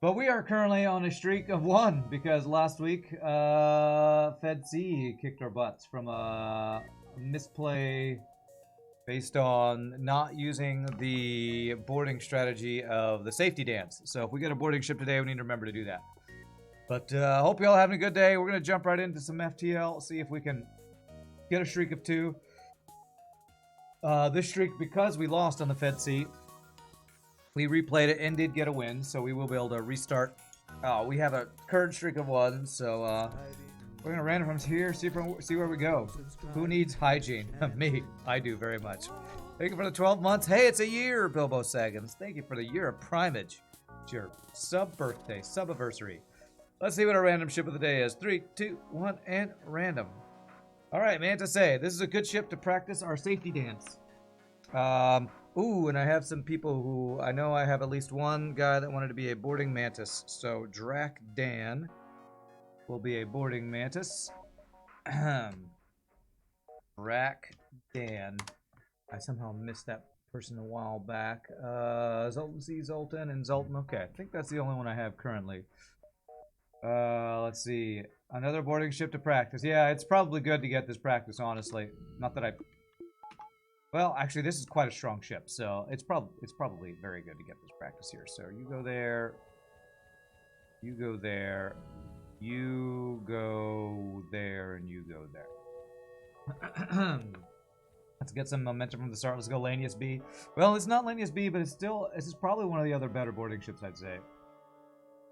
But we are currently on a streak of 1 because last week Fed C kicked our butts from a misplay based on not using the boarding strategy of the safety dance. So if we get a boarding ship today, we need to remember to do that. But hope you all having a good day. We're going to jump right into some FTL, see if we can get a streak of 2. This streak, because we lost on the Fed C, we replayed it and did get a win, so we will be able to restart. We have a current streak of 1, so we're going to random from here, see where we go. Who needs hygiene? Me. I do very much. Thank you for the 12 months. Hey, it's a year, Bilbo Saggins. Thank you for the year of primage. It's your sub-birthday, sub-anniversary. Let's see what our random ship of the day is. 3, 2, 1, and random. All right, Mantis A. This is a good ship to practice our safety dance. Ooh, and I have some people who, I know I have at least one guy that wanted to be a boarding mantis. So Drac Dan will be a boarding mantis. Drac Dan. I somehow missed that person a while back. Zoltan C, Zoltan, and Zoltan. Okay, I think that's the only one I have currently. Let's see. Another boarding ship to practice. Yeah, it's probably good to get this practice, honestly. Not that I... Well, actually, this is quite a strong ship, so it's probably very good to get this practice here. So you go there. You go there. You go there, and you go there. Let's get some momentum from the start. Let's go Lanius B. Well, it's not Lanius B, but this is probably one of the other better boarding ships, I'd say.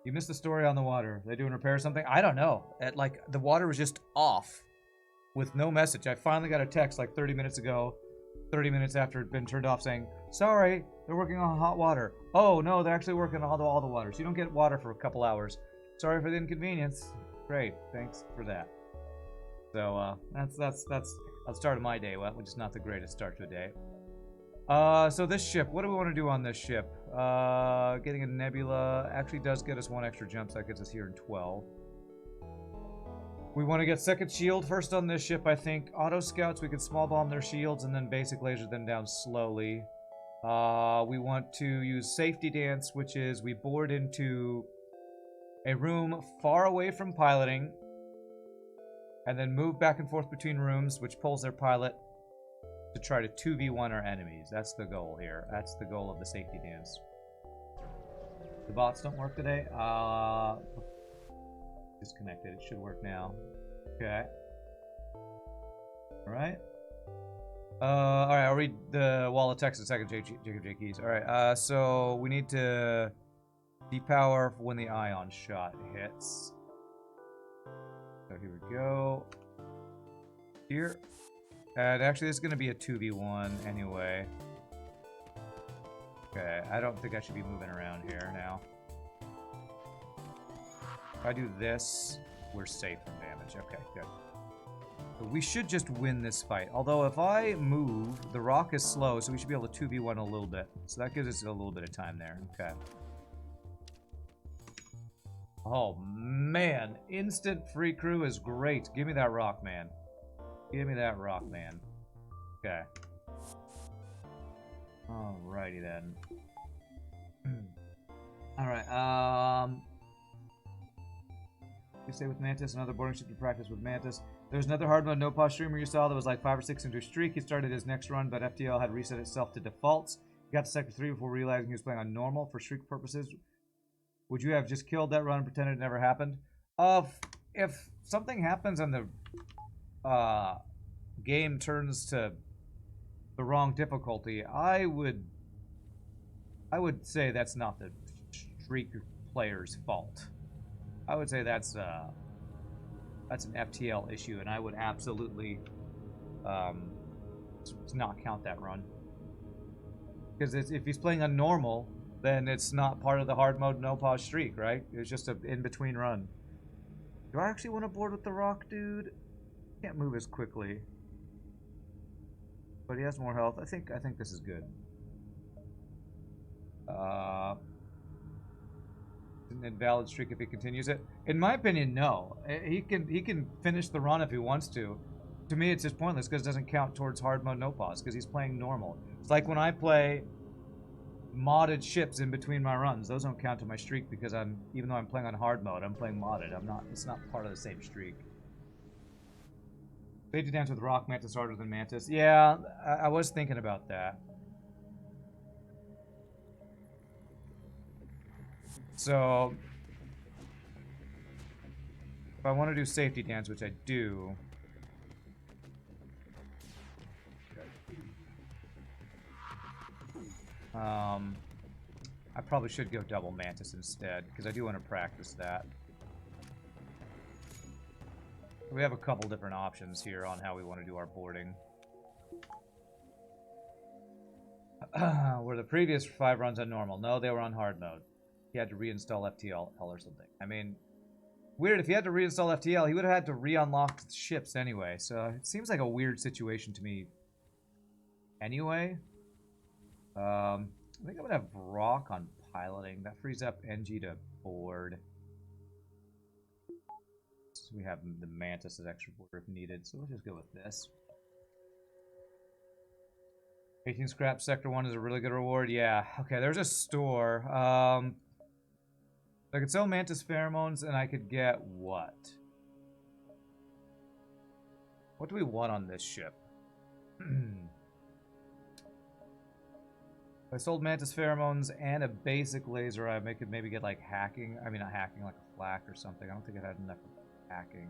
You missed the story on the water. They doing repair or something? I don't know. The water was just off with no message. I finally got a text like 30 minutes ago, 30 minutes after it had been turned off saying, sorry, they're working on hot water. Oh, no, they're actually working on all the water. So you don't get water for a couple hours. Sorry for the inconvenience. Great. Thanks for that. So, that's the start of my day, which is not the greatest start to a day. So this ship, what do we want to do on this ship? Getting a nebula actually does get us 1 extra jump, so that gets us here in 12. We want to get second shield first on this ship, I think. Auto scouts, we can small bomb their shields and then basic laser them down slowly. We want to use safety dance, which is we board into a room far away from piloting and then move back and forth between rooms, which pulls their pilot to try to 2v1 our enemies. That's the goal here. That's the goal of the safety dance. The bots don't work today. Disconnected. It should work now. Okay. Alright. Alright, I'll read the wall of text in a second, Jacob J. Keys. Alright, so we need to depower when the ion shot hits. So here we go. Here. And actually, this is going to be a 2v1 anyway. Okay, I don't think I should be moving around here now. If I do this, we're safe from damage. Okay, good. So we should just win this fight. Although if I move, the rock is slow, so we should be able to 2v1 a little bit. So that gives us a little bit of time there. Okay. Oh, man. Instant free crew is great. Give me that rock, man. Give me that rock, man. Okay. Alrighty then. Alright, you stay with Mantis, another boarding ship to practice with Mantis. There's another hard mode no-pause streamer you saw that was like 5 or 6 into a streak. He started his next run, but FTL had reset itself to defaults. He got to Sector 3 before realizing he was playing on normal for streak purposes. Would you have just killed that run and pretended it never happened? If something happens and the game turns to the wrong difficulty, I would say that's not the streak player's fault. I would say that's an FTL issue, and I would absolutely not count that run. Because if he's playing on normal, then it's not part of the hard mode no pause streak, right? It's just an in-between run. Do I actually want to board with the rock, dude? Can't move as quickly. But he has more health. I think this is good. An invalid streak if he continues it. In my opinion, no. He can finish the run if he wants to. To me, it's just pointless because it doesn't count towards hard mode no pause because he's playing normal. It's like when I play modded ships in between my runs. Those don't count to my streak because even though I'm playing on hard mode, I'm playing modded. It's not part of the same streak. Safety dance with Rock Mantis harder than Mantis. Yeah, I was thinking about that. So, if I want to do safety dance, which I do, I probably should go double Mantis instead, because I do want to practice that. We have a couple different options here on how we want to do our boarding. Were the previous 5 runs on normal? No, they were on hard mode. He had to reinstall FTL or something. I mean, weird, if he had to reinstall FTL, he would have had to re-unlock the ships anyway, so it seems like a weird situation to me anyway. I think I'm gonna have Rock on piloting. That frees up NG to board. So we have the Mantis as extra boarder if needed, so let's just go with this. 18 scrap sector 1 is a really good reward. Yeah, okay, there's a store. I could sell Mantis pheromones and I could get what? What do we want on this ship? If I sold Mantis pheromones and a basic laser, I could maybe get like hacking. I mean, not hacking, like a flak or something. I don't think I had enough hacking.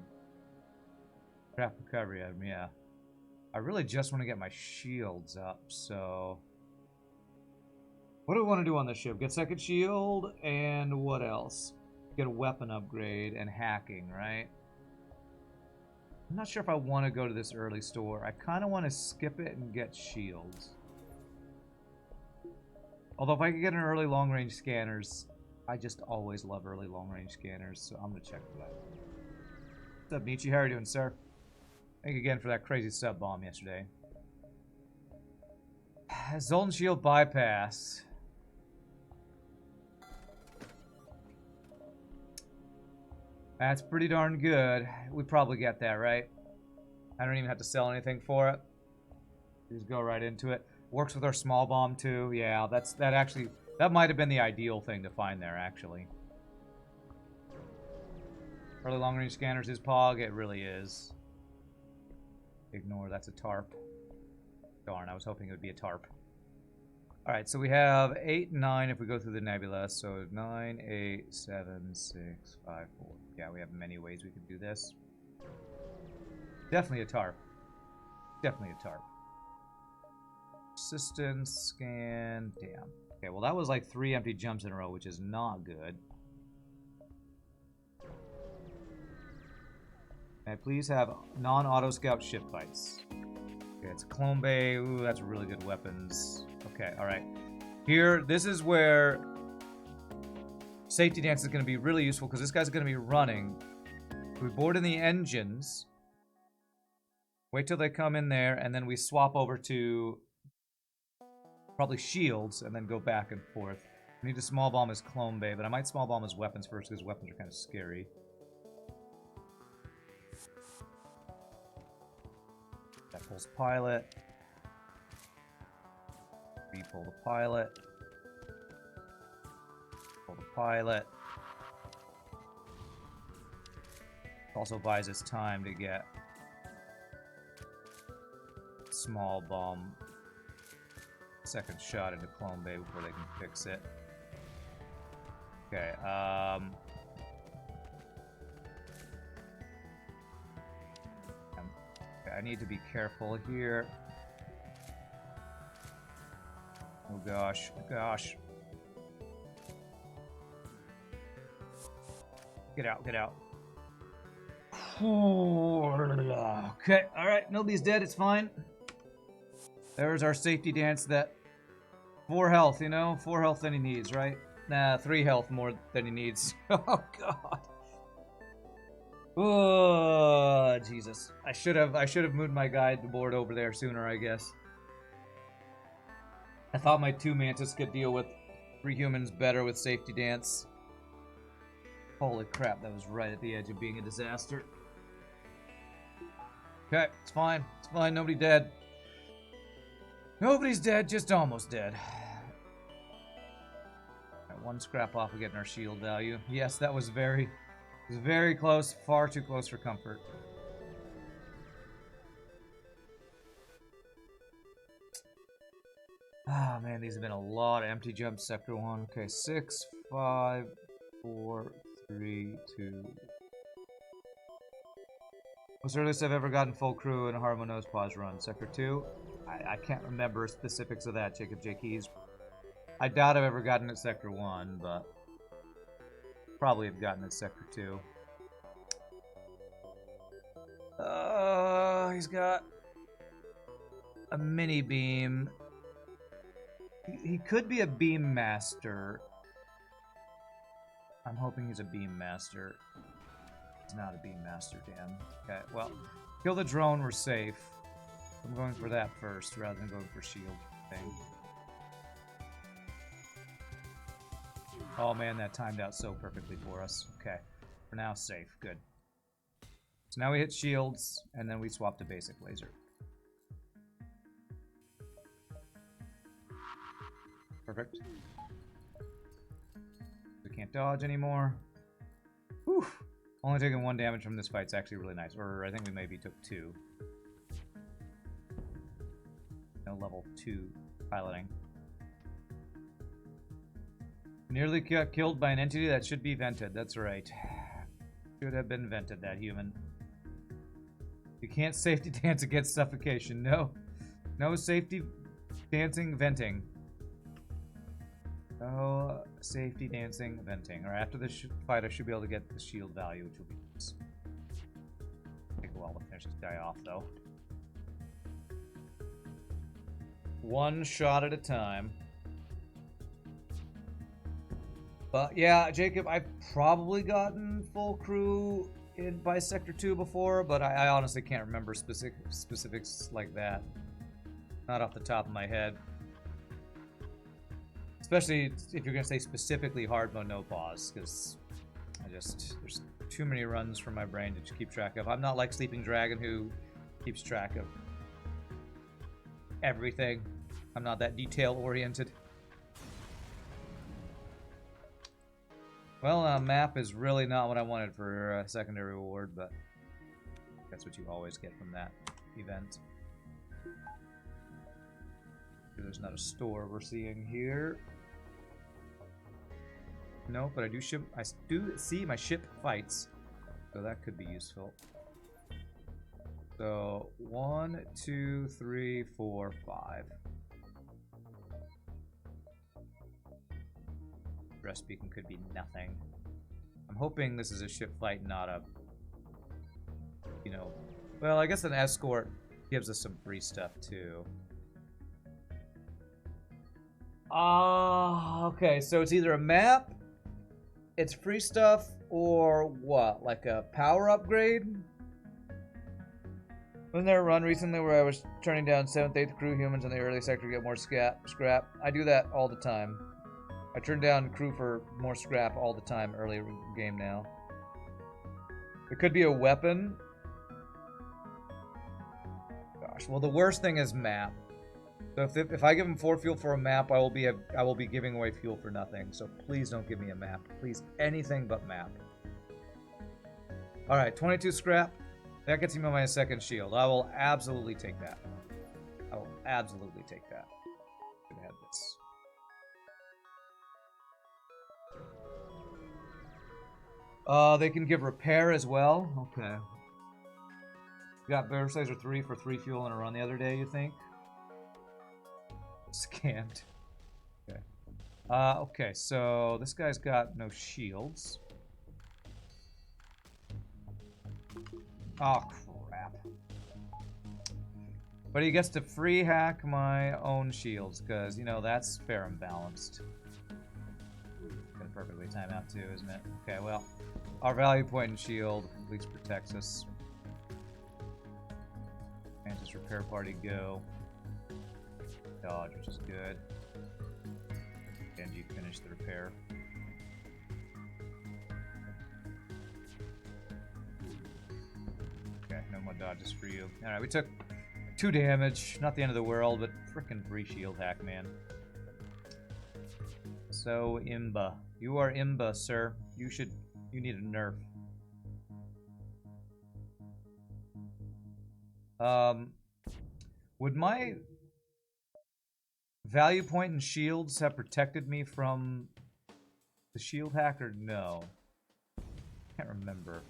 Craft recovery, yeah. I really just want to get my shields up, so... What do we want to do on this ship? Get second shield, and what else? Get a weapon upgrade and hacking, right? I'm not sure if I want to go to this early store. I kind of want to skip it and get shields. Although if I could get an early long-range scanners, I just always love early long-range scanners, so I'm going to check for that. What's up, Nietzsche? How are you doing, sir? Thank you again for that crazy sub bomb yesterday. Zoltan Shield bypass. That's pretty darn good. We probably get that, right? I don't even have to sell anything for it. Just go right into it. Works with our small bomb too. Yeah, that might have been the ideal thing to find there, actually. Early long range scanners is POG. It really is. Ignore, that's a tarp. Darn, I was hoping it would be a tarp. Alright, so we have 8 and 9 if we go through the nebula. So 9, 8, 7, 6, 5, 4. Yeah, we have many ways we can do this. Definitely a tarp. Definitely a tarp. Persistence, scan, damn. Okay, well that was like 3 empty jumps in a row, which is not good. May I please have non-auto scout ship fights? Okay, it's Clone Bay. Ooh, that's really good weapons. Okay, alright. Here, this is where safety dance is going to be really useful because this guy's going to be running. We board in the engines. Wait till they come in there, and then we swap over to probably shields, and then go back and forth. We need to small bomb his Clone Bay, but I might small bomb his weapons first because weapons are kind of scary. That pulls pilot. Re-pull the pilot. Pull the pilot. Also buys us time to get small bomb second shot into Clone Bay before they can fix it. Okay, I need to be careful here. Oh gosh, oh gosh. Get out, get out. Okay, alright, nobody's dead, it's fine. There's our safety dance that 4 health, you know? 4 health than he needs, right? Nah, 3 health more than he needs. Oh god. Oh Jesus. I should have moved my guide board over there sooner, I guess. I thought my 2 Mantis could deal with 3 humans better with safety dance. Holy crap, that was right at the edge of being a disaster. Okay, it's fine. It's fine, nobody dead. Nobody's dead, just almost dead. one scrap off of getting our shield value. Yes, that was very close. Far too close for comfort. Ah, man, these have been a lot of empty jumps, Sector 1. Okay, 6, 5, 4, 3, 2. Most earliest I've ever gotten full crew in a Harmo Nose Pause run. Sector 2? I can't remember specifics of that, Jacob J. Keys. I doubt I've ever gotten it Sector 1, but probably have gotten it Sector 2. He's got a mini beam. He could be a beam master. I'm hoping he's a beam master. He's not a beam master, damn. Okay, well, kill the drone, we're safe. I'm going for that first rather than going for shield thing. Oh man, that timed out so perfectly for us. Okay, we're now safe. Good. So now we hit shields, and then we swap to basic laser. Perfect. We can't dodge anymore. Whew. Only taking 1 damage from this fight's actually really nice. Or I think we maybe took 2. No level 2 piloting. Nearly got killed by an entity that should be vented. That's right. Should have been vented, that human. You can't safety dance against suffocation. No. No safety dancing venting. No safety dancing venting. Or after this fight, I should be able to get the shield value, which will be nice. Take a while to finish this guy off, though. One shot at a time. But yeah, Jacob, I've probably gotten full crew by Sector 2 before, but I honestly can't remember specifics like that. Not off the top of my head. Especially if you're going to say specifically hard mode, no pause, because there's too many runs for my brain to keep track of. I'm not like Sleeping Dragon who keeps track of everything. I'm not that detail-oriented. Well, map is really not what I wanted for a secondary reward, but that's what you always get from that event. There's not a store we're seeing here. No, but I do see my ship fights, so that could be useful. So 1, 2, 3, 4, 5. Rest beacon could be nothing. I'm hoping this is a ship fight, not a, well, I guess an escort gives us some free stuff too. Okay, so it's either a map, it's free stuff, or what? Like a power upgrade? Wasn't there a run recently where I was turning down 7th, 8th crew humans in the early sector to get more scrap? I do that all the time. I turn down crew for more scrap all the time early game now. It could be a weapon. Gosh, well the worst thing is map. So if I give him 4 fuel for a map, I will be giving away fuel for nothing. So please don't give me a map. Please, anything but map. All right, 22 scrap. That gets him on my 2nd shield. I will absolutely take that. I will absolutely take that. Could have this. They can give repair as well. Okay. Got Burst Laser 3 for 3 fuel in a run the other day, you think? Scammed. Okay. Okay, so this guy's got no shields. Oh, crap. But he gets to free hack my own shields, because, that's fair and balanced. Gonna perfectly time out too, isn't it? Okay, well, our value point in shield at least protects us. Mantis repair party go. Dodge, which is good. Genji finish the repair. Okay, no more dodges for you. Alright, we took 2 damage. Not the end of the world, but frickin' free shield hack, man. So imba. You are imba, sir. You need a nerf. Would my value point and shields have protected me from the shield hack or no? Can't remember.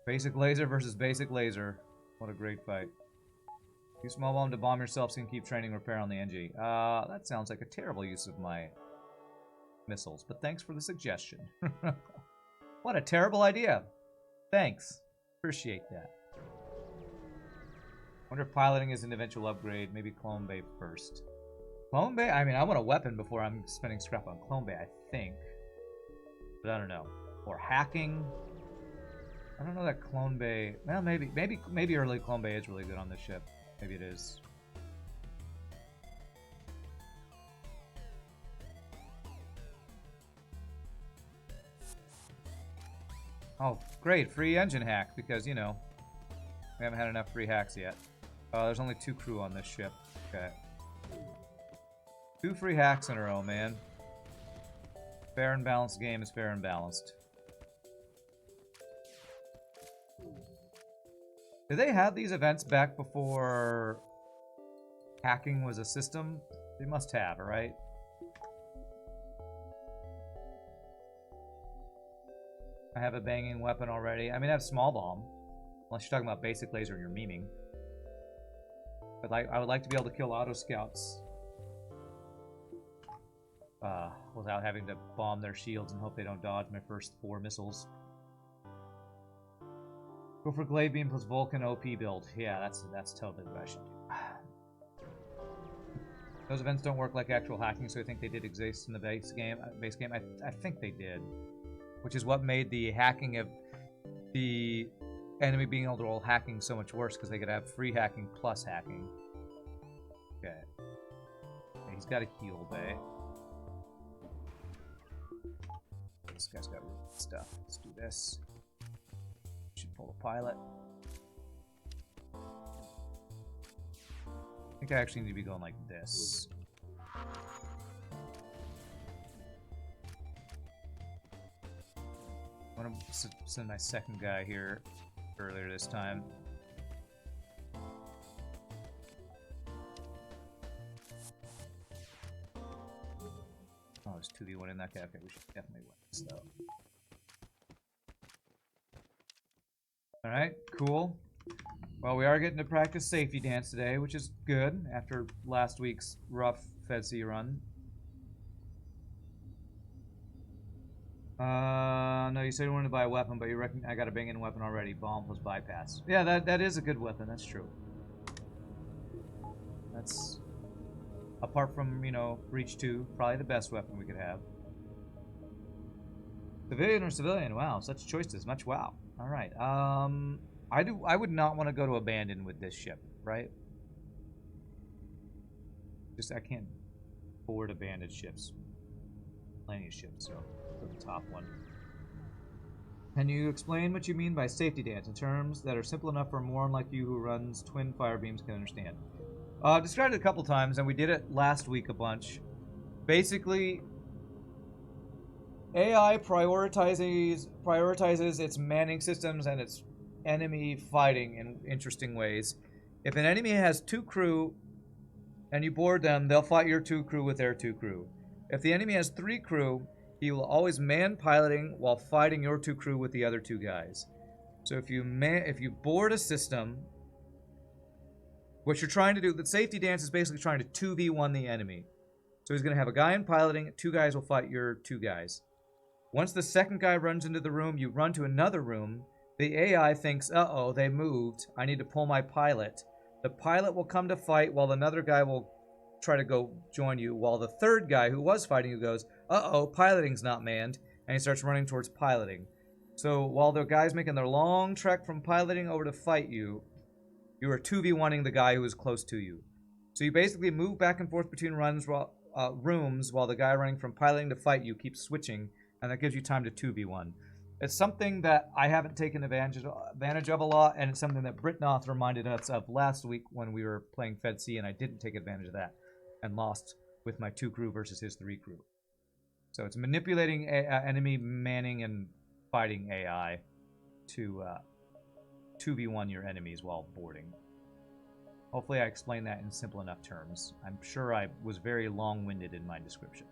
Basic laser versus basic laser. What a great fight. Use small bomb to bomb yourself so you can keep training repair on the NG. That sounds like a terrible use of my missiles, but thanks for the suggestion. What a terrible idea. Thanks. Appreciate that. Wonder if piloting is an eventual upgrade. Maybe Clone Bay first. Clone Bay? I mean, I want a weapon before I'm spending scrap on Clone Bay, I think. But I don't know. Or hacking. I don't know that Clone Bay... Well, maybe early Clone Bay is really good on this ship. Maybe it is. Oh, great. Free engine hack, because, you know, we haven't had enough free hacks yet. There's only 2 crew on this ship. Okay. 2 free hacks in a row, man. Fair and balanced game is fair and balanced. Did they have these events back before hacking was a system? They must have, right? I have a banging weapon already. I mean, I have small bomb. Unless you're talking about basic laser and you're memeing. But I would like to be able to kill auto scouts. Without having to bomb their shields and hope they don't dodge my first 4 missiles. Go for Glade Beam plus Vulcan OP build. Yeah, that's totally what I should do. Those events don't work like actual hacking, so I think they did exist in the base game. I think they did. Which is what made the hacking of the enemy being able to roll hacking so much worse, because they could have free hacking plus hacking. Okay. He's got a heal bay. This guy's got stuff. Let's do this. Should pull the pilot. I think I actually need to be going like this. I'm gonna send my second guy here earlier this time. Oh, there's 2v1 in that guy. Okay, we should definitely win this though. Alright, cool. Well, we are getting to practice safety dance today, which is good after last week's rough FedC run. No, you said you wanted to buy a weapon, but you reckon I got a banging weapon already. Bomb plus bypass. Yeah, that is a good weapon. That's true. That's, apart from, you know, Breach 2, probably the best weapon we could have. Civilian or civilian? Wow, such choices. Much wow. All right. I would not want to go to abandon with this ship, right? Just I can't board abandoned ships. Plenty of ships, so go to the top one. Can you explain what you mean by safety dance in terms that are simple enough for a moron like you who runs twin fire beams can understand? Described it a couple times, and we did it last week a bunch. Basically, AI prioritizes its manning systems and its enemy fighting in interesting ways. If an enemy has 2 crew and you board them, they'll fight your 2 crew with their 2 crew. If the enemy has 3 crew, he will always man piloting while fighting your 2 crew with the other 2 guys. So if you board a system, what you're trying to do, the safety dance is basically trying to 2v1 the enemy. So he's going to have a guy in piloting, 2 guys will fight your 2 guys. Once the second guy runs into the room, you run to another room. The AI thinks, uh-oh, they moved. I need to pull my pilot. The pilot will come to fight while another guy will try to go join you, while the third guy who was fighting you goes, uh-oh, piloting's not manned, and he starts running towards piloting. So while the guy's making their long trek from piloting over to fight you, you are 2v1ing the guy who is close to you. So you basically move back and forth between rooms while the guy running from piloting to fight you keeps switching, and that gives you time to 2v1. It's something that I haven't taken advantage of a lot, and it's something that Britnoth reminded us of last week when we were playing FedC, and I didn't take advantage of that. and lost with my 2 crew versus his 3 crew. So it's manipulating enemy manning and fighting AI to 2v1 your enemies while boarding. Hopefully I explained that in simple enough terms. I'm sure I was very long-winded in my description.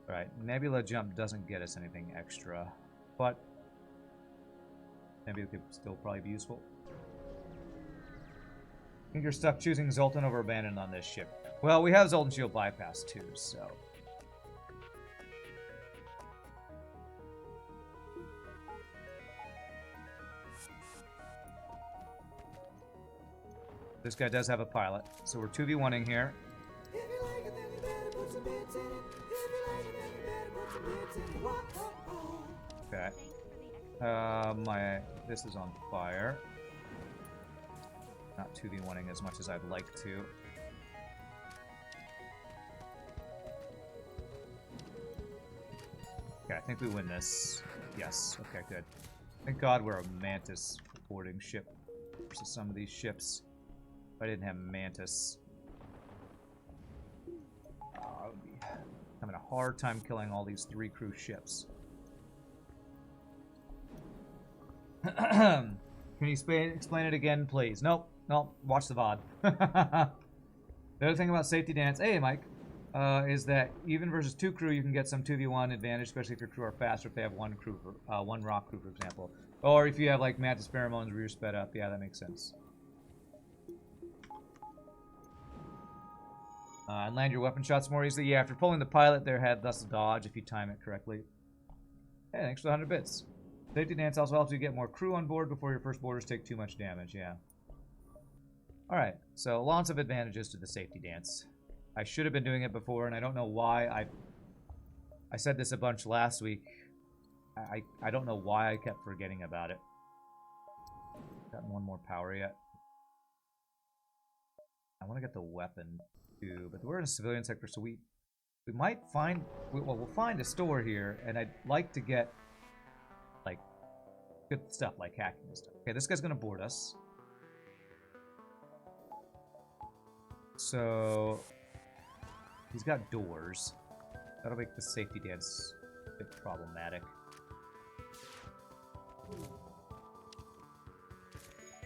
Alright, Nebula Jump doesn't get us anything extra, but Nebula could still probably be useful. I think you're stuck choosing Zoltan over Abandon on this ship. Well, we have Zoltan Shield Bypass too, so... This guy does have a pilot, so we're 2v1ing here. Okay. This is on fire. Not 2v1ing as much as I'd like to. Okay, I think we win this. Yes, okay, good. Thank God we're a Mantis boarding ship versus some of these ships. If I didn't have Mantis, I would be having a hard time killing all these 3 crew ships. Can you explain it again, please? Nope. Nope. Watch the VOD. The other thing about safety dance, hey Mike, is that even versus 2 crew, you can get some 2v1 advantage, especially if your crew are faster. If they have 1 crew, one rock crew, for example, or if you have like Mantis pheromones where you're sped up. Yeah, that makes sense. And land your weapon shots more easily. Yeah, after pulling the pilot, there had less dodge if you time it correctly. Hey, thanks for the 100 bits. Safety dance also helps you get more crew on board before your first boarders take too much damage. Yeah. Alright, so lots of advantages to the safety dance. I should have been doing it before, and I don't know why. I said this a bunch last week. I don't know why I kept forgetting about it. Gotten 1 more power yet. I want to get the weapon too, but we're in a civilian sector, so we might find... Well, we'll find a store here, and I'd like to get, like, good stuff, like hacking and stuff. Okay, this guy's going to board us. So, he's got doors. That'll make the safety dance a bit problematic.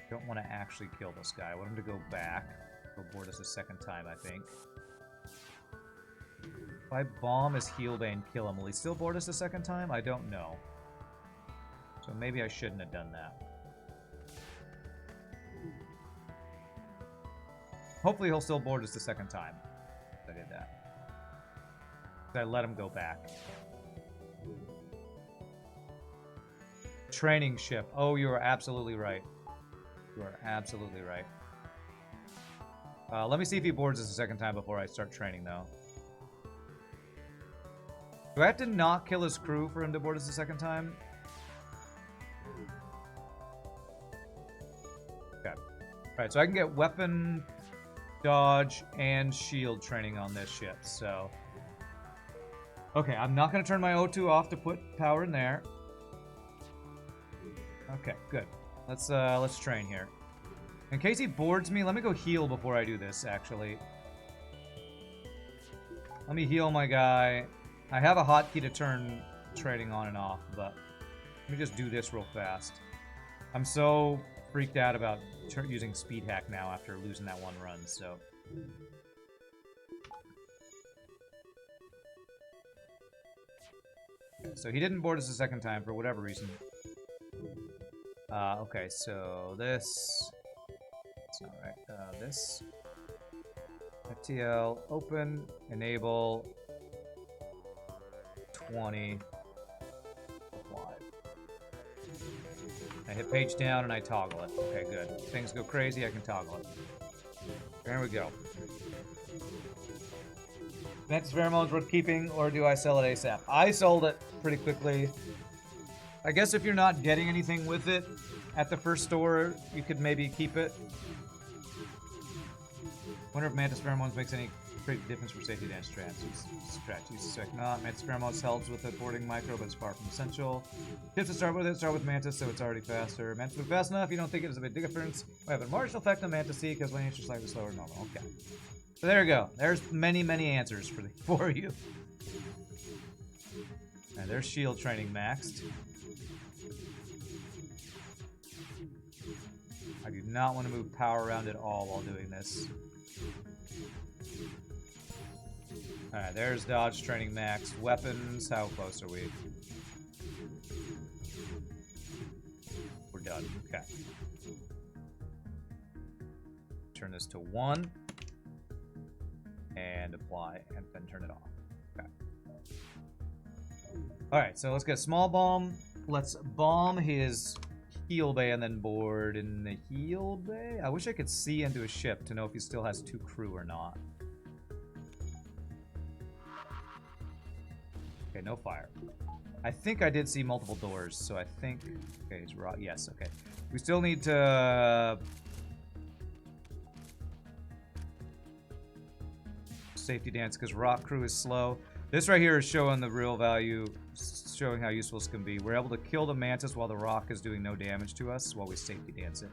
Don't want to actually kill this guy. I want him to go back. He'll board us a second time, I think. If I bomb his heal bay and kill him, will he still board us a second time? I don't know. So maybe I shouldn't have done that. Hopefully he'll still board us the second time. If I did that. I let him go back. Training ship. Oh, you are absolutely right. You are absolutely right. Let me see if he boards us a second time before I start training, though. Do I have to not kill his crew for him to board us a second time? Okay. Alright, so I can get weapon, dodge, and shield training on this ship, so... Okay, I'm not going to turn my O2 off to put power in there. Okay, good. Let's train here. In case he boards me, let me go heal before I do this, actually. Let me heal my guy. I have a hotkey to turn trading on and off, but let me just do this real fast. I'm so freaked out about using speed hack now after losing that 1 run, so... Okay, so he didn't board us a second time for whatever reason. Okay, so this... That's not right. This... FTL, open, enable, 20, apply. I hit page down and I toggle it. Okay, good. If things go crazy, I can toggle it. There we go. Mantis pheromones worth keeping, or do I sell it ASAP? I sold it pretty quickly. I guess if you're not getting anything with it at the first store, you could maybe keep it. Wonder if Mantis pheromones makes any great difference for safety dance strategies. Not. Mantis pheromones helps with the boarding micro, but it's far from essential. Tips to start with it: start with Mantis, so it's already faster. Mantis move fast enough. You don't think it is a big difference. We have a marginal effect on Mantis C because when it's slightly slower than normal. Okay. So there you go. There's many, many answers for you. And there's shield training maxed. I do not want to move power around at all while doing this. Alright, there's dodge training maxed. Weapons, how close are we? We're done. Okay. Turn this to 1. And apply, and then turn it off. Okay. Alright, so let's get a small bomb. Let's bomb his heal bay and then board in the heal bay. I wish I could see into his ship to know if he still has 2 crew or not. Okay, no fire. I think I did see multiple doors, so I think... Okay, it's raw. Yes, okay. We still need to... Safety dance, because rock crew is slow. This right here is showing the real value, showing how useful this can be. We're able to kill the Mantis while the rock is doing no damage to us while we safety dance it.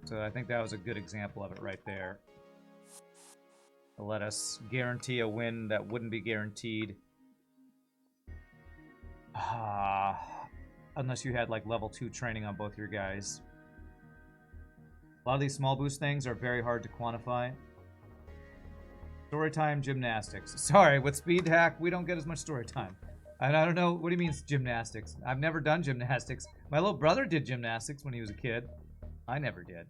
So I think that was a good example of it right there. To let us guarantee a win that wouldn't be guaranteed. Unless you had like level 2 training on both your guys. A lot of these small boost things are very hard to quantify. Story time, gymnastics. Sorry, with speed hack, we don't get as much story time. And I don't know, what do you mean gymnastics? I've never done gymnastics. My little brother did gymnastics when he was a kid. I never did.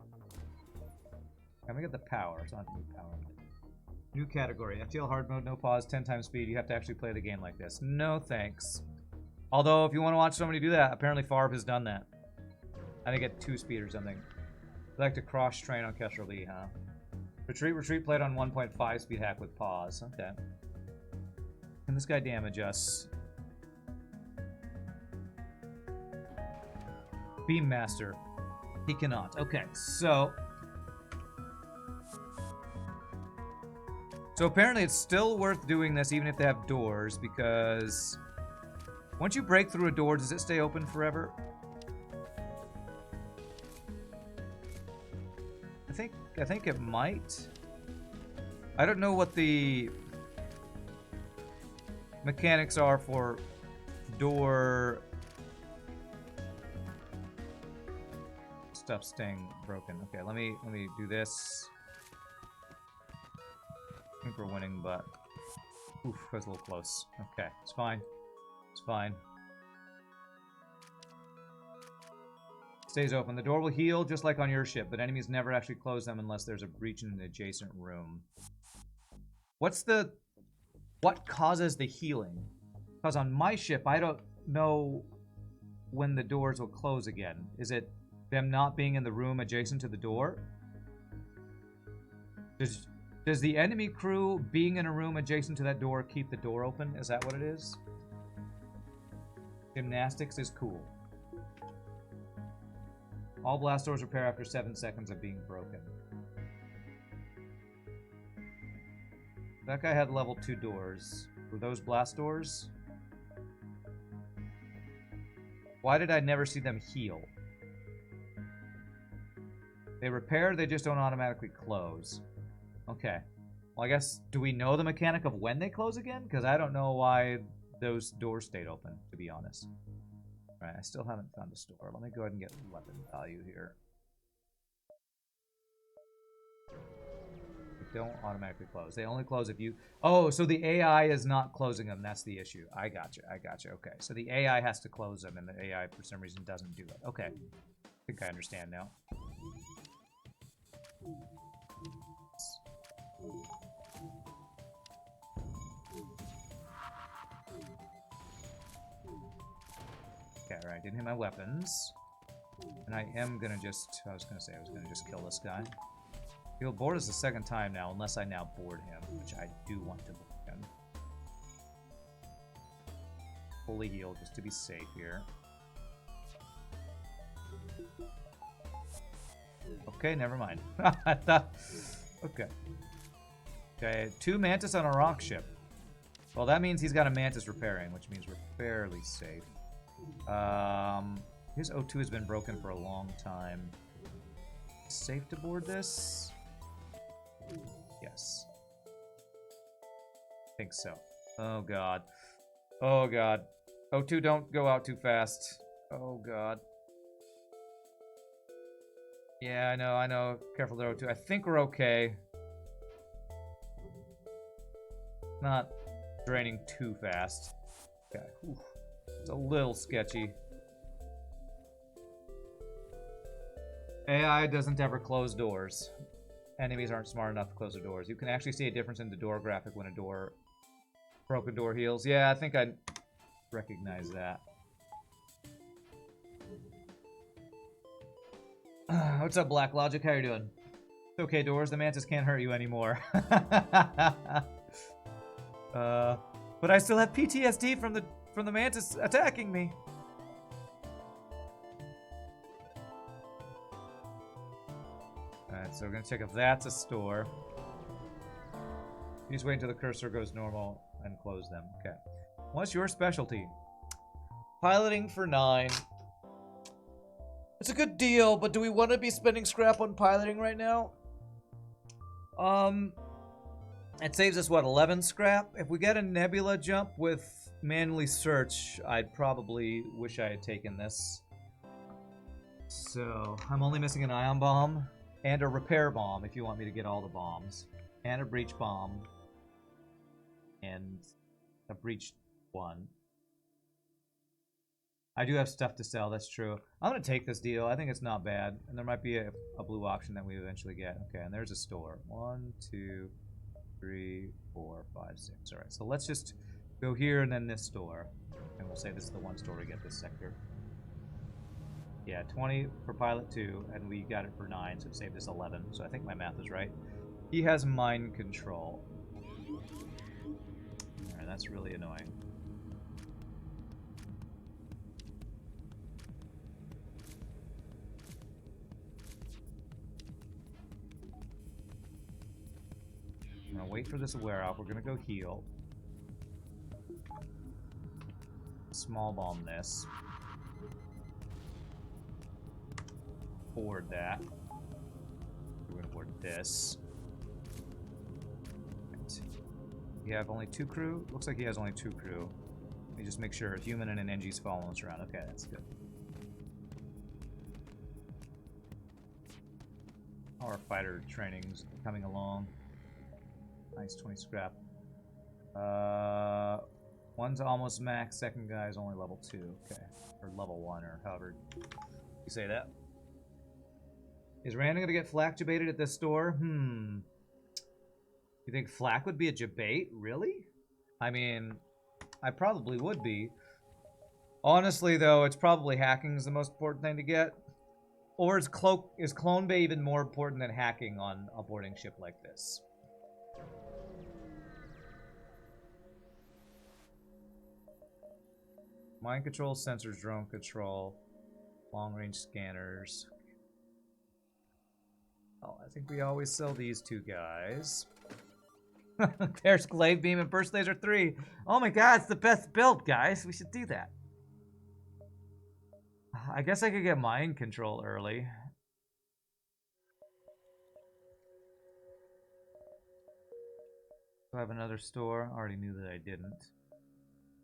Can we get the power? So I don't have to do power. New category. FTL hard mode, no pause, 10 times speed. You have to actually play the game like this. No thanks. Although, if you want to watch somebody do that, apparently Favre has done that. I think at 2 speed or something. I'd like to cross-train on Kesher Lee, huh? Retreat played on 1.5 speed hack with pause. Okay. Can this guy damage us? Beam Master. He cannot. Okay, so... So apparently it's still worth doing this even if they have doors, because... Once you break through a door, does it stay open forever? I think it might. I don't know what the mechanics are for door stuff staying broken. Okay, let me do this. I think we're winning, but oof, that was a little close. Okay, it's fine. It's fine. Stays open. The door will heal just like on your ship, but enemies never actually close them unless there's a breach in an adjacent room. What causes the healing? Because on my ship, I don't know when the doors will close again. Is it them not being in the room adjacent to the door? Does the enemy crew being in a room adjacent to that door keep the door open? Is that what it is? Gymnastics is cool. All blast doors repair after 7 seconds of being broken. That guy had level 2 doors. Were those blast doors? Why did I never see them heal? They repair, they just don't automatically close. Okay. Well, I guess, do we know the mechanic of when they close again? Because I don't know why those doors stayed open, to be honest. Alright, I still haven't found a store. Let me go ahead and get weapon value here. They don't automatically close. They only close if you... Oh, so the AI is not closing them. That's the issue. I gotcha. Okay. So the AI has to close them, and the AI, for some reason, doesn't do it. Okay. I think I understand now. Okay, alright, didn't hit my weapons. And I am gonna just... I was gonna just kill this guy. He'll board us the second time now, unless I now board him, which I do want to board him. Fully heal, just to be safe here. Okay, never mind. I thought... Okay. Okay, 2 Mantis on a rock ship. Well, that means he's got a Mantis repairing, which means we're fairly safe. His O2 has been broken for a long time. Safe to board this? Yes. I think so. Oh god. Oh god. O2, don't go out too fast. Oh god. Yeah, I know. Careful there, O2. I think we're okay. Not draining too fast. Okay. Oof. It's a little sketchy. AI doesn't ever close doors. Enemies aren't smart enough to close the doors. You can actually see a difference in the door graphic when a broken door heals. Yeah, I think I recognize that. What's up, Black Logic? How you doing? It's okay, Doors. The Mantis can't hurt you anymore. But I still have PTSD from the Mantis attacking me. Alright, so we're gonna check if that's a store. You just wait until the cursor goes normal and close them. Okay. What's your specialty? Piloting for 9. It's a good deal, but do we want to be spending scrap on piloting right now? It saves us, what, 11 scrap? If we get a nebula jump with manually search, I'd probably wish I had taken this. So, I'm only missing an ion bomb and a repair bomb if you want me to get all the bombs. And a breach bomb. And a breach one. I do have stuff to sell, that's true. I'm going to take this deal. I think it's not bad. And there might be a blue option that we eventually get. Okay, and there's a store. 1, 2, 3, 4, 5, 6. Alright, so let's just go here and then this store. And we'll say this is the one store we get this sector. Yeah, 20 for pilot 2, and we got it for 9, so it saved us 11. So I think my math is right. He has mind control. Alright, that's really annoying. I'm gonna wait for this to wear off. We're gonna go heal. Small bomb this. Board that. We're gonna board this. Right. You have only 2 crew? Looks like he has only 2 crew. Let me just make sure a human and an NG's following us around. Okay, that's good. Our fighter training's coming along. Nice 20 scrap. One's almost max, second guy is only level 2. Okay. Or level 1, or however you say that. Is Random gonna get flak debated at this store? You think flak would be a debate? Really? I mean, I probably would be. Honestly, though, it's probably hacking is the most important thing to get. Or is Clone Bay even more important than hacking on a boarding ship like this? Mind control, sensors, drone control, long-range scanners. Oh, I think we always sell these 2 guys. There's Glaive Beam and Burst Laser 3. Oh my god, it's the best build, guys. We should do that. I guess I could get mind control early. Do I have another store? I already knew that I didn't.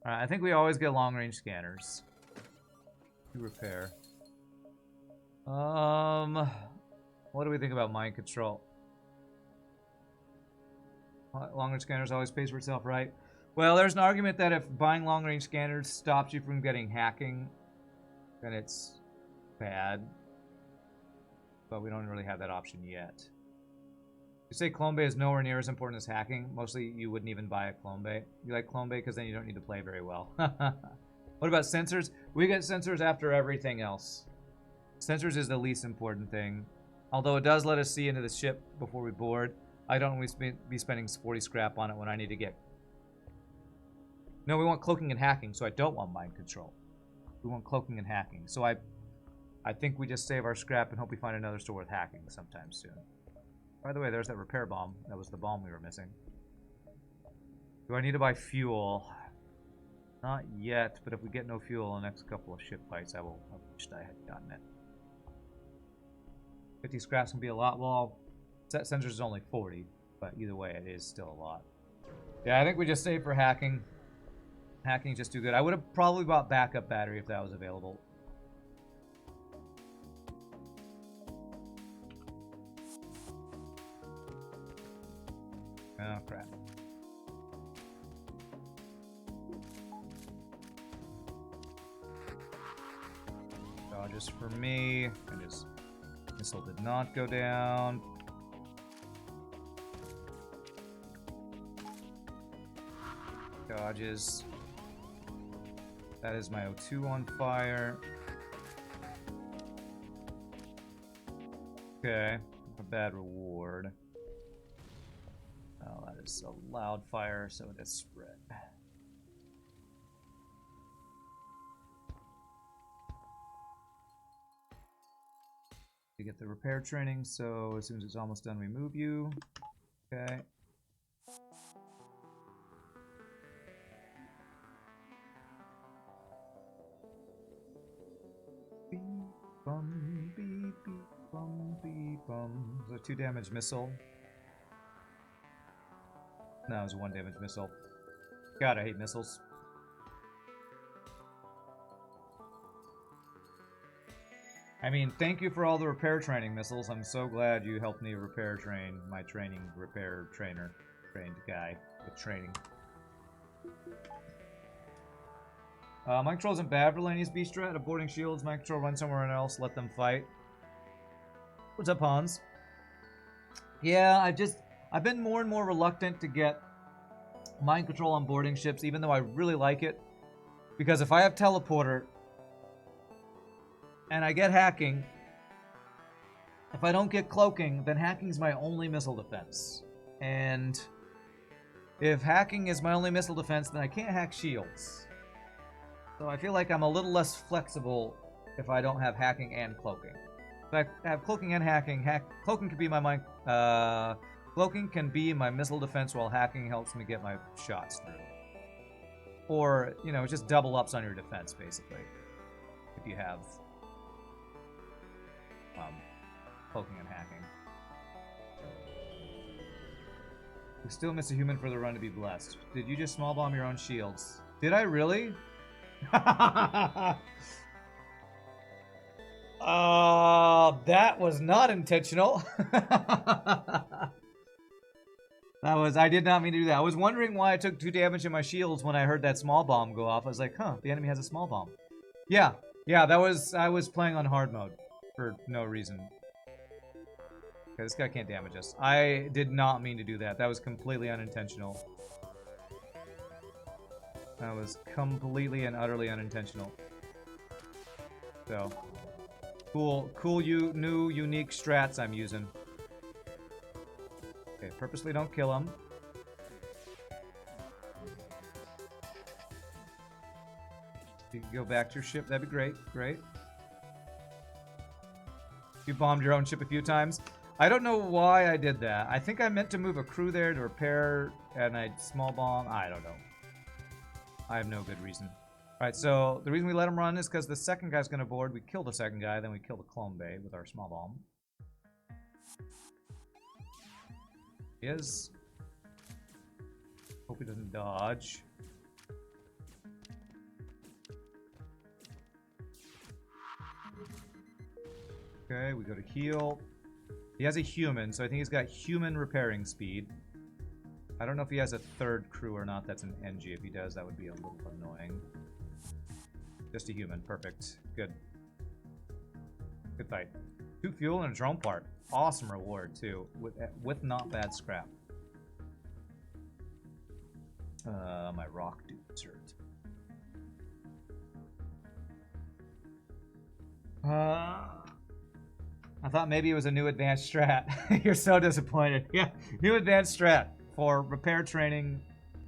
Alright, I think we always get long-range scanners. To repair. What do we think about mind control? Long-range scanners always pays for itself, right? Well, there's an argument that if buying long-range scanners stops you from getting hacking, then it's bad. But we don't really have that option yet. You say Clone Bay is nowhere near as important as hacking. Mostly you wouldn't even buy a Clone Bay. You like Clone Bay because then you don't need to play very well. What about sensors? We get sensors after everything else. Sensors is the least important thing. Although it does let us see into the ship before we board. I don't always be spending 40 scrap on it when I need to get... No, we want cloaking and hacking, so I don't want mind control. We want cloaking and hacking. So I think we just save our scrap and hope we find another store with hacking sometime soon. By the way, there's that repair bomb. That was the bomb we were missing. Do I need to buy fuel? Not yet, but if we get no fuel in the next couple of ship fights, I wished I had gotten it. 50 scraps can be a lot. Well, set sensors is only 40, but either way, it is still a lot. Yeah, I think we just save for hacking. Hacking's just too good. I would have probably bought backup battery if that was available. Oh, crap. Just for me, and his missile did not go down. Dodges. That is my O2 on fire. Okay, a bad reward. Oh, that is a loud fire, so it is spread. You get the repair training, so as soon as it's almost done, we move you. Okay. Beep, bum, beep, beep, bum, beep, bum. Is that a 2 damage missile? No, it was a 1 damage missile. God, I hate missiles. I mean, thank you for all the repair training missiles. I'm so glad you helped me repair train my repair trained guy with training. Mind control isn't bad for Laney's B strat. Aborting shields, mind control, run somewhere else, let them fight. What's up, Hans? Yeah, I've been more and more reluctant to get mind control on boarding ships, even though I really like it. Because if I have teleporter and I get hacking, if I don't get cloaking, then hacking's my only missile defense. And if hacking is my only missile defense, then I can't hack shields. So I feel like I'm a little less flexible if I don't have hacking and cloaking. If I have cloaking and hacking, cloaking can be cloaking can be my missile defense while hacking helps me get my shots through. Or, you know, just double ups on your defense, basically. If you have cloaking and hacking. We still miss a human for the run to be blessed. Did you just small bomb your own shields? Did I really? That was not intentional. I did not mean to do that. I was wondering why I took 2 damage in my shields when I heard that small bomb go off. I was like, huh, the enemy has a small bomb. Yeah, I was playing on hard mode for no reason. Okay, this guy can't damage us. I did not mean to do that. That was completely unintentional. That was completely and utterly unintentional. So, cool new unique strats I'm using. Okay, purposely don't kill him. You can go back to your ship, that'd be great, great. You bombed your own ship a few times. I don't know why I did that. I think I meant to move a crew there to repair, and I small bomb. I don't know. I have no good reason. Alright, so the reason we let him run is because the second guy's going to board. We kill the second guy, then we kill the clone bay with our small bomb. He is. Hope he doesn't dodge. Okay, we go to heal. He has a human, so I think he's got human repairing speed. I don't know if he has a third crew or not. That's an NG. If he does, that would be a little annoying. Just a human. Perfect. Good. Good fight. 2 fuel and a drone part. Awesome reward, too. With not bad scrap. My rock dude's hurt. I thought maybe it was a new advanced strat. You're so disappointed. Yeah, new advanced strat for repair training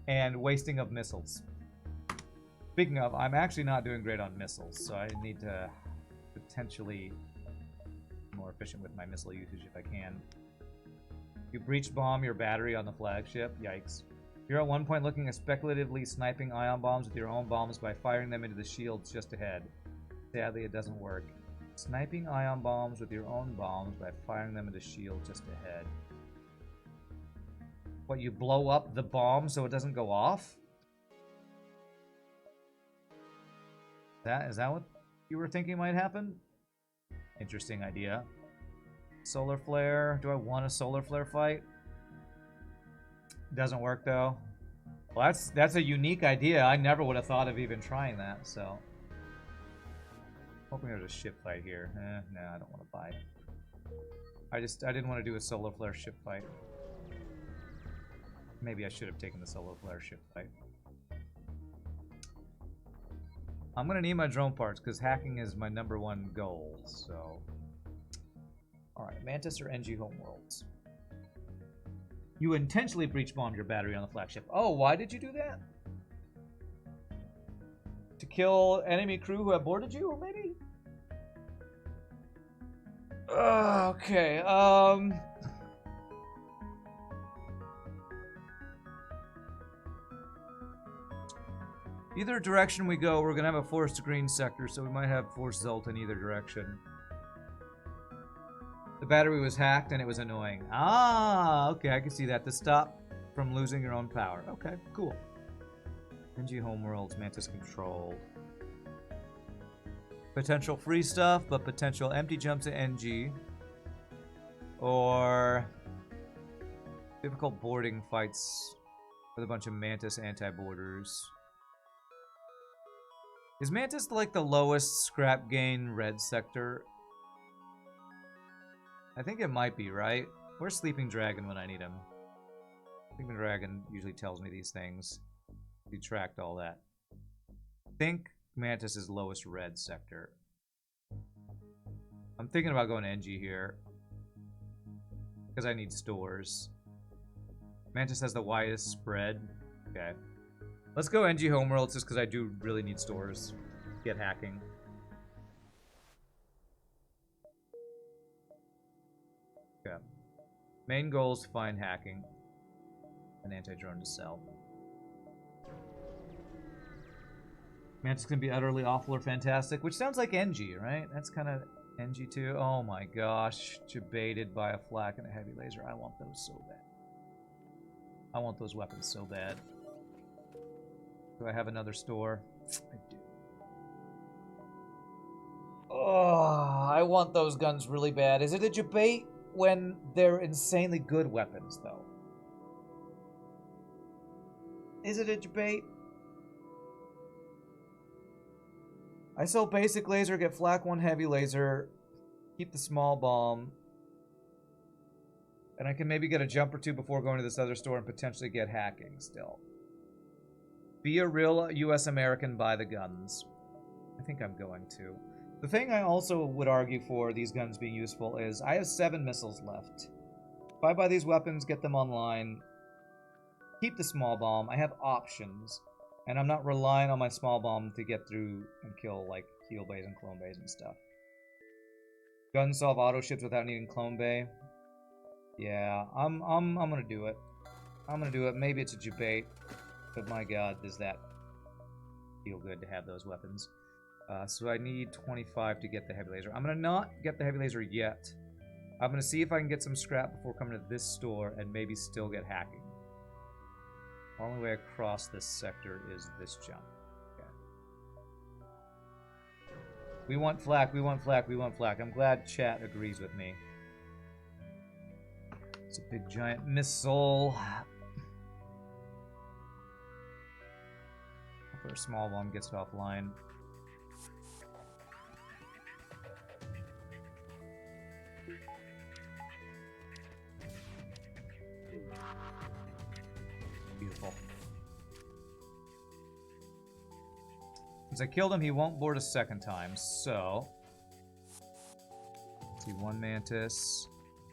and wasting of missiles. Speaking of, I'm actually not doing great on missiles, so I need to potentially be more efficient with my missile usage if I can. You breach bomb your battery on the flagship. Yikes. You're at one point looking at speculatively sniping ion bombs with your own bombs by firing them into the shields just ahead. Sadly, it doesn't work. Sniping ion bombs with your own bombs by firing them into shields just ahead. What, you blow up the bomb so it doesn't go off? Is that what you were thinking might happen? Interesting idea. Solar flare. Do I want a solar flare fight? Doesn't work though. Well, that's a unique idea. I never would have thought of even trying that, so. Hoping there's a ship fight here. No, I don't want to buy it. I didn't want to do a solar flare ship fight. Maybe I should have taken the solar flare ship fight. I'm gonna need my drone parts because hacking is my #1 goal, so. Alright, Mantis or NG Homeworlds? You intentionally breach bombed your battery on the flagship. Oh, why did you do that? To kill enemy crew who have boarded you, or maybe? Okay, either direction we go, we're gonna have a forced green sector, so we might have forced Zult in either direction. The battery was hacked and it was annoying. Ah, okay, I can see that. To stop from losing your own power. Okay, cool. NG Homeworlds, Mantis Control. Potential free stuff, but potential empty jumps to NG. Or difficult boarding fights with a bunch of Mantis anti-boarders. Is Mantis like the lowest scrap gain red sector? I think it might be, right? Where's Sleeping Dragon when I need him? Sleeping Dragon usually tells me these things. Detract all that. I think Mantis is lowest red sector. I'm thinking about going to NG here. Because I need stores. Mantis has the widest spread. Okay. Let's go NG Homeworlds just because I do really need stores. Get hacking. Okay. Main goal is to find hacking. An anti-drone to sell. Mantis can be utterly awful or fantastic, which sounds like NG, right? That's kind of NG too. Oh my gosh. Debated by a flak and a heavy laser. I want those so bad. I want those weapons so bad. Do I have another store? I do. Oh, I want those guns really bad. Is it a debate when they're insanely good weapons, though? Is it a debate? I sell basic laser, get flak 1 heavy laser, keep the small bomb, and I can maybe get a jump or two before going to this other store and potentially get hacking still. Be a real US American, buy the guns. I think I'm going to. The thing I also would argue for these guns being useful is I have 7 missiles left. If I buy these weapons, get them online, keep the small bomb, I have options. And I'm not relying on my small bomb to get through and kill, like, heal bays and clone bays and stuff. Guns solve auto ships without needing clone bay. Yeah, I'm gonna do it. I'm gonna do it. Maybe it's a debate, but my god, does that feel good to have those weapons. So I need 25 to get the heavy laser. I'm gonna not get the heavy laser yet. I'm gonna see if I can get some scrap before coming to this store and maybe still get hacking. The only way across this sector is this jump. Okay. We want flak, we want flak, we want flak. I'm glad chat agrees with me. It's a big giant missile. Hopefully a small bomb gets it offline. Beautiful. Since I killed him, he won't board a second time, so... Let's see, 1 Mantis,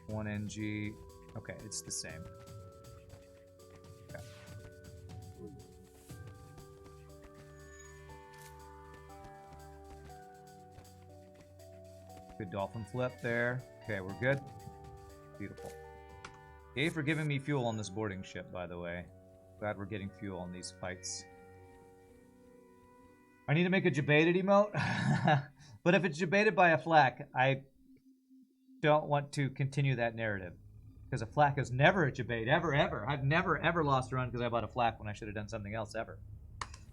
1 NG. Okay, it's the same. Okay. Good dolphin flip there. Okay, we're good. Beautiful. Yay for giving me fuel on this boarding ship, by the way. Glad we're getting fuel on these fights. I need to make a debated emote. But if it's debated by a flak, I don't want to continue that narrative. Because a flak is never a debate, ever, ever. I've never, ever lost a run because I bought a flak when I should have done something else, ever.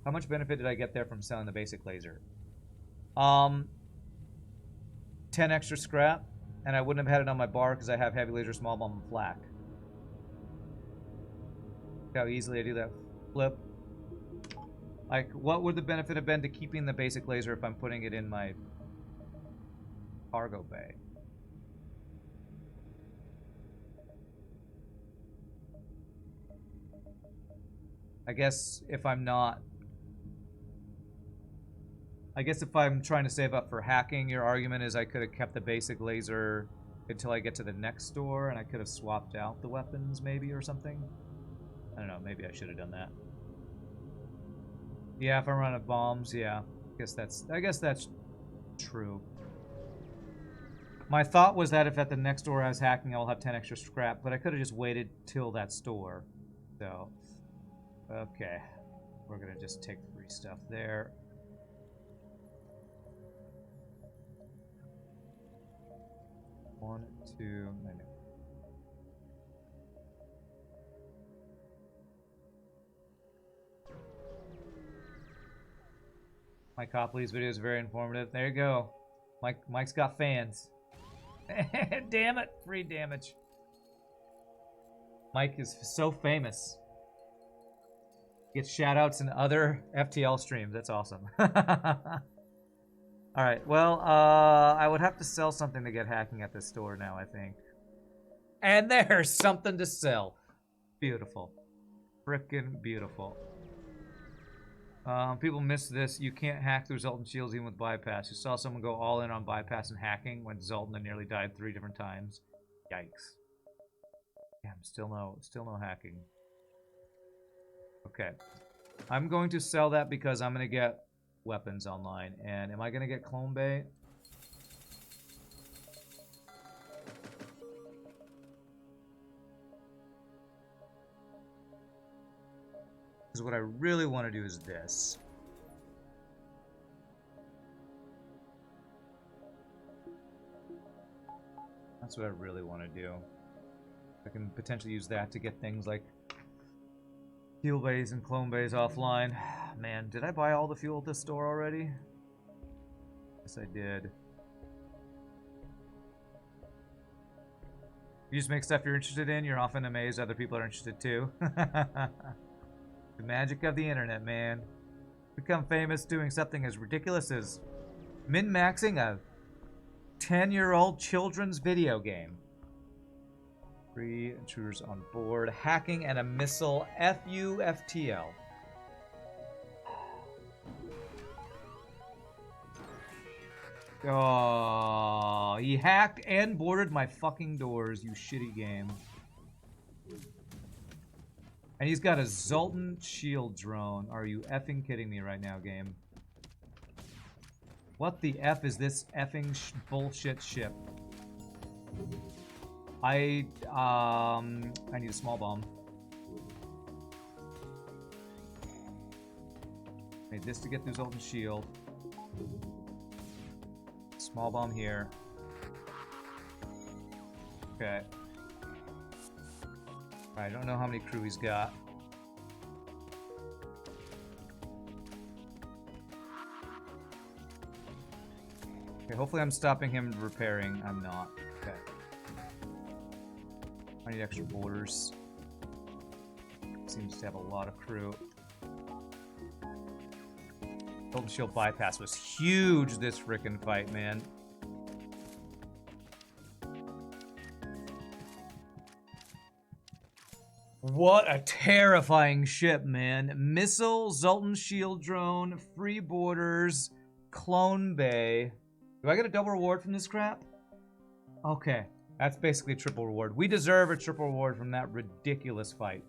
How much benefit did I get there from selling the basic laser? 10 extra scrap, and I wouldn't have had it on my bar because I have heavy laser, small bomb, and flak. Look how easily I do that flip. Like, what would the benefit have been to keeping the basic laser if I'm putting it in my cargo bay? I guess if I'm not... I guess if I'm trying to save up for hacking, your argument is I could have kept the basic laser until I get to the next store, and I could have swapped out the weapons, maybe, or something? I don't know, maybe I should have done that. Yeah, if I'm running bombs, yeah. I guess that's true. My thought was that if at the next store I was hacking, I'll have 10 extra scrap, but I could have just waited till that store. So, okay. We're gonna just take free stuff there. One, two, maybe. Mike Copley's video is very informative. There you go. Mike's got fans. Damn it, free damage. Mike is so famous. Gets shoutouts in other FTL streams. That's awesome. Alright, well, I would have to sell something to get hacking at this store now, I think. And there's something to sell. Beautiful. Frickin' beautiful. People miss this. You can't hack through Zoltan shields even with bypass. You saw someone go all in on bypass and hacking when Zoltan nearly died 3 different times. Yikes. Yeah, still no hacking. Okay. I'm going to sell that because I'm going to get weapons online. And am I going to get Clone Bay? Because what I really want to do is this. That's what I really want to do. I can potentially use that to get things like fuel bays and clone bays offline. Man, did I buy all the fuel at this store already? Yes, I did. You just make stuff you're interested in, you're often amazed other people are interested too. The magic of the internet, man. Become famous doing something as ridiculous as min-maxing a 10-year-old children's video game. 3 intruders on board. Hacking and a missile. FU FTL. Oh, he hacked and boarded my fucking doors, you shitty game. And he's got a Zoltan shield drone. Are you effing kidding me right now, game? What the F is this effing bullshit ship? I need a small bomb. Made this to get through Zoltan's shield. Small bomb here. Okay. I don't know how many crew he's got. Okay, hopefully I'm stopping him repairing. I'm not. Okay. I need extra boarders. Seems to have a lot of crew. Golden Shield bypass was huge this frickin' fight, man. What a terrifying ship, man. Missile, Zoltan shield drone, free boarders, clone bay. Do I get a double reward from this crap? Okay. That's basically a triple reward. We deserve a triple reward from that ridiculous fight.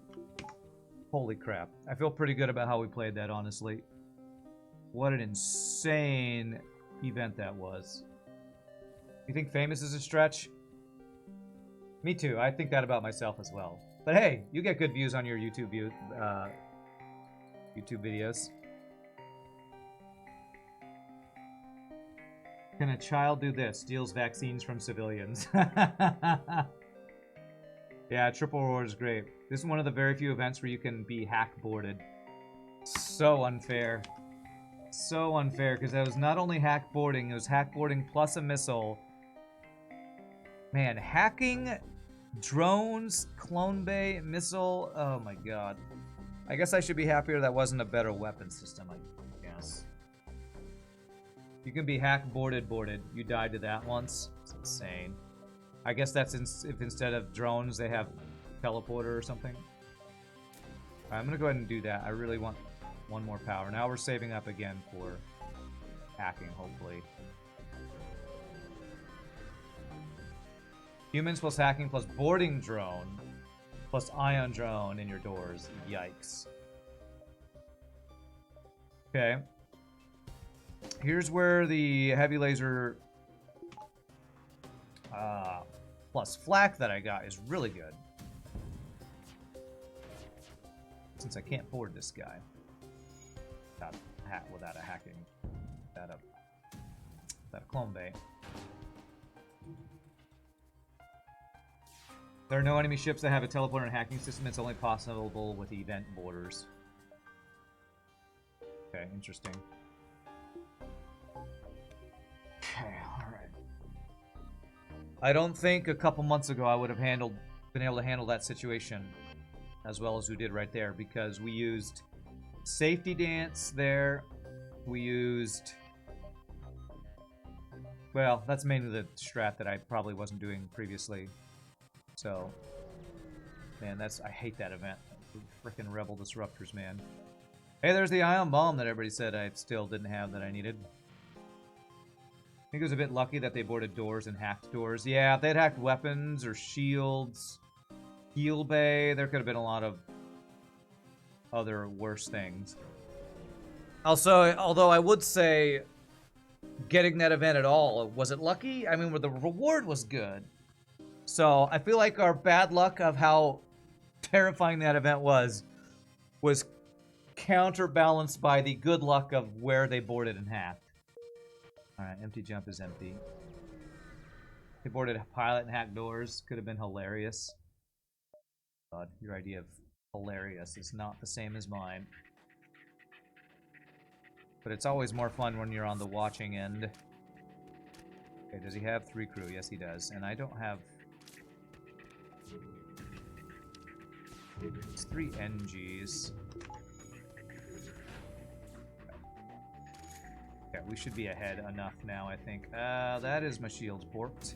Holy crap. I feel pretty good about how we played that, honestly. What an insane event that was. You think famous is a stretch? Me too. I think that about myself as well. But hey, you get good views on your YouTube videos. Can a child do this? Steals vaccines from civilians. Yeah, Triple Roar is great. This is one of the very few events where you can be hack-boarded. So unfair. So unfair, because that was not only hack-boarding, it was hack-boarding plus a missile. Man, hacking, drones, clone bay, missile, oh my god. I guess I should be happier that wasn't a better weapon system, I guess. You can be hack-boarded. You died to that once. It's insane. I guess that's if instead of drones, they have teleporter or something. Alright, I'm gonna go ahead and do that. I really want one more power. Now we're saving up again for hacking, hopefully. Humans plus hacking plus boarding drone plus ion drone in your doors. Yikes. Okay. Here's where the heavy laser plus flak that I got is really good. Since I can't board this guy. Without a hacking. Without a clone bay. There are no enemy ships that have a teleporter and hacking system. It's only possible with event borders. Okay, interesting. Okay, alright. I don't think a couple months ago I would have been able to handle that situation as well as we did right there, because we used safety dance there. We used... Well, that's mainly the strat that I probably wasn't doing previously. So, man, I hate that event. Freaking Rebel Disruptors, man. Hey, there's the ion bomb that everybody said I still didn't have that I needed. I think it was a bit lucky that they boarded doors and hacked doors. Yeah, if they'd hacked weapons or shields, heal bay, there could have been a lot of other worse things. Also, although I would say getting that event at all, was it lucky? I mean, the reward was good. So I feel like our bad luck of how terrifying that event was counterbalanced by the good luck of where they boarded and hacked. Alright, empty jump is empty. They boarded a pilot and hacked doors. Could have been hilarious. God, your idea of hilarious is not the same as mine. But it's always more fun when you're on the watching end. Okay, does he have 3 crew? Yes, he does. And I don't have... It's 3 NGs. Okay, we should be ahead enough now, I think. That is my shields borked.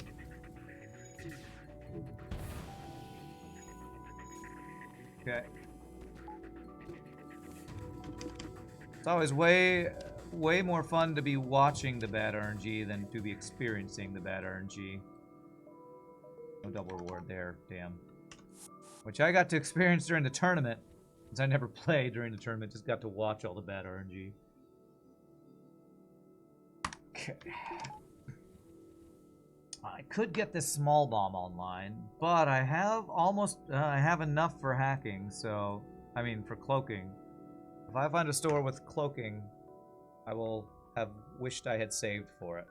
Okay. It's always way more fun to be watching the bad RNG than to be experiencing the bad RNG. No double reward there, damn. Which I got to experience during the tournament, since I never played during the tournament, just got to watch all the bad RNG. Okay. I could get this small bomb online, but I have I have enough for hacking, so, I mean, for cloaking. If I find a store with cloaking, I will have wished I had saved for it.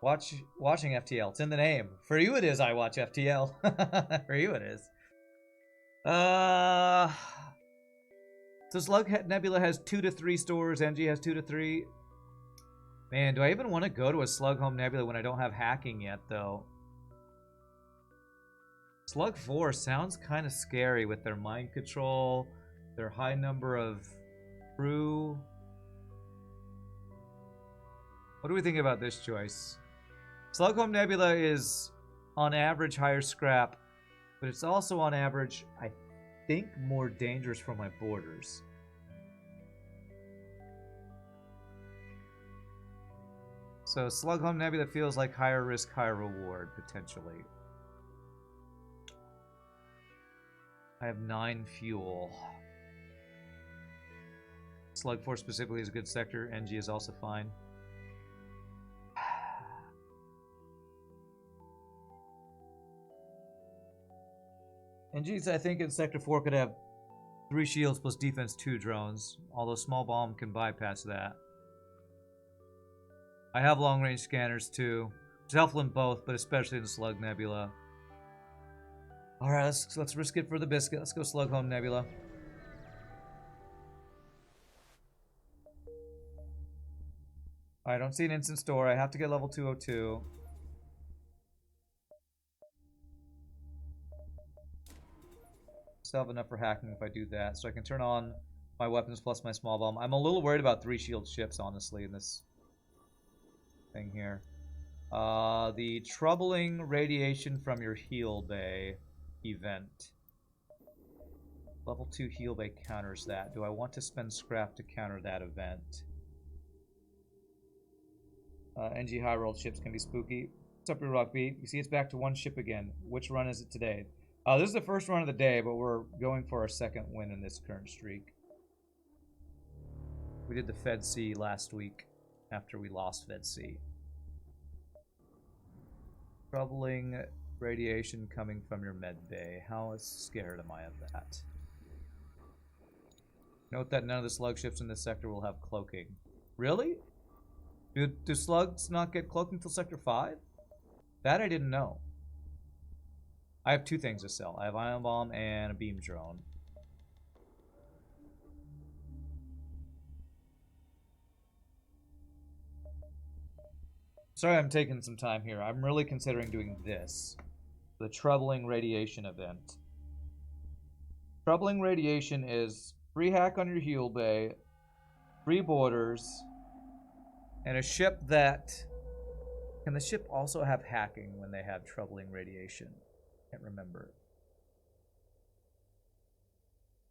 Watching FTL, it's in the name. For you it is, I watch FTL. For you it is. So Slug Nebula has 2 to 3 stores, NG has 2 to 3. Man, do I even want to go to a Slug Home Nebula when I don't have hacking yet, though? Slug 4 sounds kind of scary with their mind control, their high number of crew. What do we think about this choice? Slug Home Nebula is, on average, higher scrap, but it's also, on average, I think, more dangerous for my boarders. So Slug Home Nebula feels like higher risk, higher reward, potentially. I have 9 fuel. Slug 4 specifically is a good sector. NG is also fine. And geez, I think in Sector 4 could have 3 shields plus defense 2 drones, although small bomb can bypass that. I have long range scanners too. It's helpful in both, but especially in the Slug Nebula. Alright, let's risk it for the biscuit. Let's go Slug Home Nebula. I don't see an instant store. I have to get level 202. Still have enough for hacking if I do that, so I can turn on my weapons plus my small bomb. I'm a little worried about 3 shield ships, honestly, in this thing here. The troubling radiation from your heal bay event. Level 2 heal bay counters that. Do I want to spend scrap to counter that event? NG high rolled ships can be spooky. What's up, your Rock Beat? You see it's back to 1 ship again. Which run is it today? This is the first run of the day, but we're going for our 2nd win in this current streak. We did the Fed C last week after we lost Fed C. Troubling radiation coming from your med bay. How scared am I of that? Note that none of the slug ships in this sector will have cloaking. Really? Do slugs not get cloaked until Sector 5? That I didn't know. I have 2 things to sell. I have Ion Bomb and a Beam Drone. Sorry I'm taking some time here. I'm really considering doing this. The Troubling Radiation event. Troubling Radiation is free hack on your heal bay, free borders, and a ship that... Can the ship also have hacking when they have Troubling Radiation? Can't remember.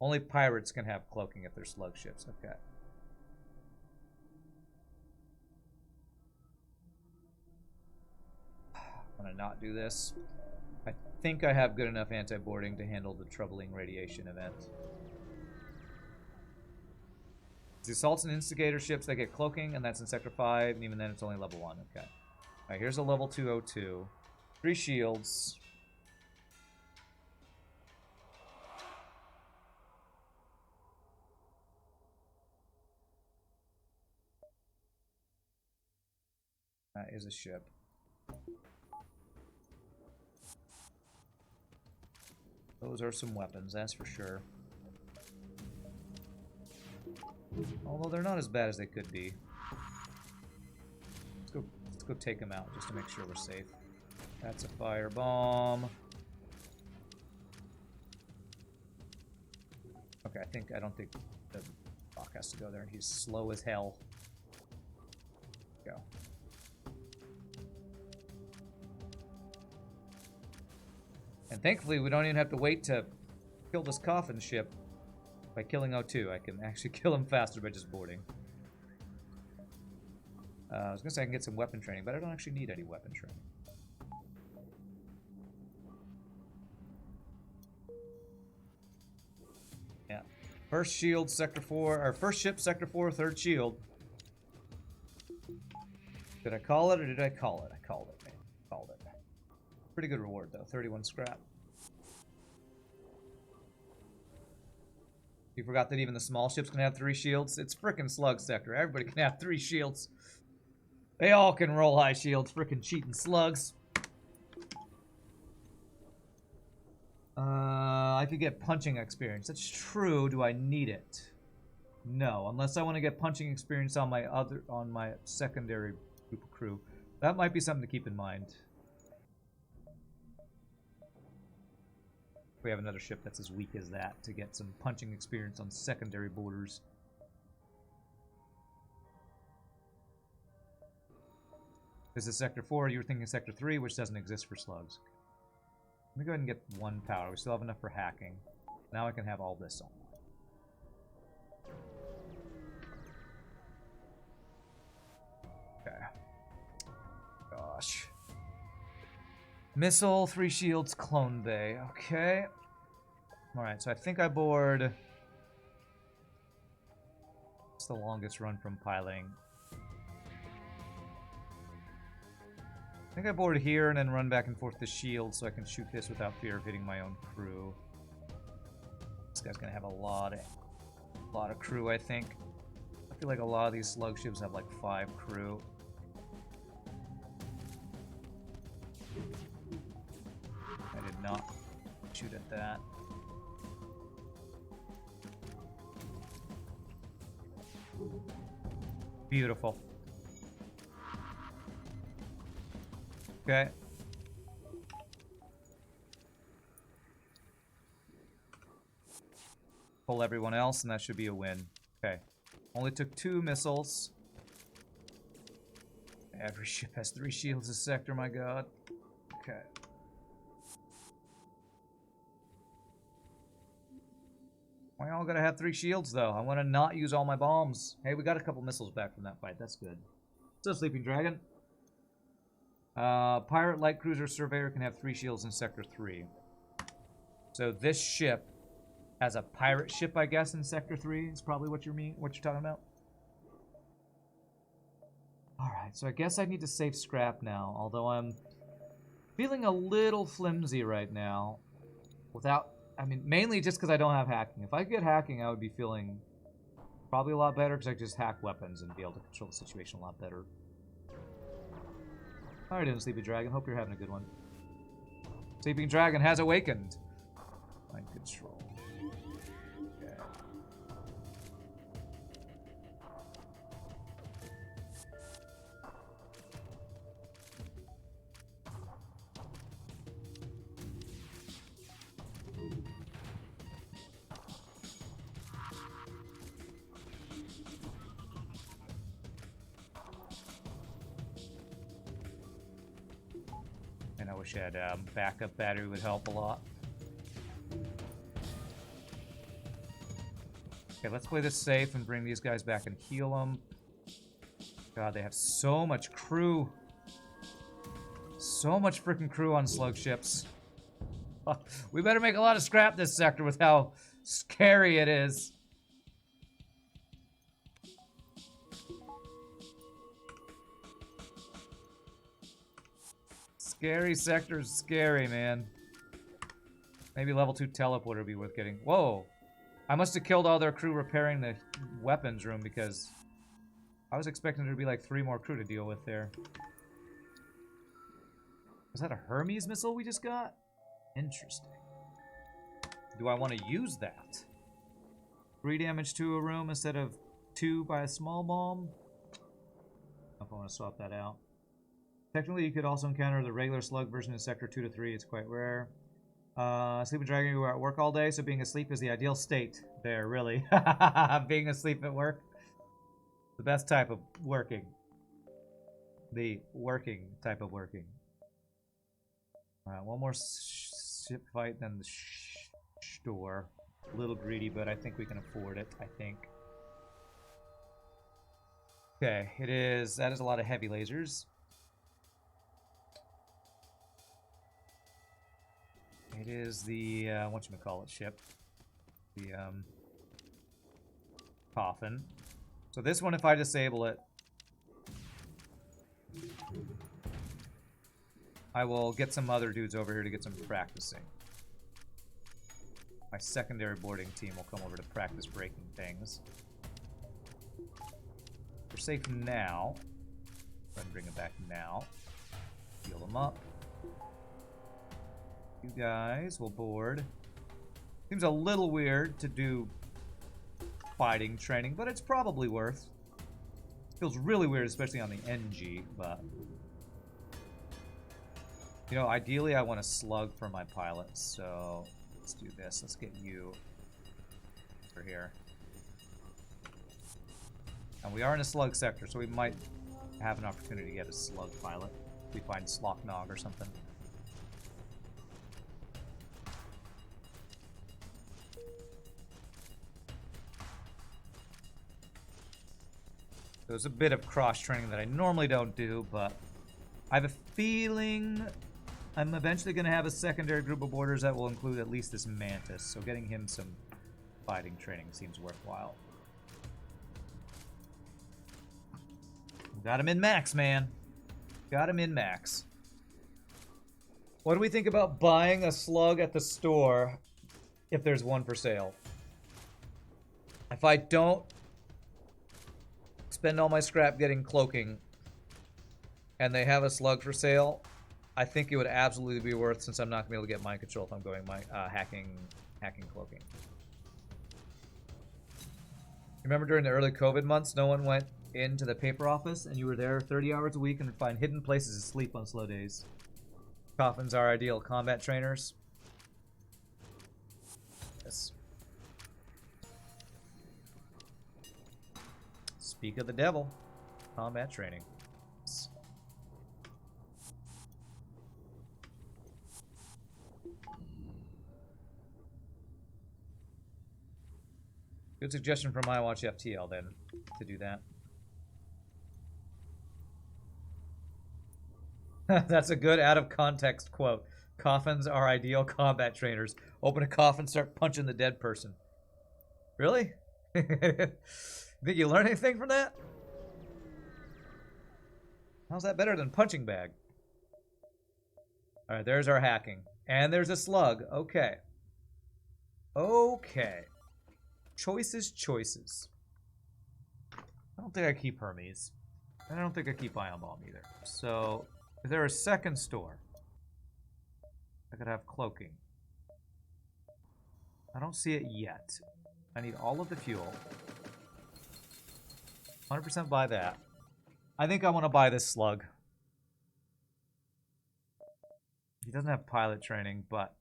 Only pirates can have cloaking if they're slug ships. Okay. I'm gonna not do this. I think I have good enough anti-boarding to handle the Troubling Radiation event. The assaults and instigator ships that get cloaking, and that's in Sector 5, and even then it's only level 1. Okay. Alright, here's a level 202. 3 shields. That is a ship. Those are some weapons, that's for sure. Although they're not as bad as they could be. Let's go take them out just to make sure we're safe. That's a fire bomb. Okay, I don't think the rock has to go there. He's slow as hell. Go. And thankfully, we don't even have to wait to kill this coffin ship by killing O2. I can actually kill him faster by just boarding. I was going to say I can get some weapon training, but I don't actually need any weapon training. Yeah. First shield, Sector 4, or first ship, Sector 4, 3rd shield. Did I call it or did I call it? I called it, man. Called it. Pretty good reward, though. 31 scrap. You forgot that even the small ships can have 3 shields? It's frickin' slug sector. Everybody can have 3 shields. They all can roll high shields. Frickin' cheating slugs. I could get punching experience. That's true. Do I need it? No, unless I want to get punching experience on my secondary group of crew. That might be something to keep in mind. We have another ship that's as weak as that to get some punching experience on secondary borders. This is Sector 4. You were thinking Sector 3, which doesn't exist for slugs. Let me go ahead and get 1 power. We still have enough for hacking. Now I can have all this on. Okay. Gosh. Missile, 3 shields, clone bay. Okay. Alright, so I think I board... It's the longest run from piling. I think I board here and then run back and forth to shield so I can shoot this without fear of hitting my own crew. This guy's gonna have a lot of crew, I think. I feel like a lot of these slug ships have like 5 crew. I did not shoot at that. Beautiful. Okay. Pull everyone else, and that should be a win. Okay. Only took 2 missiles. Every ship has 3 shields a sector, my god. Okay. We all gotta have 3 shields, though. I want to not use all my bombs. Hey, we got a couple missiles back from that fight. That's good. What's up, Sleeping Dragon? Pirate, Light Cruiser, Surveyor can have 3 shields in Sector 3. So this ship, as a pirate ship, I guess, in Sector 3 is probably what you're talking about. Alright, so I guess I need to save scrap now, although I'm feeling a little flimsy right now. Without, I mean, mainly just because I don't have hacking. If I could get hacking, I would be feeling probably a lot better, because I could just hack weapons and be able to control the situation a lot better. Alright, Sleepy Dragon, hope you're having a good one. Sleeping Dragon has awakened. Mind control. Okay. And I wish I had a backup battery, would help a lot. Okay, let's play this safe and bring these guys back and heal them. God, they have so much crew. So much freaking crew on slug ships. We better make a lot of scrap this sector with how scary it is. Scary sector's scary, man. Maybe level 2 teleporter would be worth getting. Whoa! I must have killed all their crew repairing the weapons room, because I was expecting there to be like 3 more crew to deal with there. Was that a Hermes missile we just got? Interesting. Do I want to use that? 3 damage to a room instead of 2 by a small bomb? I don't know if I want to swap that out. Technically, you could also encounter the regular slug version in Sector 2 to 3. It's quite rare. Sleeping Dragon, you were at work all day, so being asleep is the ideal state there, really. Being asleep at work. The best type of working. The working type of working. Alright, one more ship fight, then the store. A little greedy, but I think we can afford it, I think. Okay, that is a lot of heavy lasers. It is the, whatchamacallit ship. The, coffin. So this one, if I disable it, I will get some other dudes over here to get some practicing. My secondary boarding team will come over to practice breaking things. We're safe now. Go ahead and bring it back now. Heal them up. You guys will board. Seems a little weird to do fighting training, but it's probably worth. Feels really weird, especially on the NG, but you know, ideally I want a slug for my pilots, so let's do this. Let's get you over here. And we are in a slug sector, so we might have an opportunity to get a slug pilot if we find Slocknog or something. There's a bit of cross-training that I normally don't do, but I have a feeling I'm eventually going to have a secondary group of boarders that will include at least this Mantis, so getting him some fighting training seems worthwhile. Got him in max, man. Got him in max. What do we think about buying a slug at the store if there's one for sale. If I don't spend all my scrap getting cloaking and they have a slug for sale, I think it would absolutely be worth, since I'm not going to be able to get mind control if I'm going hacking cloaking. Remember during the early COVID months, no one went into the paper office and you were there 30 hours a week and would find hidden places to sleep on slow days. Coffins are ideal combat trainers. Yes. Speak of the devil. Combat training. Yes. Good suggestion from iWatch FTL then to do that. That's a good out of context quote. Coffins are ideal combat trainers. Open a coffin, start punching the dead person. Really? Think you learn anything from that? How's that better than punching bag? Alright, there's our hacking. And there's a slug. Okay. Okay. Choices, choices. I don't think I keep Hermes. And I don't think I keep Ion Bomb either. So, is there a second store? I could have cloaking. I don't see it yet. I need all of the fuel. 100% buy that. I think I want to buy this slug. He doesn't have pilot training, but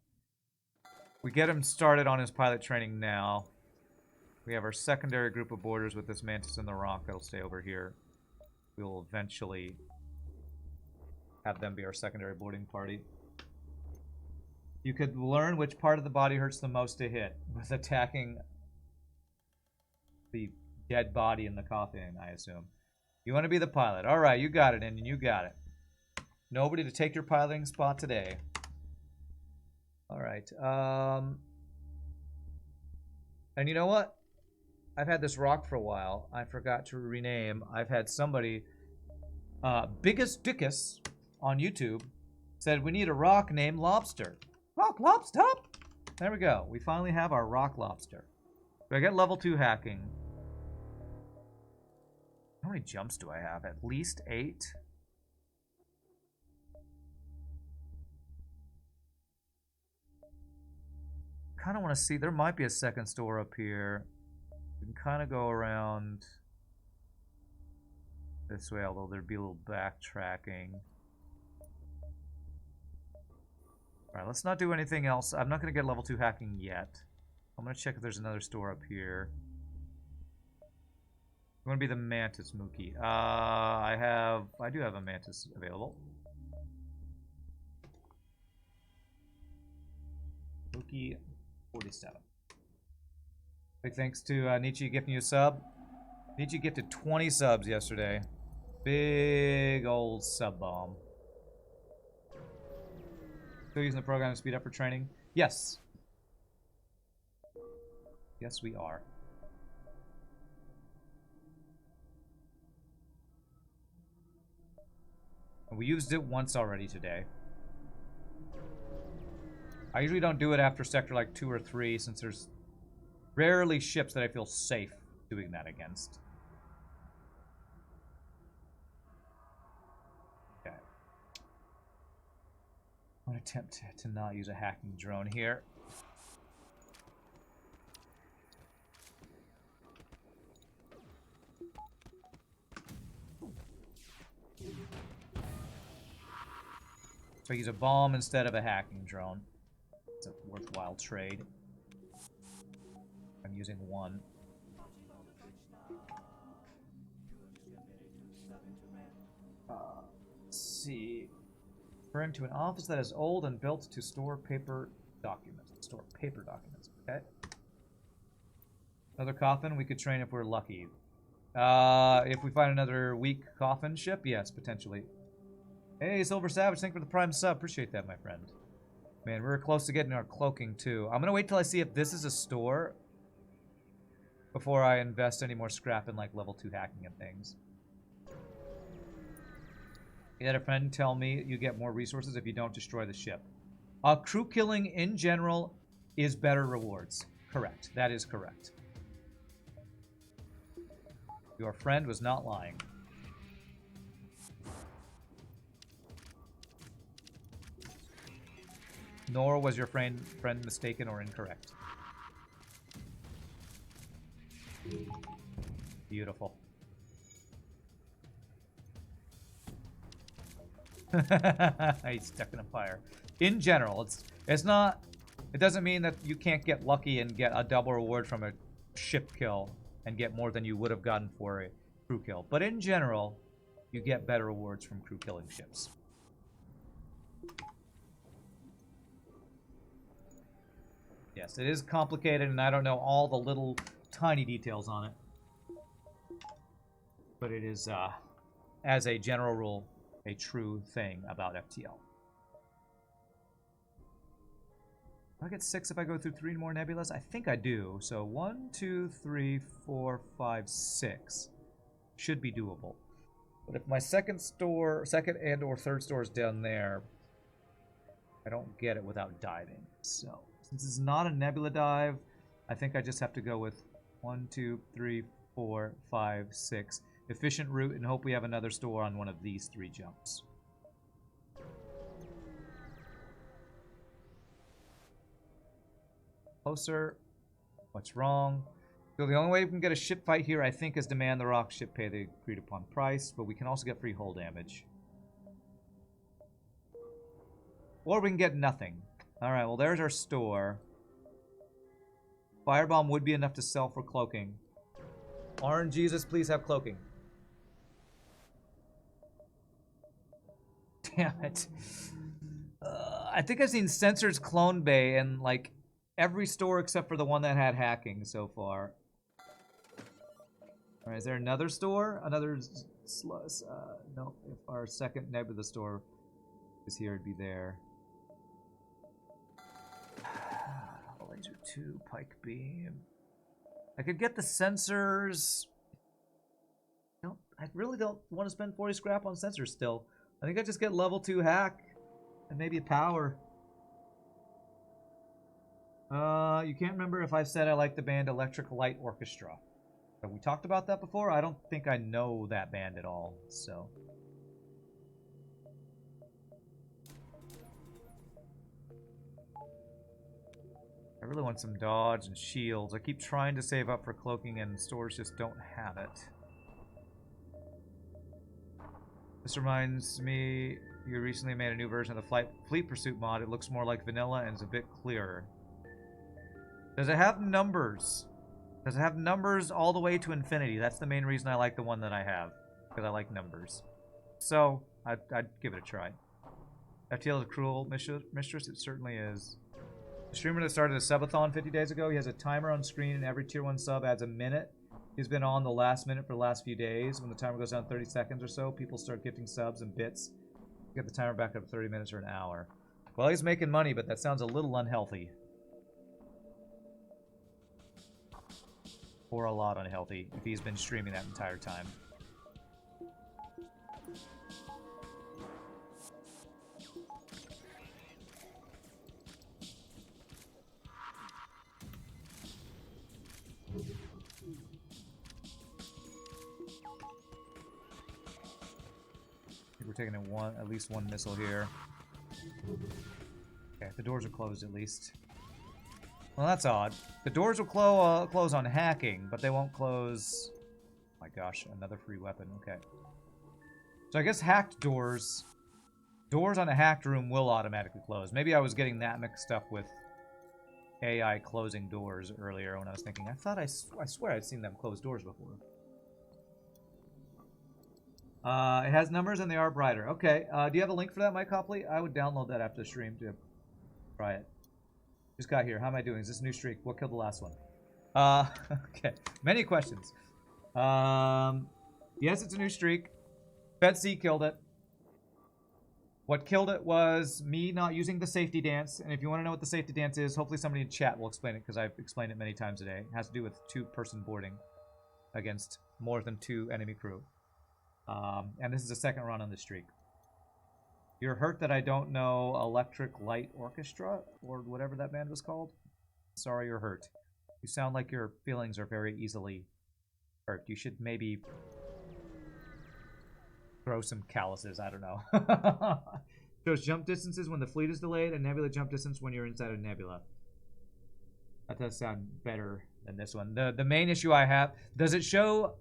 we get him started on his pilot training now. We have our secondary group of boarders with this Mantis in the rock that'll stay over here. We will eventually have them be our secondary boarding party. You could learn which part of the body hurts the most to hit with attacking the dead body in the coffin, I assume. You want to be the pilot. All right, you got it, Indian. You got it. Nobody to take your piloting spot today. All right. And you know what? I've had this rock for a while. I forgot to rename. I've had somebody, Biggest Dickus on YouTube, said we need a rock named Lobster. Rock Lobster? There we go. We finally have our rock lobster. Do I get level 2 hacking? How many jumps do I have? At least 8? Kind of want to see. There might be a second store up here. We can kind of go around this way, although there'd be a little backtracking. Alright, let's not do anything else. I'm not going to get level 2 hacking yet. I'm going to check if there's another store up here. I'm going to be the Mantis, Mookie. I do have a Mantis available. Mookie 47. Big thanks to Nietzsche gifting you a sub. Nietzsche gifted 20 subs yesterday. Big old sub bomb. Still using the program to speed up for training? Yes. Yes, we are. And we used it once already today. I usually don't do it after sector like 2 or 3, since there's rarely ships that I feel safe doing that against. Okay. I'm going to attempt to not use a hacking drone here. So I use a bomb instead of a hacking drone. It's a worthwhile trade. I'm using one. Let's see. Referring to an office that is old and built to store paper documents. Store paper documents. Okay. Another coffin. We could train if we're lucky. If we find another weak coffin ship, yes, potentially. Hey, Silver Savage, thank you for the prime sub. Appreciate that, my friend. Man, we're close to getting our cloaking, too. I'm going to wait till I see if this is a store before I invest any more scrap in, like, level 2 hacking and things. You had a friend tell me you get more resources if you don't destroy the ship. Crew killing, in general, is better rewards. Correct. That is correct. Your friend was not lying. Nor was your friend mistaken or incorrect. Beautiful. He's stuck in a fire. In general, it's not. It doesn't mean that you can't get lucky and get a double reward from a ship kill and get more than you would have gotten for a crew kill. But in general, you get better rewards from crew killing ships. Yes, it is complicated, and I don't know all the little tiny details on it. But it is, as a general rule, a true thing about FTL. Do I get 6 if I go through 3 more nebulas? I think I do. So 1, 2, 3, 4, 5, 6 should be doable. But if my second and or third store is down there, I don't get it without diving. So since it's not a nebula dive, I think I just have to go with 1, 2, 3, 4, 5, 6. Efficient route and hope we have another store on one of these 3 jumps. Closer. What's wrong? So the only way we can get a ship fight here, I think, is demand the rock ship pay the agreed upon price, but we can also get free hull damage. Or we can get nothing. Alright, well there's our store. Firebomb would be enough to sell for cloaking. Orange Jesus, please have cloaking. Damn it. I think I've seen Sensors Clone Bay in like every store except for the one that had hacking so far. Alright, is there another store? Another no, if our second Nebula store is here, it'd be there. Laser 2, Pike Beam. I could get the sensors. No, I really don't want to spend 40 scrap on sensors still. I think I just get level 2 hack and maybe a power. You can't remember if I said I like the band Electric Light Orchestra. Have we talked about that before? I don't think I know that band at all, so. I really want some dodge and shields. I keep trying to save up for cloaking and stores just don't have it. This reminds me, you recently made a new version of the Fleet Pursuit mod. It looks more like vanilla and is a bit clearer. Does it have numbers? Does it have numbers all the way to infinity? That's the main reason I like the one that I have. Because I like numbers. So, I'd give it a try. FTL is a cruel mistress. It certainly is. The streamer that started a subathon 50 days ago, he has a timer on screen and every tier 1 sub adds a minute. He's been on the last minute for the last few days. When the timer goes down 30 seconds or so, people start gifting subs and bits. Get the timer back up 30 minutes or an hour. Well, he's making money, but that sounds a little unhealthy. Or a lot unhealthy if he's been streaming that entire time. We're taking at least one missile here. Okay, the doors are closed at least. Well, that's odd. The doors will close on hacking, but they won't close... Oh my gosh, another free weapon. Okay. So I guess hacked doors... Doors on a hacked room will automatically close. Maybe I was getting that mixed up with AI closing doors earlier when I was thinking, I swear I'd seen them close doors before. It has numbers and they are brighter. Okay, do you have a link for that, Mike Copley? I would download that after the stream to try it. Just got here. How am I doing? Is this a new streak? What killed the last one? Okay. Many questions. Yes, it's a new streak. Fed C killed it. What killed it was me not using the safety dance. And if you want to know what the safety dance is, hopefully somebody in chat will explain it because I've explained it many times today. It has to do with 2-person boarding against more than 2 enemy crew. And this is the second run on the streak. You're hurt that I don't know Electric Light Orchestra, or whatever that band was called. Sorry you're hurt. You sound like your feelings are very easily hurt. You should maybe throw some calluses. I don't know. Shows jump distances when the fleet is delayed and nebula jump distance when you're inside a nebula. That does sound better than this one. The main issue I have, does it show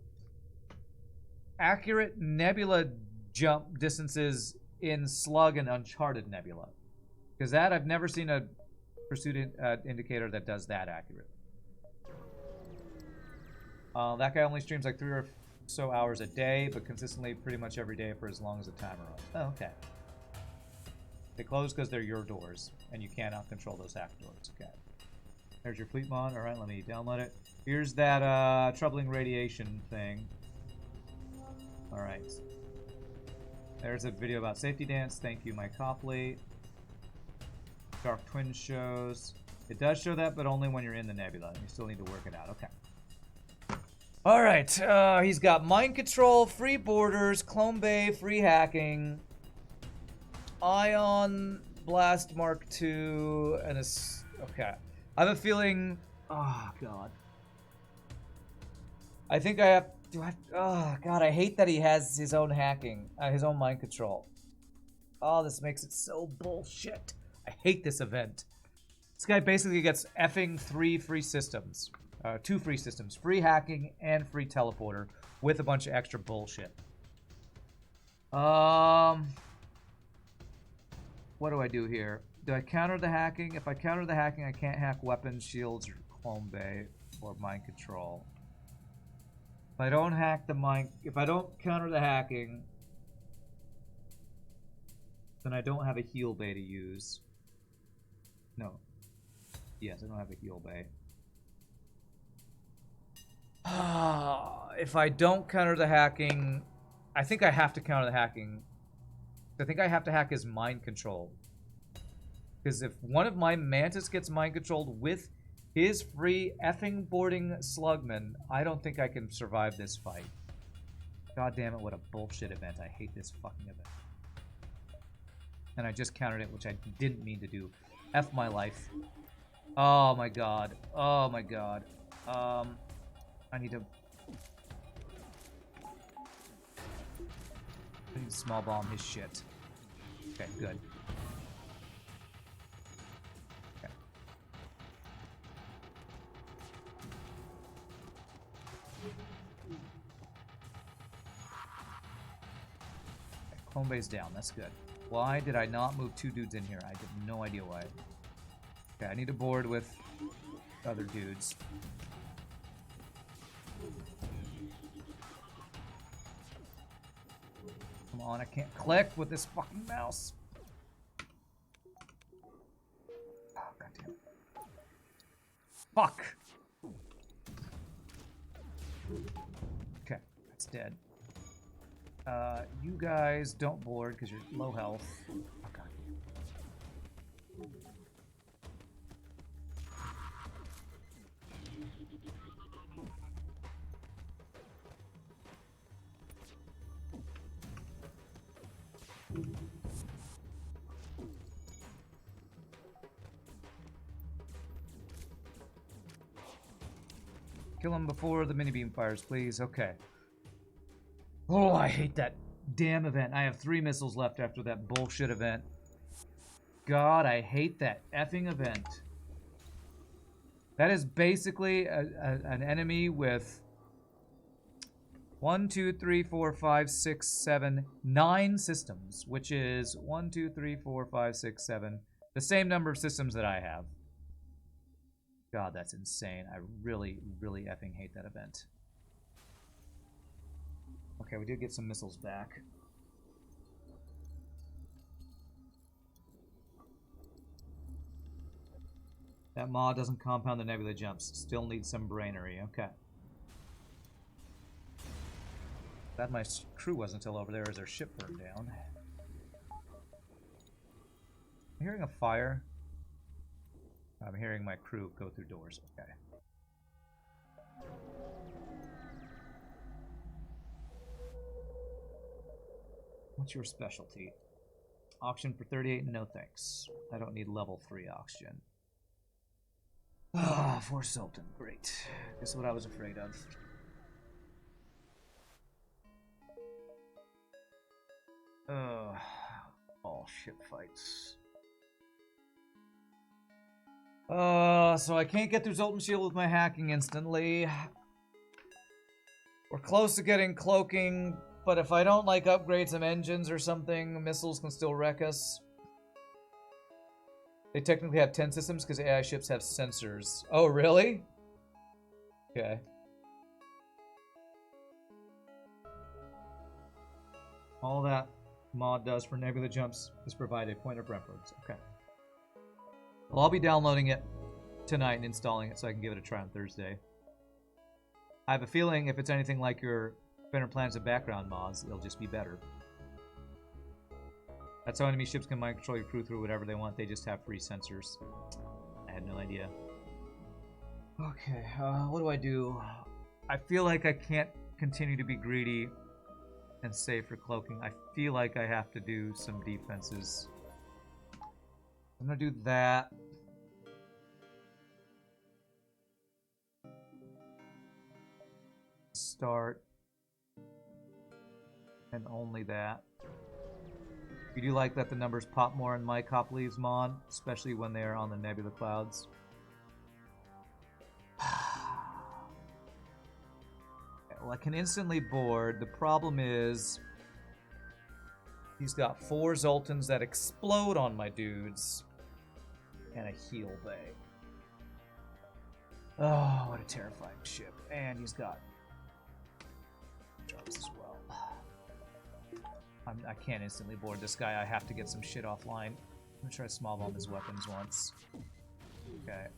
accurate nebula jump distances in Slug and Uncharted Nebula? Because that, I've never seen a pursuit indicator that does that accurate. That guy only streams like 3 or so hours a day, but consistently pretty much every day for as long as the timer runs. Oh, okay. They close because they're your doors, and you cannot control those hack doors. Okay. There's your fleet mod. Alright, let me download it. Here's that troubling radiation thing. Alright. There's a video about safety dance. Thank you, Mike Copley. Dark Twin shows. It does show that, but only when you're in the nebula. You still need to work it out. Okay. Alright. He's got mind control, free borders, clone bay, free hacking, ion blast Mark II, and a... Okay. I have a feeling... Oh, God. I think I have... Oh, God, I hate that he has his own hacking. His own mind control. Oh, this makes it so bullshit. I hate this event. This guy basically gets effing 3 free systems. 2 free systems. Free hacking and free teleporter with a bunch of extra bullshit. What do I do here? Do I counter the hacking? If I counter the hacking, I can't hack weapons, shields, or clone bay, or mind control. If I don't hack the mind... If I don't counter the hacking, then I don't have a heal bay to use. No. Yes, I don't have a heal bay. If I don't counter the hacking... I think I have to counter the hacking. I think I have to hack his mind control. Because if one of my Mantis gets mind controlled with his free effing boarding slugman, I don't think I can survive this fight. God damn it, what a bullshit event. I hate this fucking event. And I just countered it, which I didn't mean to do. F my life. Oh my god. Oh my god. I need to small bomb his shit. Okay, good. Okay. Clone base down, that's good. Why did I not move 2 dudes in here? I have no idea why. Okay, I need to board with other dudes. Come on, I can't click with this fucking mouse. Oh, goddamn. Fuck! Okay, that's dead. You guys don't board because you're low health. Oh, God. Kill him before the mini beam fires, please. Okay. Oh, I hate that damn event. I have 3 missiles left after that bullshit event. God, I hate that effing event. That is basically an enemy with 1, 2, 3, 4, 5, 6, 7, 9 systems, which is 1, 2, 3, 4, 5, 6, 7. The same number of systems that I have. God, that's insane. I really, really effing hate that event. Okay, we did get some missiles back. That mod doesn't compound the nebula jumps. Still needs some brainery. Okay. Glad my crew wasn't still over there as their ship burned down. I'm hearing a fire. I'm hearing my crew go through doors. Okay. What's your specialty? Oxygen for 38, no thanks. I don't need level 3 oxygen. Force Sultan. Great. This is what I was afraid of. All ship fights. So I can't get through Zoltan Shield with my hacking instantly. We're close to getting cloaking, but if I don't like upgrade some engines or something, missiles can still wreck us. They technically have 10 systems because AI ships have sensors. Oh, really? Okay. All that mod does for nebula jumps is provide a point of reference. Okay. Well, I'll be downloading it tonight and installing it so I can give it a try on Thursday. I have a feeling if it's anything like your Better Plans of Background mods, it'll just be better. That's how enemy ships can mind control your crew through whatever they want. They just have free sensors. I had no idea. Okay, what do? I feel like I can't continue to be greedy and save for cloaking. I feel like I have to do some defenses. I'm gonna do that. Start. And only that. You do like that the numbers pop more in my cop leaves mod, especially when they're on the nebula clouds. Well, I can instantly board. The problem is he's got 4 Zoltans that explode on my dudes and a heal bay. Oh, what a terrifying ship. And he's got jobs as well. I can't instantly board this guy. I have to get some shit offline. I'm gonna try to small bomb his weapons once. Okay.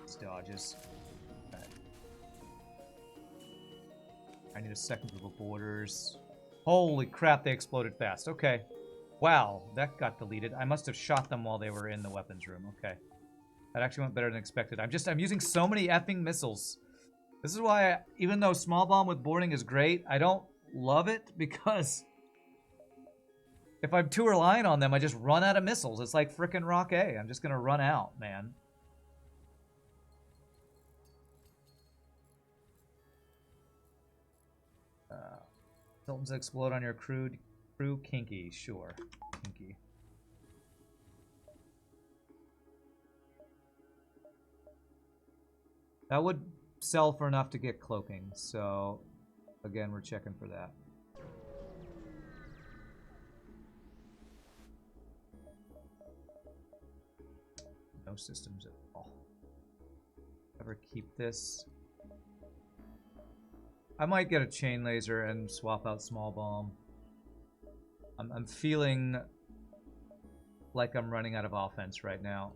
These dodges. I need a second group of boarders. Holy crap, they exploded fast. Okay. Wow, that got deleted. I must have shot them while they were in the weapons room. Okay. That actually went better than expected. I'm using so many effing missiles. This is why, even though small bomb with boarding is great, I don't love it because if I'm too reliant on them, I just run out of missiles. It's like frickin' Rock A. I'm just gonna run out, man. Sultans explode on your crew. Kinky, sure. Kinky. That would sell for enough to get cloaking, so again, we're checking for that. No systems at all. Ever keep this? I might get a chain laser and swap out small bomb. I'm feeling like I'm running out of offense right now.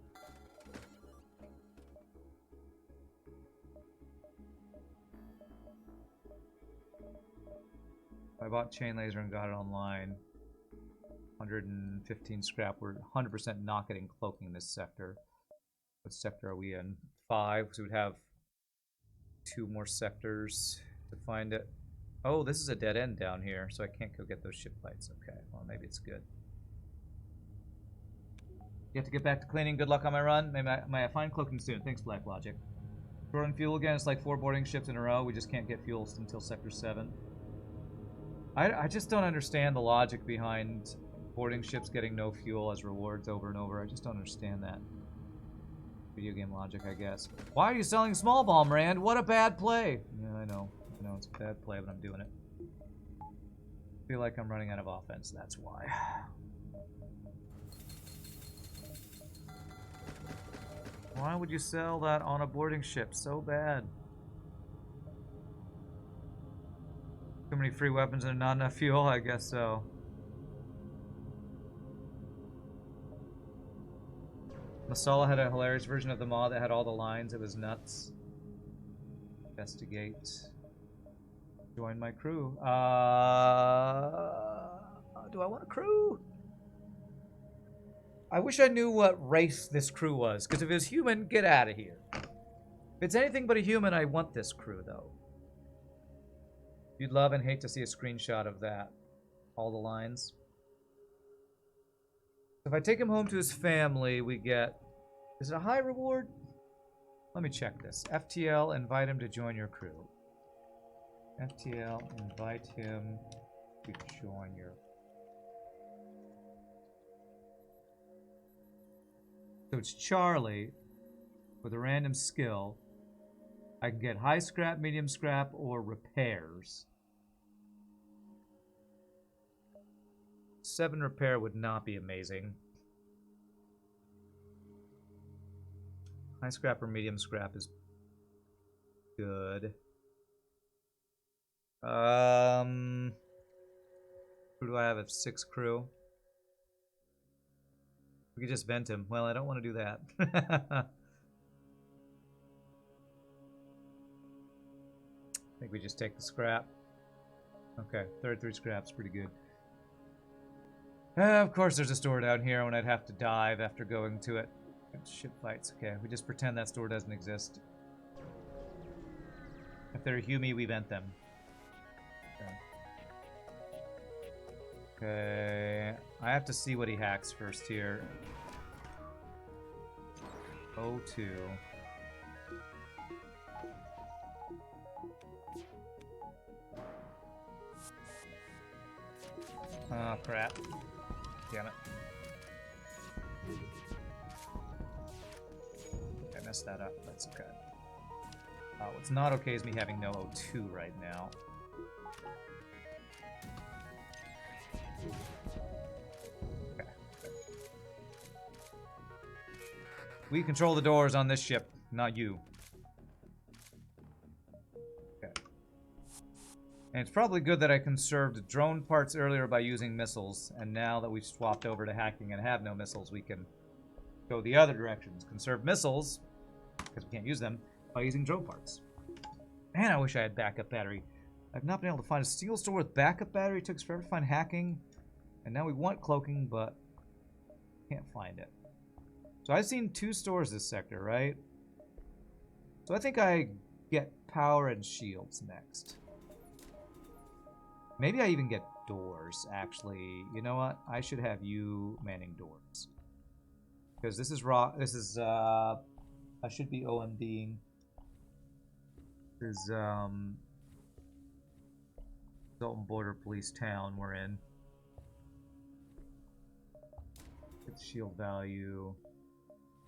I bought chain laser and got it online. 115 scrap. We're 100% not getting cloaking in this sector. What sector are we in? 5. So we'd have 2 more sectors to find it. Oh, this is a dead end down here, so I can't go get those ship fights. Okay, well, maybe it's good. You have to get back to cleaning. Good luck on my run. May I find cloaking soon. Thanks, Black Logic. Storing fuel again. It's like 4 boarding ships in a row. We just can't get fuel until Sector 7. I just don't understand the logic behind boarding ships getting no fuel as rewards over and over. I just don't understand that. Video game logic, I guess. Why are you selling small bomb, Rand? What a bad play. Yeah, I know it's a bad play, but I'm doing it. I feel like I'm running out of offense, that's why. Why would you sell that on a boarding ship so bad? Too many free weapons and not enough fuel? I guess so. Masala had a hilarious version of the mod that had all the lines. It was nuts. Investigate. Join my crew. Do I want a crew? I wish I knew what race this crew was, because if it was human, get out of here. If it's anything but a human, I want this crew, though. You'd love and hate to see a screenshot of that. All the lines. If I take him home to his family, we get... Is it a high reward? Let me check this. FTL, invite him to join your crew. FTL, invite him to join your... So it's Charlie with a random skill. I can get high scrap, medium scrap, or repairs. 7 repair would not be amazing. High scrap or medium scrap is good. Who do I have at 6 crew? We could just vent him. Well, I don't want to do that. I think we just take the scrap. Okay, 33 scrap's pretty good. Of course there's a store down here when I'd have to dive after going to it. Ship fights. Okay, we just pretend that store doesn't exist. If they're a Hume, we vent them. Okay. I have to see what he hacks first here. 02. Oh, crap. Damn it. I messed that up. That's okay. What's not okay is me having no O2 right now. Okay. We control the doors on this ship, not you. Okay. And it's probably good that I conserved drone parts earlier by using missiles, and now that we've swapped over to hacking and have no missiles, we can go the other directions. Conserve missiles, because we can't use them, by using drone parts. Man, I wish I had backup battery. I've not been able to find a single store with backup battery. It took us forever to find hacking. And now we want cloaking, but can't find it. So I've seen 2 stores this sector, right? So I think I get power and shields next. Maybe I even get doors, actually. You know what? I should have you manning doors. Because this is raw. This is, I should be OMDing. This is, Dalton Border Police Town we're in. It's shield value,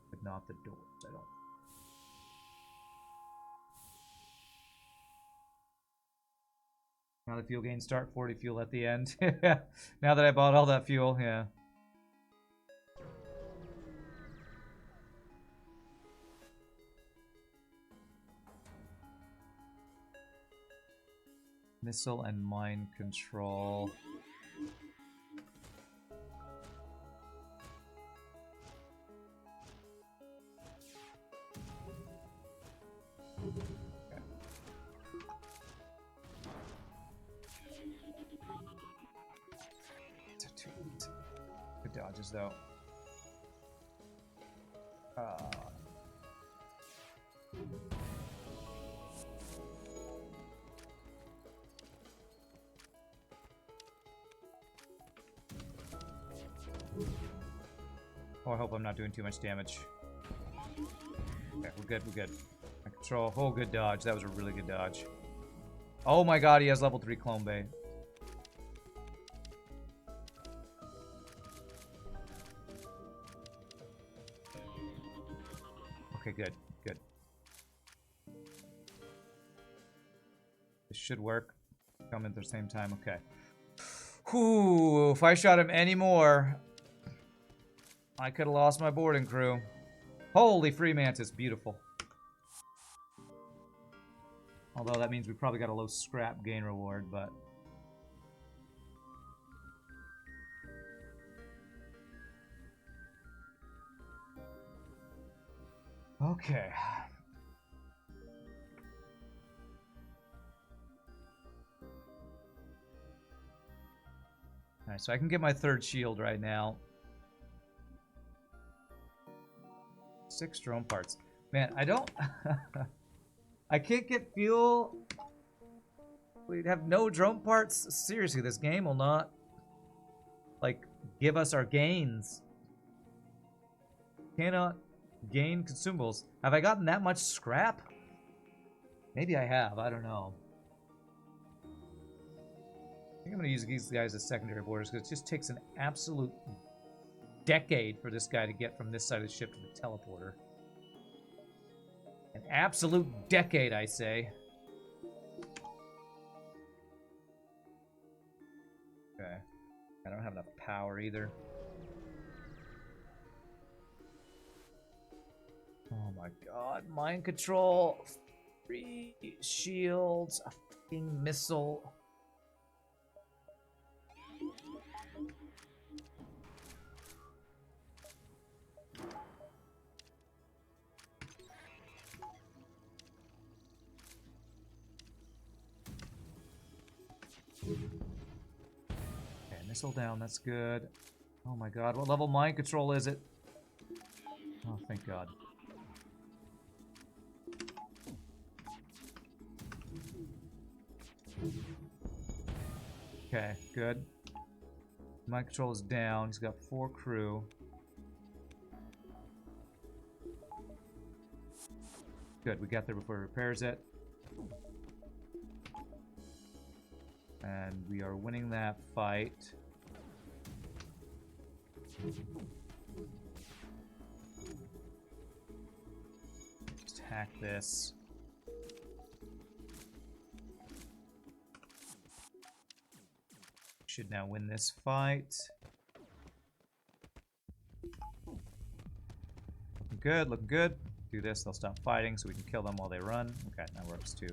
but not the doors, I don't. Now the fuel gains start, 40 fuel at the end. Now that I bought all that fuel, yeah. Missile and mine control. Good dodges though. Oh, I hope I'm not doing too much damage. Okay, we're good, we're good. I control. Oh, good dodge. That was a really good dodge. Oh my god, he has level 3 Clone Bay. Okay, good, good. This should work. Come in at the same time, okay. Whew, if I shot him anymore, I could have lost my boarding crew. Holy free Mantis, beautiful. Although that means we probably got a low scrap gain reward, but... Okay. Alright, so I can get my 3rd shield right now. 6 drone parts. Man, I don't... I can't get fuel. We'd have no drone parts. Seriously, this game will not, like, give us our gains. Cannot gain consumables. Have I gotten that much scrap? Maybe I have. I don't know. I think I'm going to use these guys as secondary boarders because it just takes an absolute decade for this guy to get from this side of the ship to the teleporter. An absolute decade, I say. Okay. I don't have enough power either. Oh my god. Mind control. 3 shields. A fucking missile. Missile down, that's good. Oh my god, what level mind control is it? Oh, thank god. Okay, good. Mind control is down, he's got 4 crew. Good, we got there before he repairs it. And we are winning that fight. Just hack this. Should now win this fight. Looking good, looking good. Do this, they'll stop fighting so we can kill them while they run. Okay, that works too.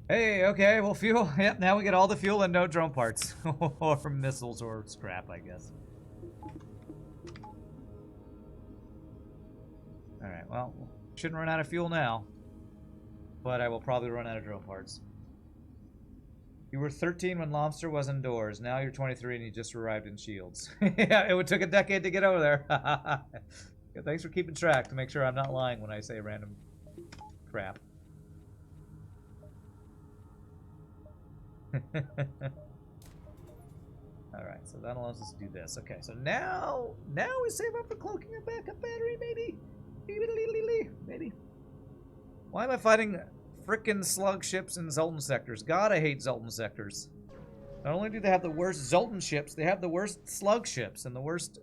Hey, okay, well, fuel. Yep, now we get all the fuel and no drone parts. Or missiles or scrap, I guess. Alright, well, shouldn't run out of fuel now. But I will probably run out of drone parts. You were 13 when Lobster was indoors. Now you're 23 and you just arrived in Shields. Yeah, it took a decade to get over there. Yeah, thanks for keeping track to make sure I'm not lying when I say random crap. Alright, so that allows us to do this. Okay, so now we save up for cloaking a backup battery, maybe? Maybe. Why am I fighting frickin' slug ships in Zoltan sectors? God, I hate Zoltan sectors. Not only do they have the worst Zoltan ships, they have the worst slug ships and the worst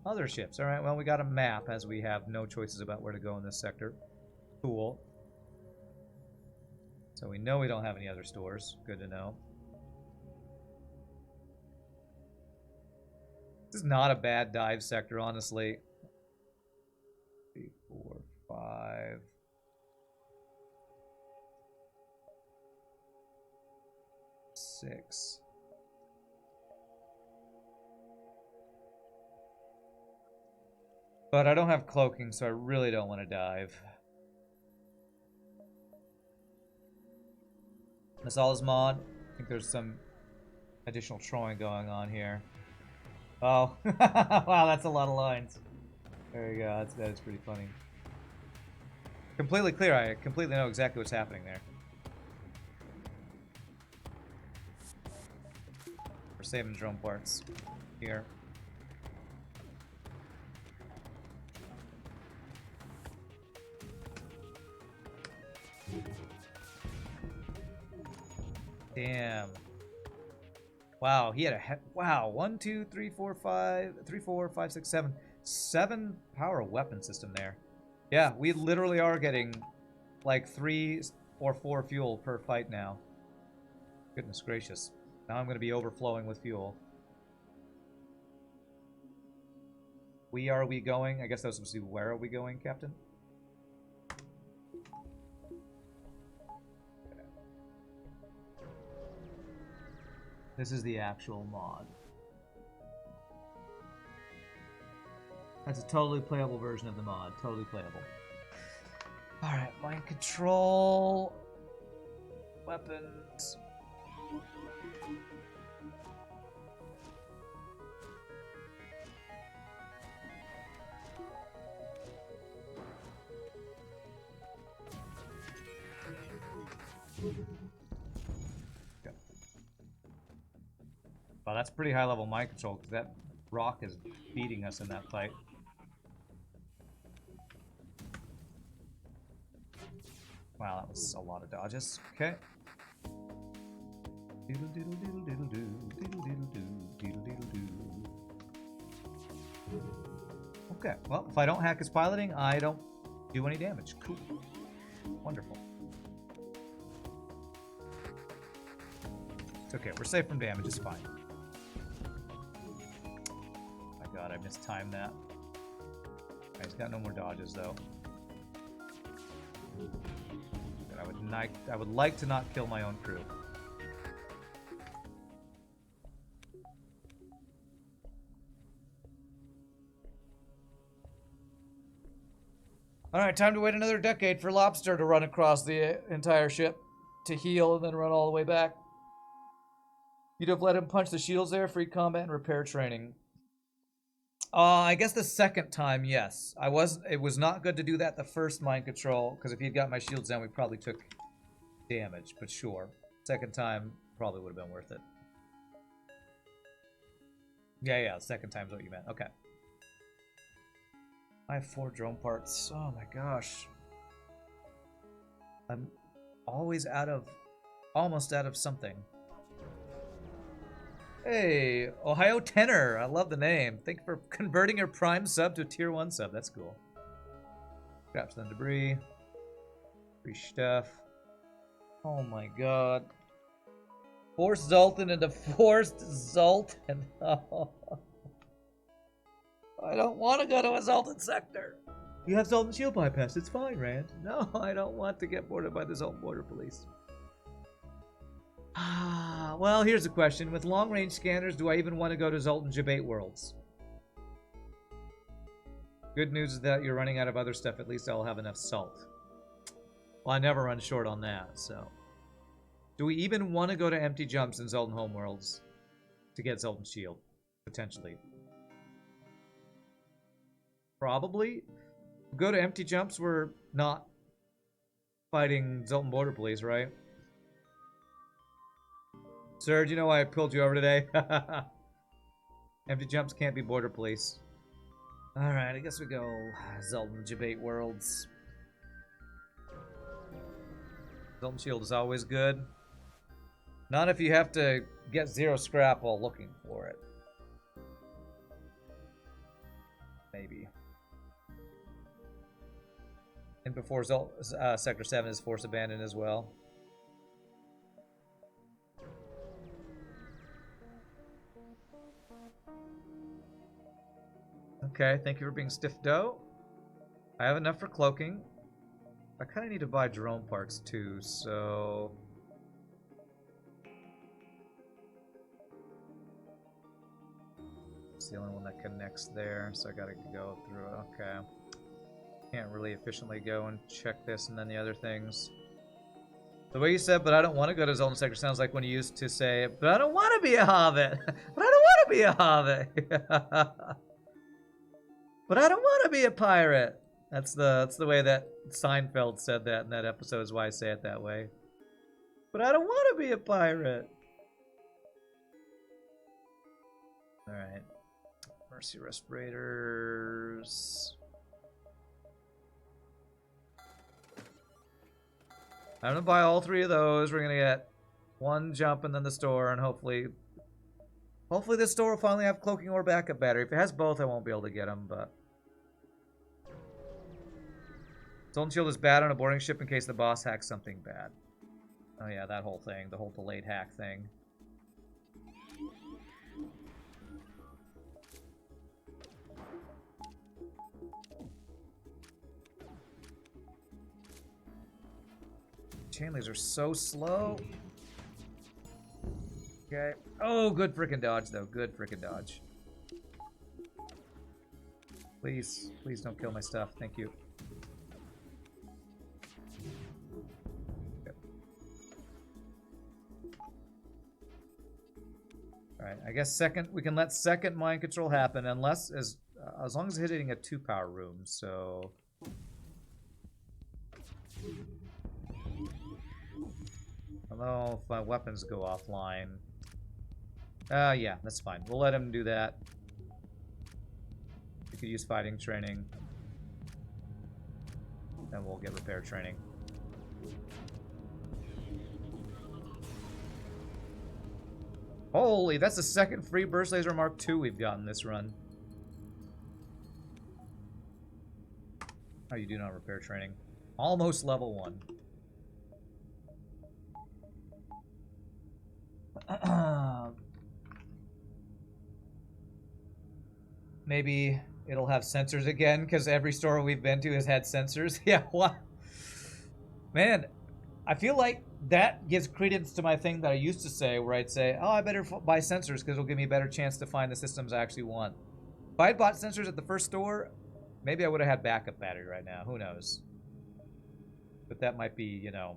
other ships. Alright, well, we got a map as we have no choices about where to go in this sector. Cool. So we know we don't have any other stores. Good to know. This is not a bad dive sector, honestly. 3, 4, 5. 6. But I don't have cloaking, so I really don't want to dive. Masala's mod. I think there's some additional trolling going on here. Oh, wow, that's a lot of lines. There you go. That is pretty funny. Completely clear. I completely know exactly what's happening there. We're saving drone parts here. Damn. Wow, he had a wow. 1, 2, 3, 4, 5, 3, 4, 5, 6, 7. 7 power weapon system there. Yeah, we literally are getting like 3 or 4 fuel per fight now. Goodness gracious. Now I'm going to be overflowing with fuel. Where are we going? I guess that was supposed to be where are we going, Captain? This is the actual mod. That's a totally playable version of the mod. Totally playable. Alright, mind control. Weapons. Wow, that's pretty high level mind control, because that rock is beating us in that fight. Wow, that was a lot of dodges. Okay. Okay, well, if I don't hack his piloting, I don't do any damage. Cool. Wonderful. It's okay, we're safe from damage, it's fine. My god, I mistimed that. Right, he's got no more dodges, though. But I would like to not kill my own crew. Alright, time to wait another decade for Lobster to run across the entire ship to heal and then run all the way back. You'd have let him punch the shields there, free combat and repair training. I guess the second time, yes. It was not good to do that the first mind control, because if he'd got my shields down, we probably took damage, but sure. Second time probably would have been worth it. Yeah, second time's what you meant. Okay. I have 4 drone parts. Oh my gosh. I'm always almost out of something. Hey, Ohio Tenor. I love the name. Thank you for converting your Prime sub to a Tier 1 sub. That's cool. Scrap some debris. Free stuff. Oh my god. Forced Zoltan into Forced Zoltan. Oh. I don't want to go to a Zoltan sector. You have Zoltan shield bypass. It's fine, Rand. No, I don't want to get boarded by the Zoltan border police. Well, here's a question. With long-range scanners, do I even want to go to Zoltan Debate Worlds? Good news is that you're running out of other stuff. At least I'll have enough salt. Well, I never run short on that, so... Do we even want to go to empty jumps in Zoltan Homeworlds to get Zoltan Shield? Potentially. Probably. Go to empty jumps, we're not fighting Zoltan Border Police, right? Sir, do you know why I pulled you over today? Empty jumps can't be Border Police. Alright, I guess we go Zoltan Debate Worlds. Zoltan Shield is always good. Not if you have to get 0 scrap while looking for it. Maybe. And before Sector 7 is force abandoned as well. Okay, thank you for being stiff dough. I have enough for cloaking. I kind of need to buy drone parts too, so... It's the only one that connects there, so I gotta go through it. Okay. Can't really efficiently go and check this and then the other things. The way you said, but I don't want to go to Zoltan Sector sounds like when you used to say, but I don't want to be a hobbit. But I don't want to be a hobbit. But I don't want to be a pirate. That's the way that Seinfeld said that in that episode, is why I say it that way. But I don't want to be a pirate. Alright. Mercy respirators. I'm gonna buy all 3 of those. We're gonna get 1 jump and then the store, and hopefully this store will finally have cloaking or backup battery. If it has both, I won't be able to get them, but... Zoltan Shield is bad on a boarding ship in case the boss hacks something bad. Oh yeah, that whole thing. The whole delayed hack thing. Chainleys are so slow. Okay. Oh, good frickin' dodge, though. Good frickin' dodge. Please, please don't kill my stuff. Thank you. Okay. Alright, I guess we can let second mind control happen unless, as long as it's hitting a 2-power room, so... Although, if my weapons go offline... Yeah, that's fine. We'll let him do that. We could use fighting training. Then we'll get repair training. Holy, that's the second free Burst Laser Mark II we've gotten this run. How you doing on repair training? Almost level 1. Maybe it'll have sensors again, because every store we've been to has had sensors. Yeah, what? Man, I feel like that gives credence to my thing that I used to say, where I'd say, oh, I better buy sensors because it'll give me a better chance to find the systems I actually want. If I had bought sensors at the first store, maybe I would have had backup battery right now. Who knows? But that might be, you know,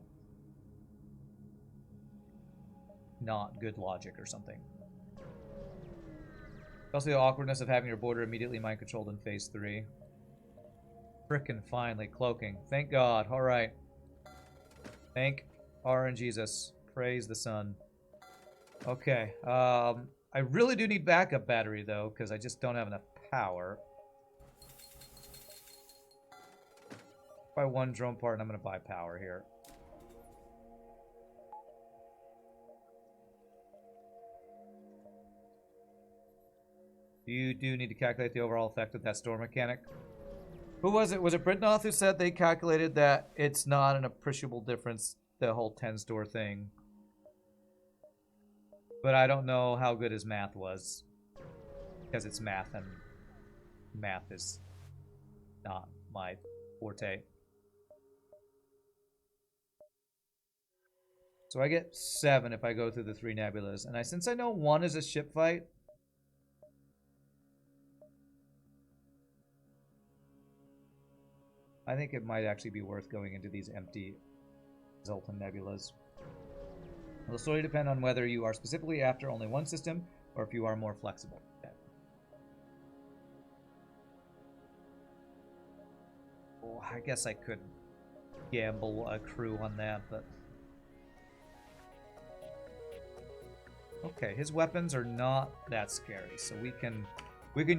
not good logic or something. Also the awkwardness of having your border immediately mind-controlled in Phase 3. Frickin' finally, cloaking. Thank God. Alright. Thank RNGesus. Praise the sun. Okay. I really do need backup battery, though, because I just don't have enough power. Buy one drone part, and I'm going to buy power here. You do need to calculate the overall effect of that store mechanic. Who was it? Was it Britnoth who said they calculated that it's not an appreciable difference, the whole 10 store thing? But I don't know how good his math was. Because it's math, and math is not my forte. So I get 7 if I go through the 3 nebulas. And since I know 1 is a ship fight, I think it might actually be worth going into these empty Zoltan nebulas. It'll solely depend on whether you are specifically after only one system or if you are more flexible. Okay. Oh, I guess I could gamble a crew on that, but... Okay, his weapons are not that scary, so we can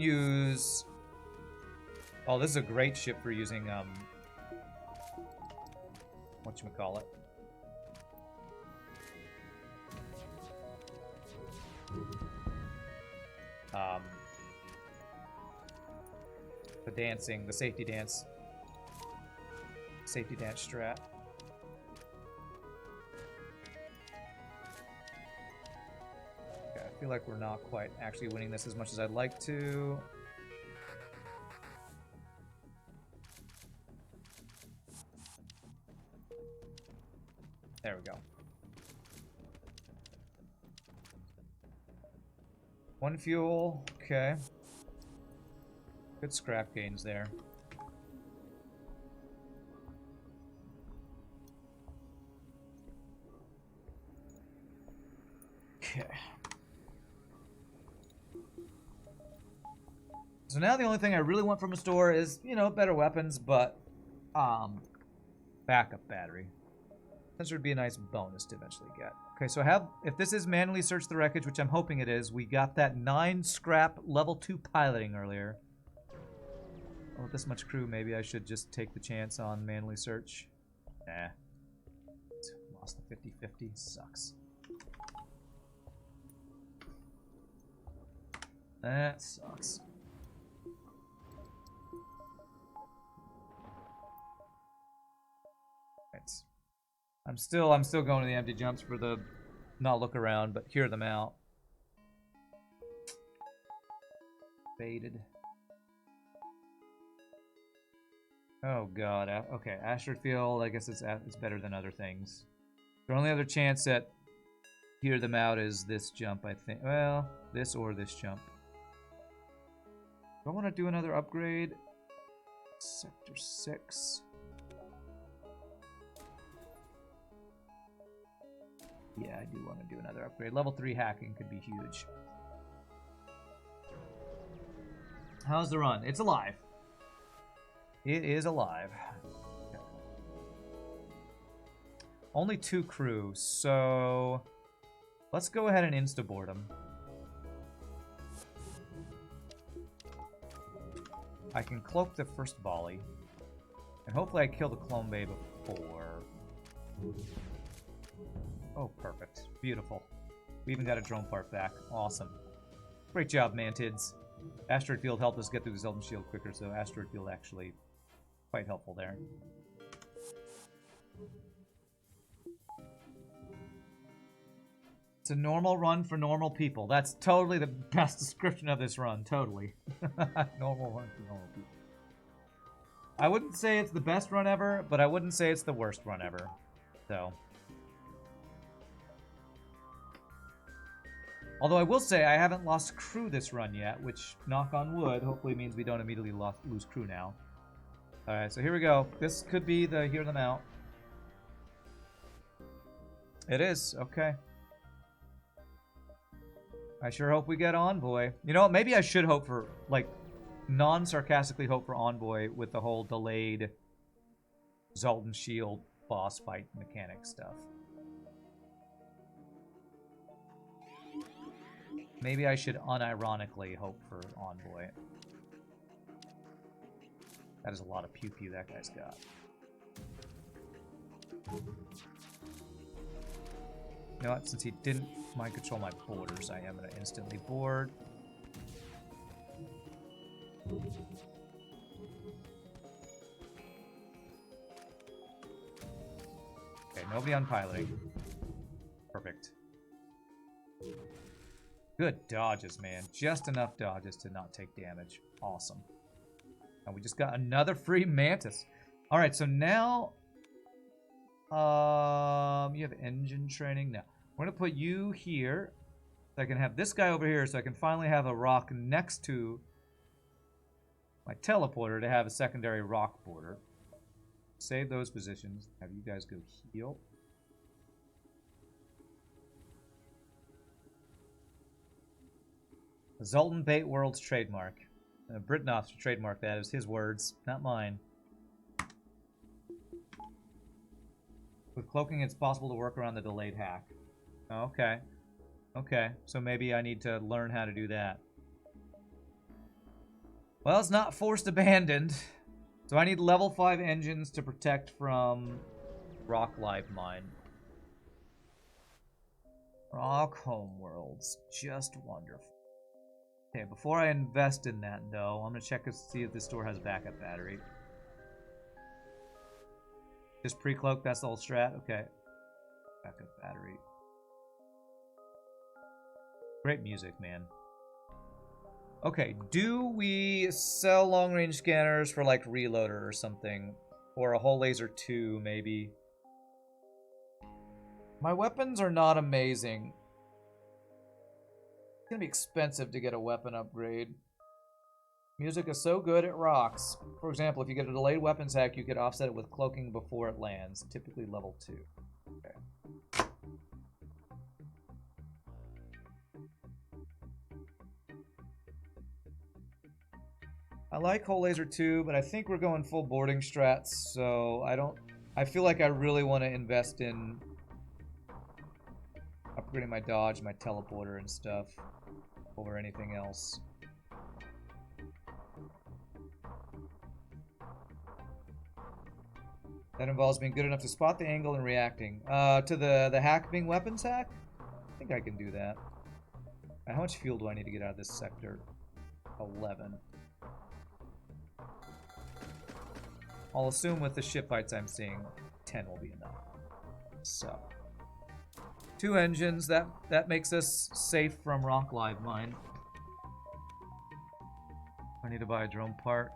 use... Oh, this is a great ship for using, whatchamacallit. The dancing, the safety dance strat. Okay, I feel like we're not quite actually winning this as much as I'd like to. There we go. 1 fuel, okay. Good scrap gains there. Okay. So now the only thing I really want from a store is, you know, better weapons, but backup battery. This would be a nice bonus to eventually get. Okay, so if this is manually search the wreckage, which I'm hoping it is, we got that 9 scrap level 2 piloting earlier. Oh, with this much crew, maybe I should just take the chance on manually search. Nah. Lost the 50-50. Sucks. That sucks. Right. I'm still going to the empty jumps for the not look around, but hear them out. Faded. Oh god. Okay, Ashford Field, I guess it's better than other things. The only other chance at hear them out is this jump, I think. Well, this or this jump. Do I want to do another upgrade? Sector 6. Yeah, I do want to do another upgrade. Level 3 hacking could be huge. How's the run? It's alive. It is alive. Okay. Only 2 crew, so let's go ahead and insta-board them. I can cloak the first volley. And hopefully I kill the clone bay before. Oh, perfect. Beautiful. We even got a drone part back. Awesome. Great job, Mantids. Asteroid Field helped us get through the Zoltan Shield quicker, so Asteroid Field actually quite helpful there. It's a normal run for normal people. That's totally the best description of this run. Totally. Normal run for normal people. I wouldn't say it's the best run ever, but I wouldn't say it's the worst run ever. So. Although I will say I haven't lost crew this run yet, which, knock on wood, hopefully means we don't immediately lose crew now. Alright, so here we go. This could be the hear them out. It is. Okay. I sure hope we get Envoy. You know what? Maybe I should hope for, like, non-sarcastically hope for Envoy with the whole delayed Zoltan Shield boss fight mechanic stuff. Maybe I should unironically hope for Envoy. That is a lot of pew-pew that guy's got. You know what? Since he didn't mind control my borders, I am going to instantly board. Okay, nobody on piloting. Perfect. Good dodges, man. Just enough dodges to not take damage. Awesome. And we just got another free Mantis. Alright, so now... you have engine training? No. We're going to put you here. So I can have this guy over here, so I can finally have a rock next to my teleporter to have a secondary rock border. Save those positions. Have you guys go heal. Zoltan Bait World's trademark. Britnoff's trademark that. It was his words, not mine. With cloaking, it's possible to work around the delayed hack. Okay. Okay, so maybe I need to learn how to do that. Well, it's not forced abandoned. So I need level 5 engines to protect from Rock Live Mine. Rock Homeworlds. Just wonderful. Okay, before I invest in that, though, I'm going to check to see if this store has a backup battery. Just pre-cloak, that's the whole strat? Okay. Backup battery. Great music, man. Okay, do we sell long-range scanners for, like, Reloader or something? Or a Whole Laser 2, maybe? My weapons are not amazing. It's gonna be expensive to get a weapon upgrade. Music is so good, it rocks. For example, if you get a delayed weapons hack, you could offset it with cloaking before it lands. Typically level 2. Okay. I like Whole Laser 2, but I think we're going full boarding strats, so I feel like I really want to invest in upgrading my dodge, my teleporter and stuff over anything else. That involves being good enough to spot the angle and reacting. To the hack being weapons hack? I think I can do that. How much fuel do I need to get out of this sector? 11. I'll assume with the ship fights I'm seeing, 10 will be enough. So, 2 engines, that makes us safe from Rock Live Mine. I need to buy a drone part.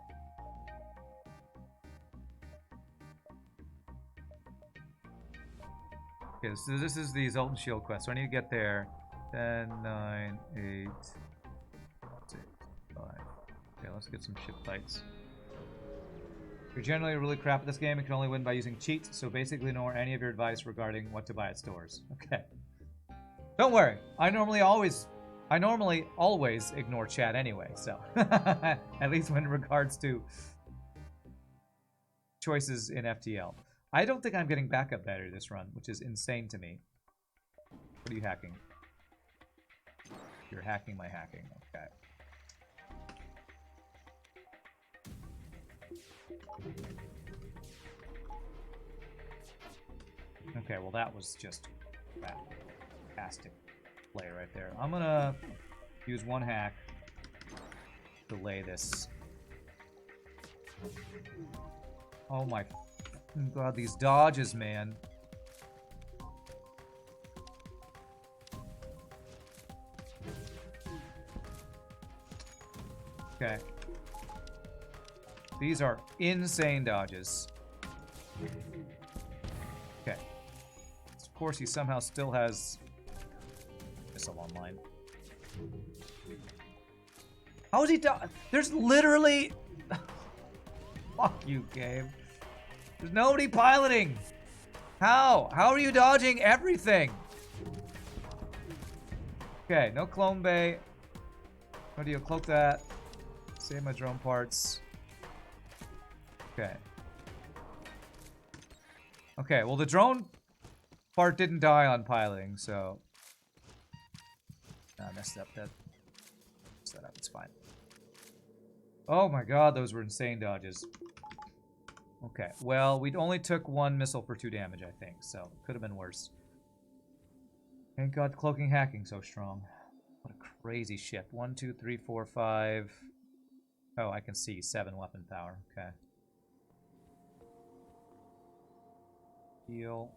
Okay, so this is the Zoltan Shield quest, so I need to get there. 10, 9, 8, 6, 5. Okay, let's get some ship fights. You're generally really crap at this game and can only win by using cheats, so basically ignore any of your advice regarding what to buy at stores. Okay. Don't worry. I normally always ignore chat anyway, so at least when it regards to choices in FTL. I don't think I'm getting backup battery this run, which is insane to me. What are you hacking? You're hacking my hacking. Okay. Okay, well that was just fantastic play right there. I'm gonna use one hack to delay this. Oh my god, these dodges, man. Okay. These are insane dodges. Okay. Of course, he somehow still has missile online. How is he There's literally... Fuck you, game. There's nobody piloting. How? How are you dodging everything? Okay, no clone bay. How do you cloak that? Save my drone parts. Okay. Okay, well the drone part didn't die on piloting, so... I messed up that. Set up, it's fine. Oh my god, those were insane dodges. Okay, well, we only took one missile for 2 damage, I think, so could have been worse. Thank god cloaking hacking so strong. What a crazy ship. 1, 2, 3, 4, 5. Oh, I can see 7 weapon power. Okay. Heal.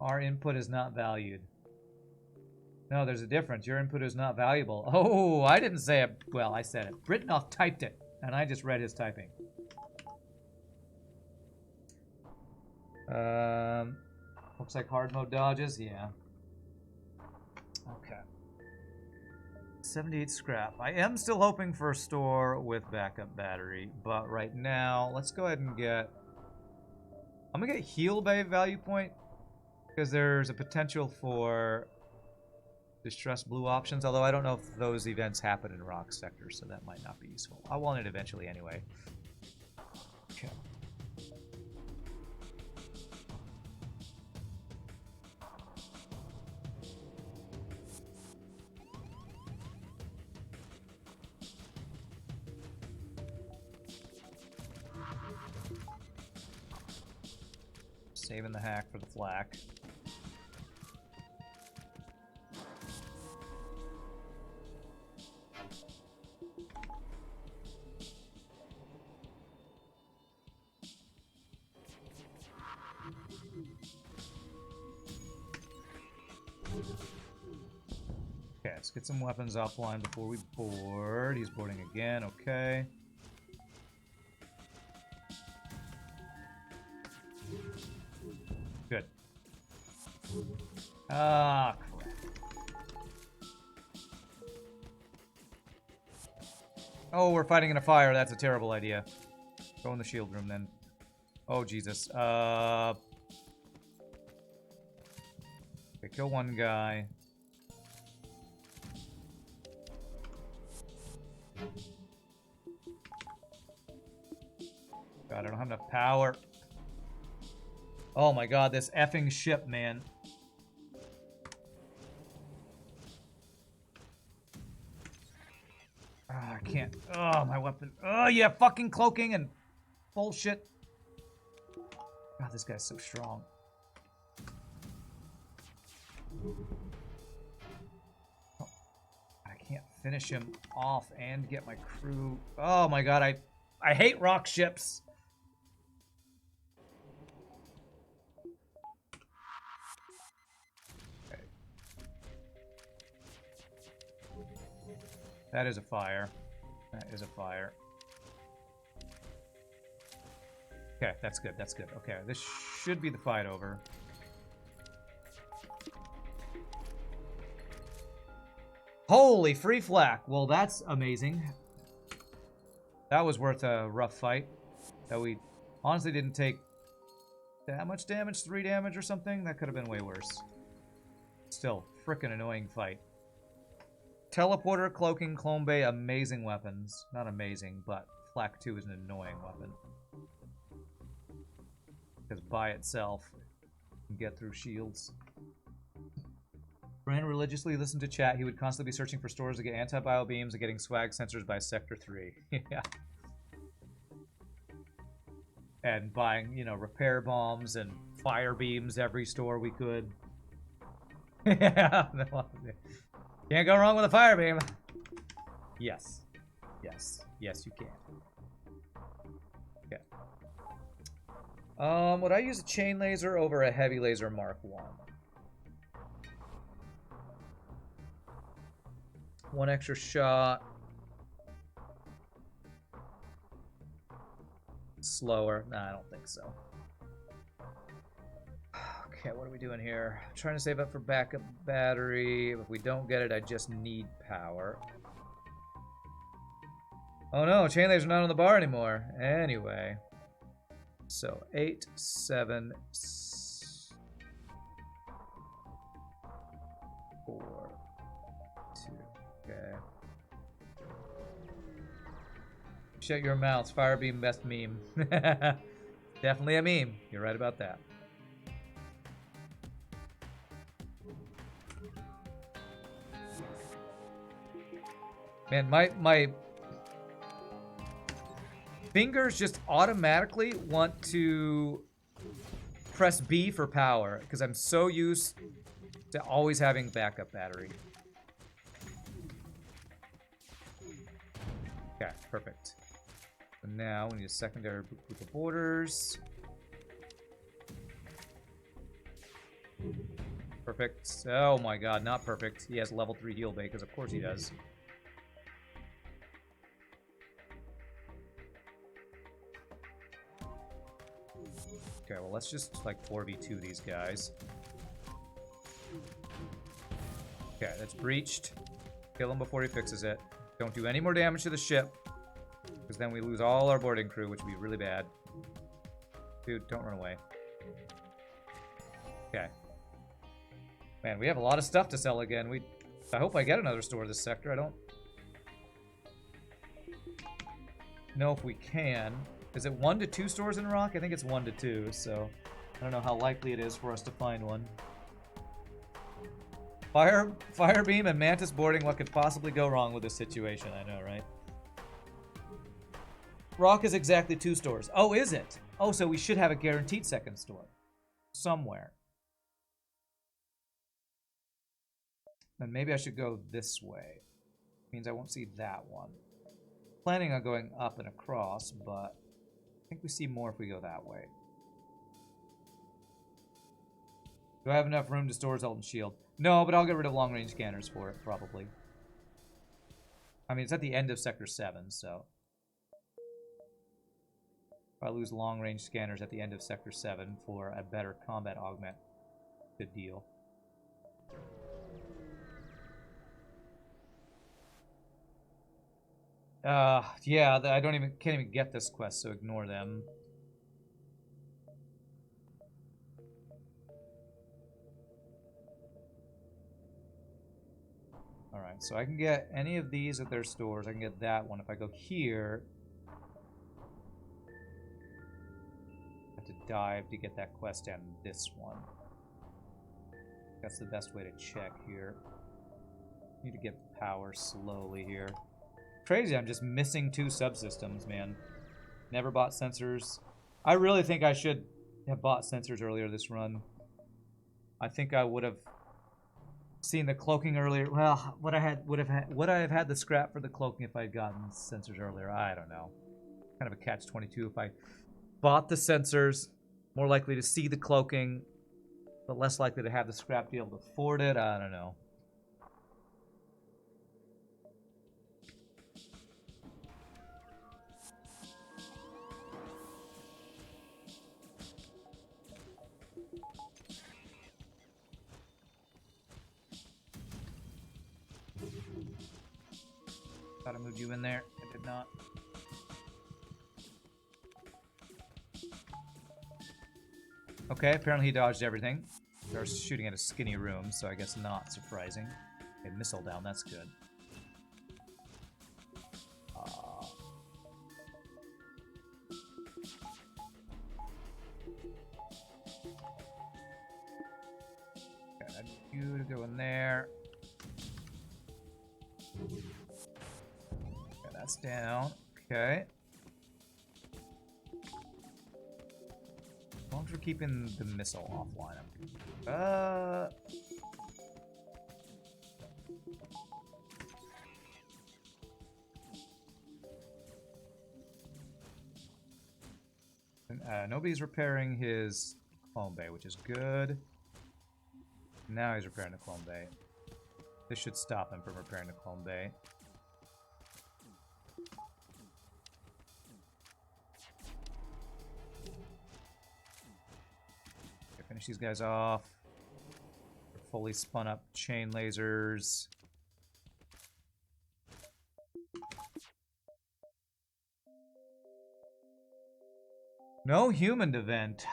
Our input is not valued. No, there's a difference. Your input is not valuable. Oh, I didn't say it. Well, I said it. Brittanoff typed it, and I just read his typing. Looks like hard mode dodges. Yeah. Okay. 78 scrap. I am still hoping for a store with backup battery, but right now, let's go ahead and get... I'm gonna get heal bay value point, because there's a potential for distress blue options, although I don't know if those events happen in rock sectors, so that might not be useful. I want it eventually anyway. Okay. Saving the hack for the flak. Okay, let's get some weapons offline before we board. He's boarding again, okay. Good. Ah, crap. Oh, we're fighting in a fire. That's a terrible idea. Go in the shield room then. Oh, Jesus. Okay, kill one guy. God, I don't have enough power. Oh my god, this effing ship, man. Oh, I can't. Oh, my weapon. Oh, yeah, fucking cloaking and bullshit. God, this guy's so strong. Oh, I can't finish him off and get my crew. Oh my god, I hate rock ships. That is a fire. That is a fire. Okay, that's good, that's good. Okay, this should be the fight over. Holy free flak! Well, that's amazing. That was worth a rough fight. That we honestly didn't take that much damage, 3 damage or something. That could have been way worse. Still, frickin' annoying fight. Teleporter, cloaking, clone bay, amazing weapons. Not amazing, but Flak 2 is an annoying weapon. Because by itself, you can get through shields. Brand religiously listened to chat. He would constantly be searching for stores to get anti-bio beams and getting swag sensors by Sector 3. Yeah. And buying, you know, repair bombs and fire beams every store we could. Yeah. Can't go wrong with a fire beam. Yes. Yes. Yes, you can. Okay. Would I use a chain laser over a heavy laser Mark 1? One extra shot. Slower. Nah, I don't think so. Okay, what are we doing here? I'm trying to save up for backup battery. If we don't get it, I just need power. Oh no, chain laser's not on the bar anymore. Anyway. So, 8, 7, 4, 2. Okay. Shut your mouths. Firebeam best meme. Definitely a meme. You're right about that. Man, my fingers just automatically want to press B for power because I'm so used to always having backup battery. Okay, perfect. So now we need a secondary group of borders. Perfect. Oh my god, not perfect. He has level 3 heal bait, because of course he does. Okay, well let's just like 4v2 these guys. Okay, that's breached. Kill him before he fixes it. Don't do any more damage to the ship, because then we lose all our boarding crew, which would be really bad. Dude, don't run away. Okay. Man, we have a lot of stuff to sell again. I hope I get another store this sector. I don't know if we can. Is it 1 to 2 stores in Rock? I think it's 1 to 2, so I don't know how likely it is for us to find one. Fire beam and Mantis boarding. What could possibly go wrong with this situation? I know, right? Rock is exactly 2 stores. Oh, is it? Oh, so we should have a guaranteed second store somewhere. Then maybe I should go this way. Means I won't see that one. Planning on going up and across, but I think we see more if we go that way. Do I have enough room to store Zoltan Shield? No, but I'll get rid of long-range scanners for it, probably. I mean, it's at the end of Sector 7, so... If I lose long-range scanners at the end of Sector 7 for a better combat augment, good deal. Yeah, I can't even get this quest, so ignore them. Alright, so I can get any of these at their stores. I can get that one. If I go here, I have to dive to get that quest and this one. That's the best way to check here. Need to get power slowly here. Crazy, I'm just missing 2 subsystems, man. Never bought sensors. I really think I should have bought sensors earlier this run. I think I would have seen the cloaking earlier. Well, would I have had the scrap for the cloaking if I had gotten sensors earlier? I don't know. Kind of a catch-22. If I bought the sensors, more likely to see the cloaking, but less likely to have the scrap to be able to afford it. I don't know. Thought I moved you in there. I did not. Okay, apparently he dodged everything. They're shooting at a skinny room, so I guess not surprising. Okay, missile down, that's good. Okay, You to go in there. Okay, that's down. Okay. As long as we're keeping the missile offline. Nobody's repairing his clone bay, which is good. Now he's repairing the clone bay. This should stop him from repairing the clone bay. Okay, finish these guys off. Fully spun up chain lasers. No human event.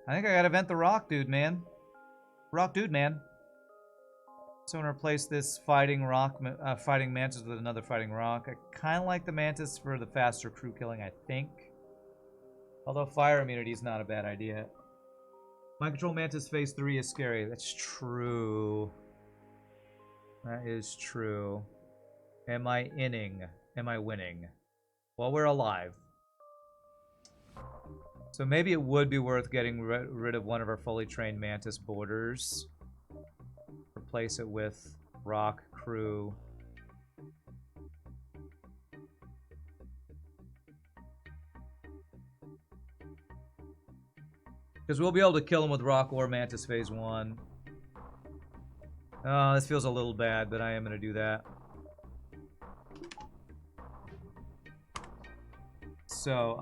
I think I gotta vent the rock dude, man. Rock dude, man. So I'm gonna replace this fighting mantis with another fighting rock. I kind of like the mantis for the faster crew killing, I think. Although fire immunity is not a bad idea. Mind control mantis phase 3 is scary. That's true. That is true. Am I inning? Am I winning? Well, we're alive. So maybe it would be worth getting rid of one of our fully trained mantis boarders. Replace it with rock crew. Because we'll be able to kill him with rock or mantis phase 1. Oh, this feels a little bad, but I am going to do that. So,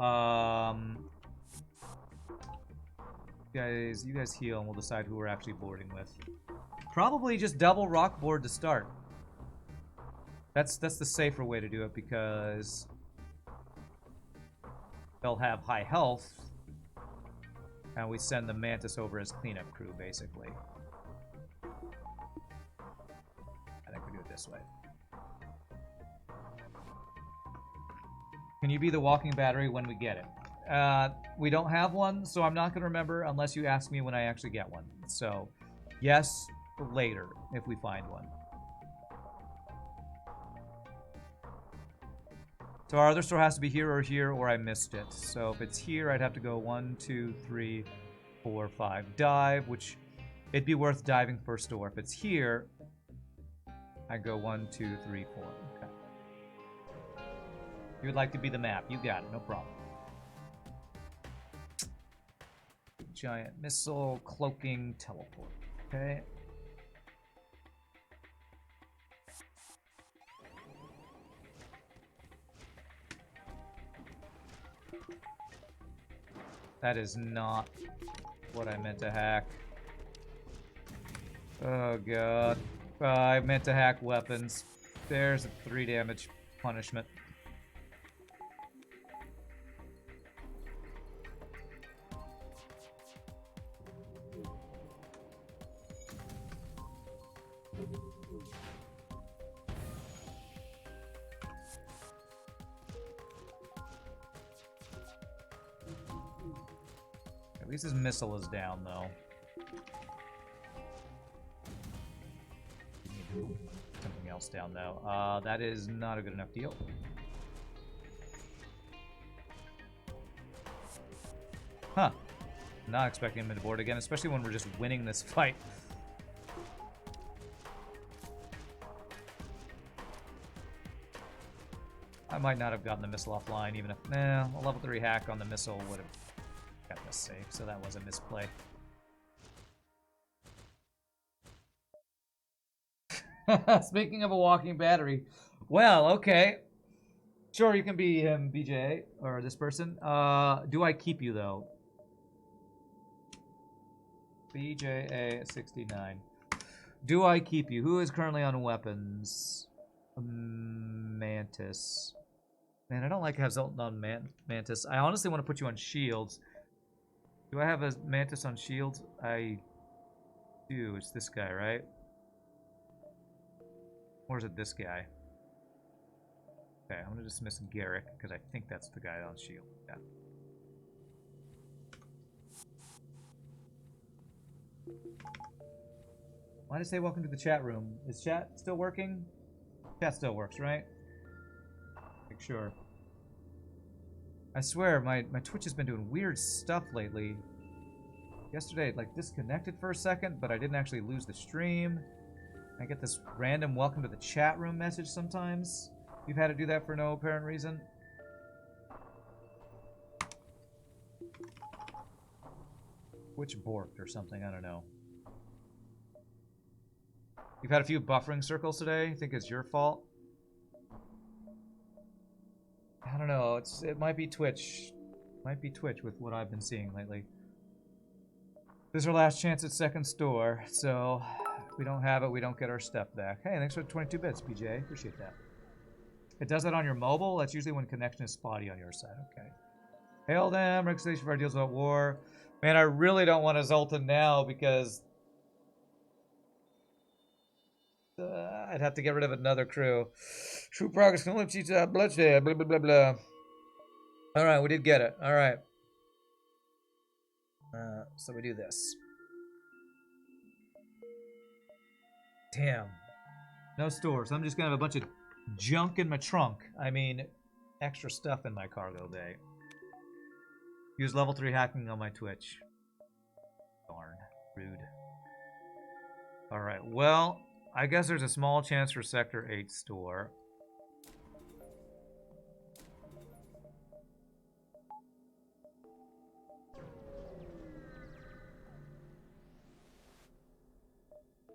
you guys heal and we'll decide who we're actually boarding with. Probably just double rock board to start. That's the safer way to do it because they'll have high health and we send the mantis over as cleanup crew, basically. I think we do it this way. Can you be the walking battery when we get it? We don't have one, so I'm not going to remember unless you ask me when I actually get one. So, yes, later, if we find one. So our other store has to be here, or I missed it. So if it's here, I'd have to go 1, 2, 3, 4, 5, dive, which it'd be worth diving for a store. If it's here, I go 1, 2, 3, 4. Okay. You would like to be the map. You got it. No problem. Giant missile, cloaking, teleport. Okay. That is not what I meant to hack. Oh god. I meant to hack weapons. There's a 3 damage punishment. At least his missile is down, though. Something else down, though. That is not a good enough deal. Huh. Not expecting him to board again, especially when we're just winning this fight. I might not have gotten the missile offline, even if... Nah, a level 3 hack on the missile would have kept us safe, so that was a misplay. Speaking of a walking battery, well, okay. Sure, you can be him, BJ, or this person. Do I keep you, though? BJA at 69. Do I keep you? Who is currently on weapons? Mantis. Man, I don't like to have Zoltan on Mantis. I honestly want to put you on shields. Do I have a Mantis on shields? I do. It's this guy, right? Or is it this guy? Okay, I'm going to dismiss Garrick, because I think that's the guy on shield. Yeah. Why did it say welcome to the chat room? Is chat still working? Chat still works, right? Make sure. I swear, my Twitch has been doing weird stuff lately. Yesterday it like disconnected for a second, but I didn't actually lose the stream. I get this random welcome to the chat room message sometimes. You've had to do that for no apparent reason. Twitch borked or something, I don't know. You've had a few buffering circles today. I think it's your fault. I don't know. It might be Twitch. Might be Twitch with what I've been seeing lately. This is our last chance at second store, so if we don't have it, we don't get our stuff back. Hey, thanks for 22 bits, BJ. Appreciate that. It does that on your mobile? That's usually when connection is spotty on your side. Okay. Hail them. Reconciliation for our deals about war. Man, I really don't want to Zoltan now because I'd have to get rid of another crew. True progress can only cheat bloodshed. Blah, blah, blah, blah. Alright, we did get it. Alright. So we do this. Damn. No stores. I'm just gonna have a bunch of junk in my trunk. I mean, extra stuff in my cargo bay. Use level 3 hacking on my Twitch. Darn. Rude. Alright, well, I guess there's a small chance for Sector 8 store.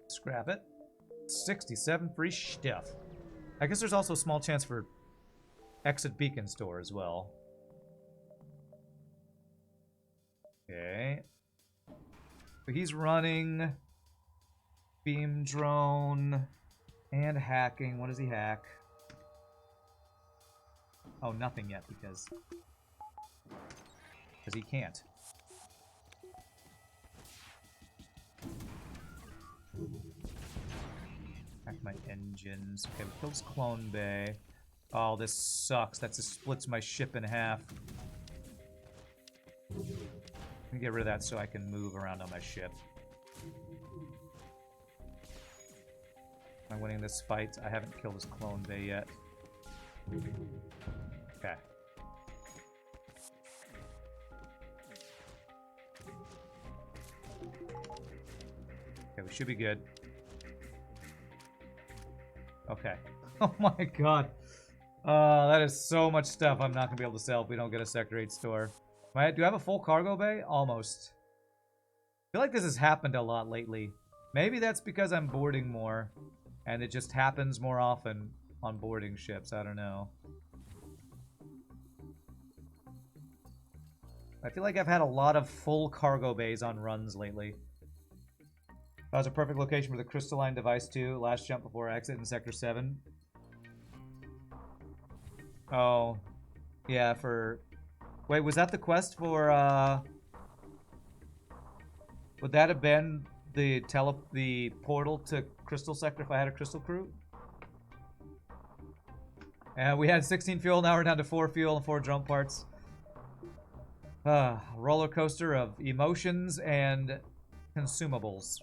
Scrap it. 67 free stuff. I guess there's also a small chance for Exit Beacon store as well. Okay. So he's running beam drone and hacking. What does he hack? Oh, nothing yet because he can't. Hack my engines. Okay, we killed his clone bay. Oh, this sucks. That just splits my ship in half. Let me get rid of that so I can move around on my ship. Am I winning this fight? I haven't killed his clone bay yet. Okay. Okay, we should be good. Okay. Oh my god. That is so much stuff I'm not going to be able to sell if we don't get a Sector 8 store. Do I have a full cargo bay? Almost. I feel like this has happened a lot lately. Maybe that's because I'm boarding more. And it just happens more often on boarding ships. I don't know. I feel like I've had a lot of full cargo bays on runs lately. That was a perfect location for the crystalline device too. Last jump before exit in Sector 7. Oh. Yeah, for... Wait, was that the quest for, would that have been the portal to Crystal Sector if I had a Crystal crew? And we had 16 fuel, now we're down to 4 fuel and 4 drum parts. Roller coaster of emotions and consumables.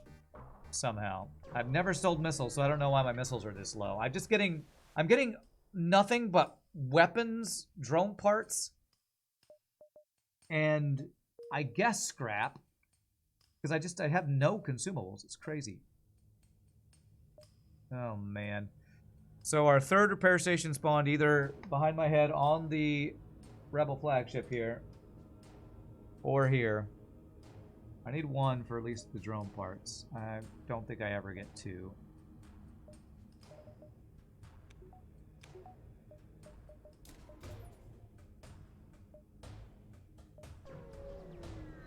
Somehow. I've never sold missiles, so I don't know why my missiles are this low. I'm getting nothing but weapons, drone parts, and I guess scrap. Because I have no consumables. It's crazy. Oh, man. So our third repair station spawned either behind my head on the Rebel flagship here, or here. I need one for at least the drone parts. I don't think I ever get 2.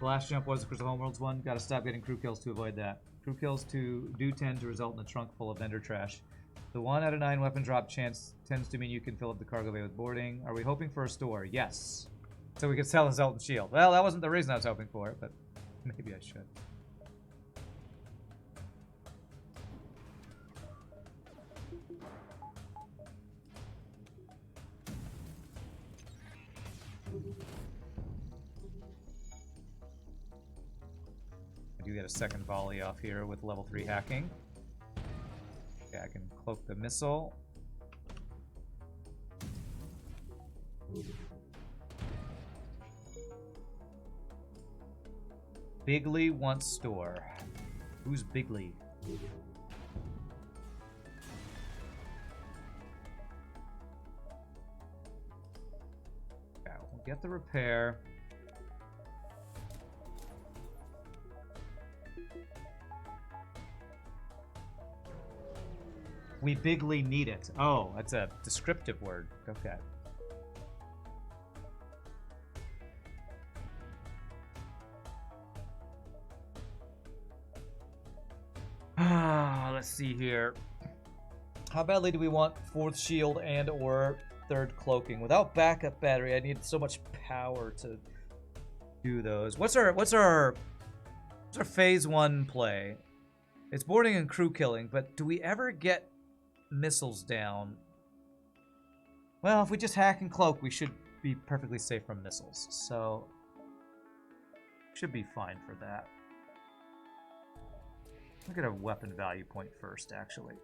The last jump was the Crystal Homeworlds one. Gotta stop getting crew kills to avoid that. Crew kills do tend to result in a trunk full of vendor trash. The 1 out of 9 weapon drop chance tends to mean you can fill up the cargo bay with boarding. Are we hoping for a store? Yes. So we could sell a Zoltan shield. Well, that wasn't the reason I was hoping for it, but maybe I should. get a second volley off here with level 3 hacking. Okay, I can cloak the missile. Bigley wants store. Who's Bigley? Okay, we'll get the repair. We bigly need it. Oh, that's a descriptive word. Okay. Let's see here. How badly do we want 4th shield and or 3rd cloaking? Without backup battery, I need so much power to do those. What's our phase 1 play? It's boarding and crew killing, but do we ever get missiles down? Well, if we just hack and cloak, we should be perfectly safe from missiles. So should be fine for that. Look at a weapon value point first, actually.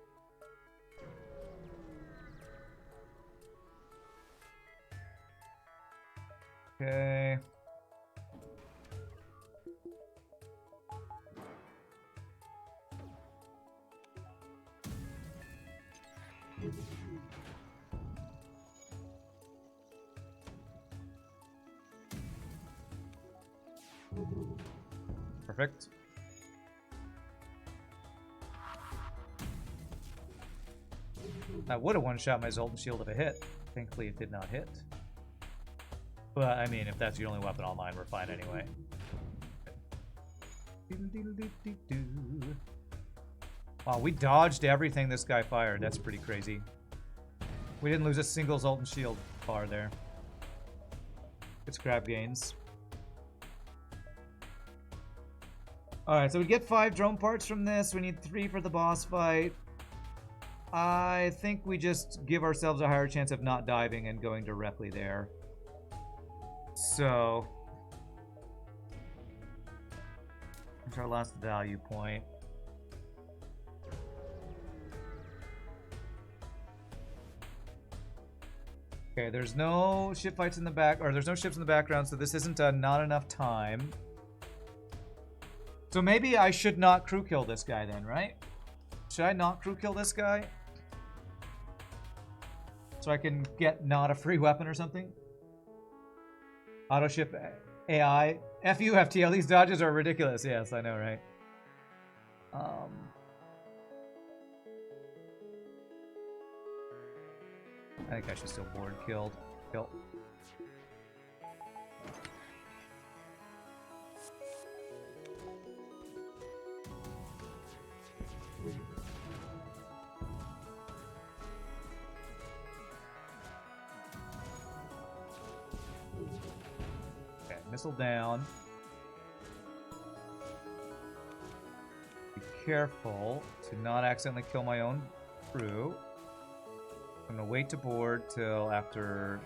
Okay. Perfect. I would have one-shot my Zoltan Shield if it hit. Thankfully, it did not hit. But, I mean, if that's your only weapon online, we're fine anyway. Wow, we dodged everything this guy fired. That's pretty crazy. We didn't lose a single Zoltan Shield bar there. Good scrap gains. Alright, so we get 5 drone parts from this. We need 3 for the boss fight. I think we just give ourselves a higher chance of not diving and going directly there. So, it's our last value point. Okay, there's no ship fights in the back, or there's no ships in the background, so this isn't not enough time. So maybe I should not crew kill this guy then, right? Should I not crew kill this guy? So I can get not a free weapon or something? Auto ship AI. FU FTL, these dodges are ridiculous. Yes, I know, right? I think I should still board kill. Okay, missile down. Be careful to not accidentally kill my own crew. I'm gonna wait to board till after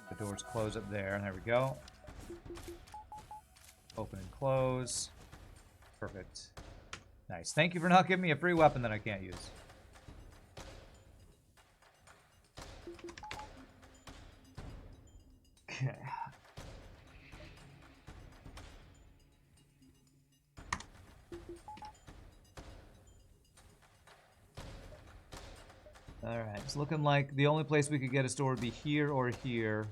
the doors close up there, and there we go. Open and close. Perfect. Nice. Thank you for not giving me a free weapon that I can't use. Okay. Alright, it's looking like the only place we could get a store would be here or here.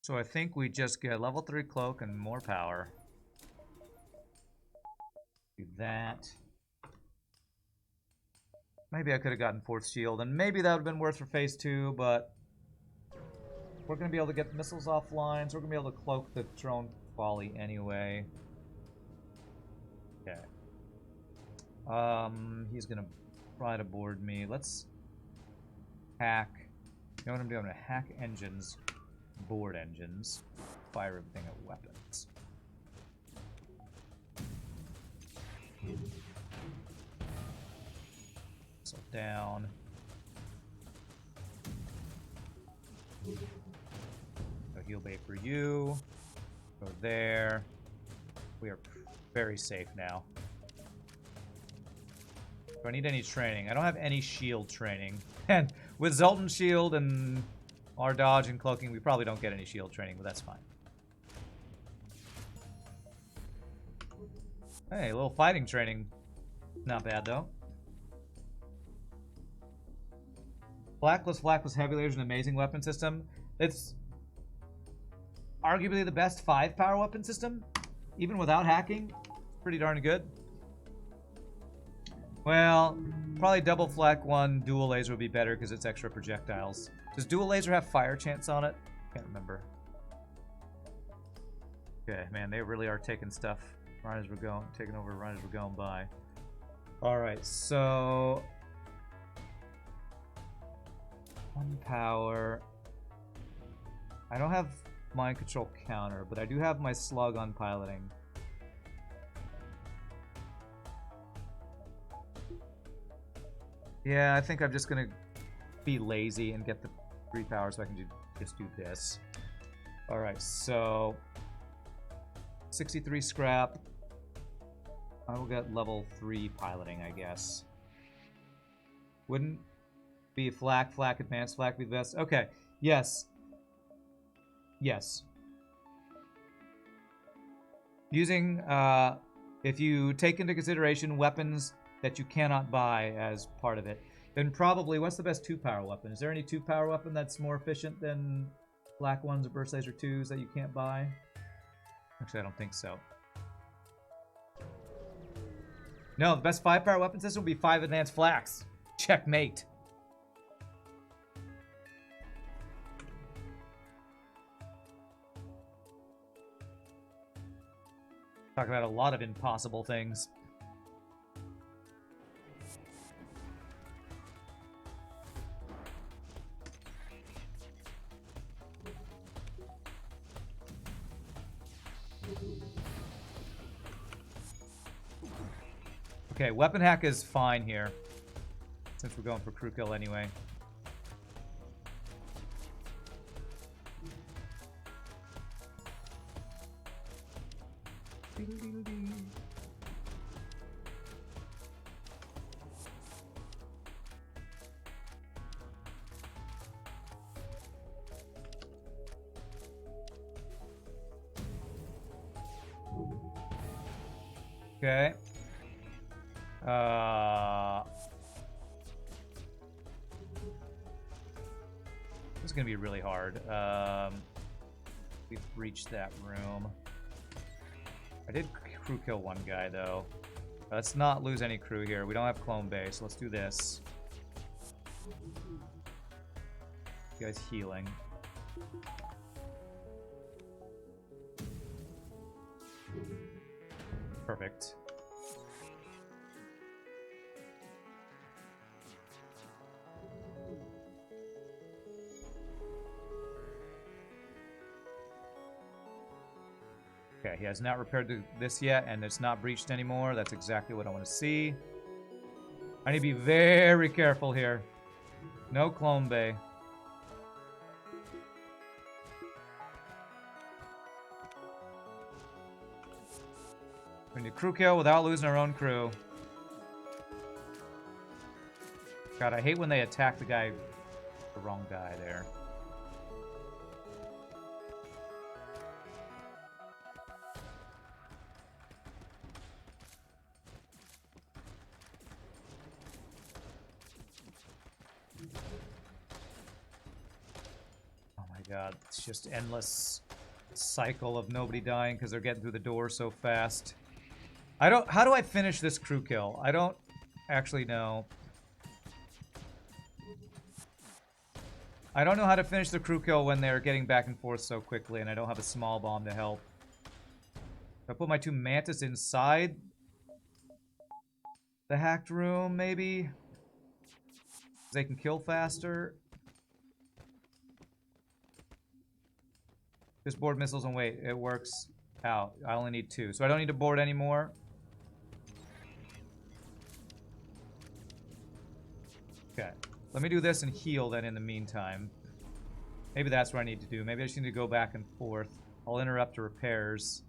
So I think we just get level 3 cloak and more power. Do that. Maybe I could have gotten 4th shield, and maybe that would have been worth for phase 2, but we're going to be able to get missiles offline, so we're going to be able to cloak the drone volley anyway. Okay. He's gonna try to board me. Let's hack. You know what I'm doing? I'm gonna hack engines, board engines, fire everything at weapons. So down. No heal bait for you. Go there. We are very safe now. Do I need any training? I don't have any shield training. And with Zoltan's shield and our dodge and cloaking, we probably don't get any shield training, but that's fine. Hey, a little fighting training. Not bad, though. Flackless heavy laser is an amazing weapon system. It's arguably the best 5-power weapon system. Even without hacking, pretty darn good. Well, probably double flak 1 dual laser would be better because it's extra projectiles. Does dual laser have fire chance on it? Can't remember. Okay, man, they really are taking stuff right as we're going, taking over right as we're going by. Alright, so 1 power. I don't have mind control counter, but I do have my slug on piloting. Yeah, I think I'm just gonna be lazy and get the 3 power so I can just do this. Alright, so 63 scrap. I will get level 3 piloting, I guess. Wouldn't be flak, advanced flak be the best? Okay, yes. Yes. Using, if you take into consideration weapons that you cannot buy as part of it, then probably, what's the best 2-power weapon? Is there any 2-power weapon that's more efficient than Black 1s or Burst Laser 2s that you can't buy? Actually, I don't think so. No, the best 5-power weapon system would be 5 advanced flaks. Checkmate. Talk about a lot of impossible things. Okay, weapon hack is fine here, since we're going for crew kill anyway. Okay. This is gonna be really hard. We've breached that room. I did crew kill 1 guy though. Let's not lose any crew here. We don't have clone base. So let's do this. You guys healing. Perfect. Okay, he has not repaired this yet, and it's not breached anymore. That's exactly what I want to see. I need to be very careful here. No clone bay. We need crew kill without losing our own crew. God, I hate when they attack the guy, the wrong guy there. God, it's just endless cycle of nobody dying because they're getting through the door so fast. How do I finish this crew kill? I don't actually know. I don't know how to finish the crew kill when they're getting back and forth so quickly and I don't have a small bomb to help. If I put my 2 Mantis inside the hacked room, maybe? They can kill faster. Just board missiles and wait. It works out. I only need 2. So I don't need to board anymore. Okay. Let me do this and heal then in the meantime. Maybe that's what I need to do. Maybe I just need to go back and forth I'll interrupt the repairs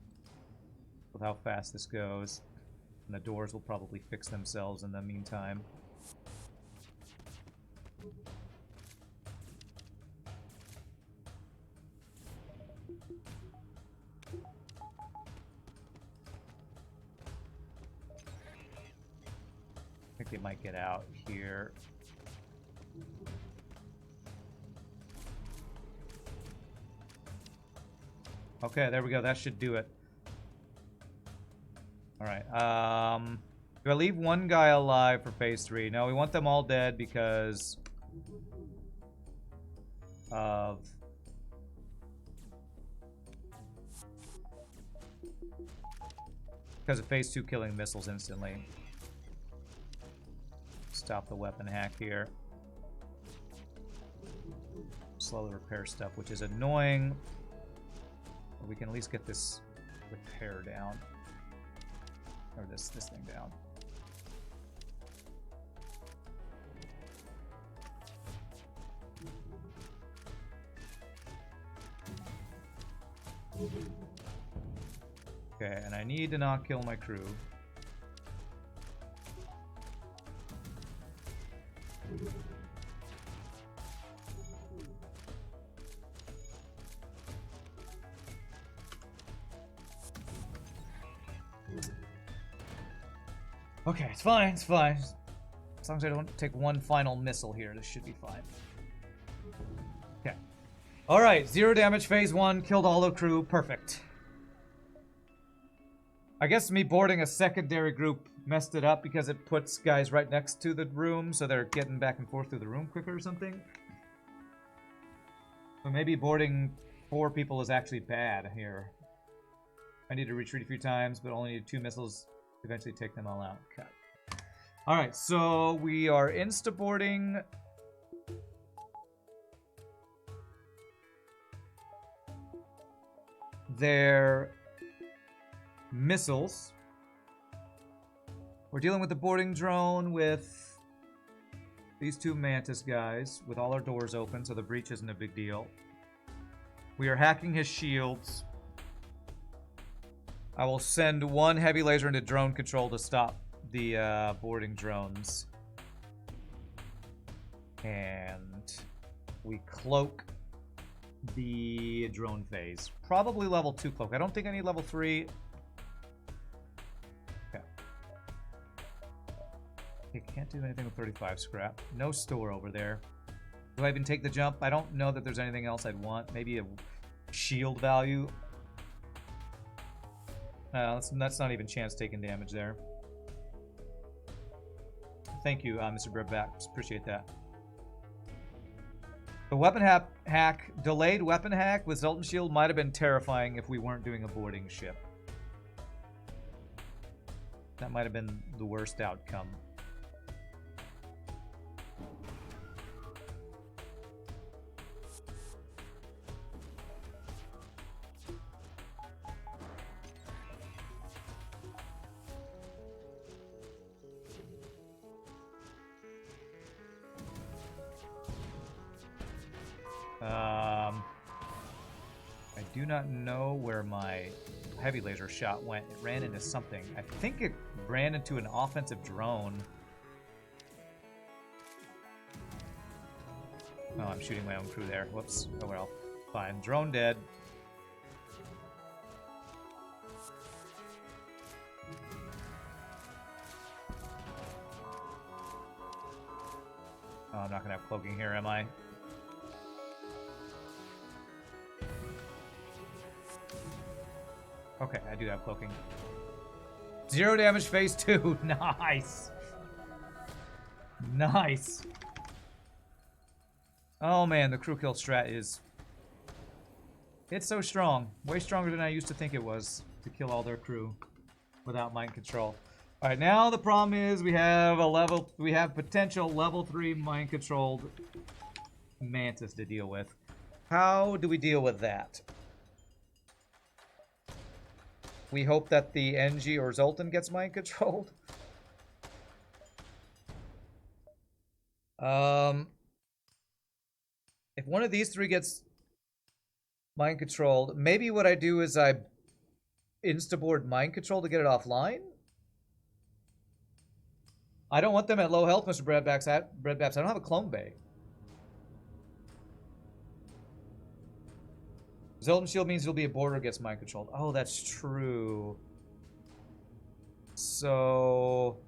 with how fast this goes. And the doors will probably fix themselves in the meantime. I think they might get out here. Okay, there we go. That should do it. Alright, do I leave one guy alive for phase 3? No, we want them all dead because of phase 2 killing missiles instantly. Stop the weapon hack here. Slow the repair stuff, which is annoying. But we can at least get this repair down. Or this thing down. Okay, and I need to not kill my crew. Okay, it's fine, it's fine. As long as I don't take one final missile here, this should be fine. Okay. Alright, 0 damage, phase 1, killed all the crew, perfect. I guess me boarding a secondary group messed it up because it puts guys right next to the room, so they're getting back and forth through the room quicker or something. So maybe boarding 4 people is actually bad here. I need to retreat a few times, but only need 2 missiles. Eventually take them all out. Okay. Alright, so we are insta-boarding their missiles. We're dealing with the boarding drone with these 2 Mantis guys with all our doors open, so the breach isn't a big deal. We are hacking his shields. I will send 1 heavy laser into drone control to stop the boarding drones. And we cloak the drone phase. Probably level 2 cloak. I don't think I need level 3. Okay. You can't do anything with 35 scrap. No store over there. Do I even take the jump? I don't know that there's anything else I'd want. Maybe a shield value. That's not even chance taking damage there. Thank you, Mr. Brebback. Appreciate that. The weapon hack, delayed weapon hack with Zoltan Shield might have been terrifying if we weren't doing a boarding ship. That might have been the worst outcome. I do not know where my heavy laser shot went. It ran into something. I think it ran into an offensive drone. Oh, I'm shooting my own crew there. Whoops. Oh well. Fine. Drone dead. Oh, I'm not gonna have cloaking here, am I? Okay, I do have cloaking. 0 damage, phase 2. Nice. Nice. Oh man, the crew kill strat is... It's so strong. Way stronger than I used to think it was to kill all their crew without mind control. Alright, now the problem is we have potential level 3 mind controlled Mantis to deal with. How do we deal with that? We hope that the NG or Zoltan gets mind controlled. If one of these 3 gets Mind controlled. Maybe what I do is I instaboard mind control to get it offline. I don't want them at low health, Mr. Breadbacks. I don't have a clone bay. Zoltan Shield means you'll be a border gets mind controlled. Oh, that's true. So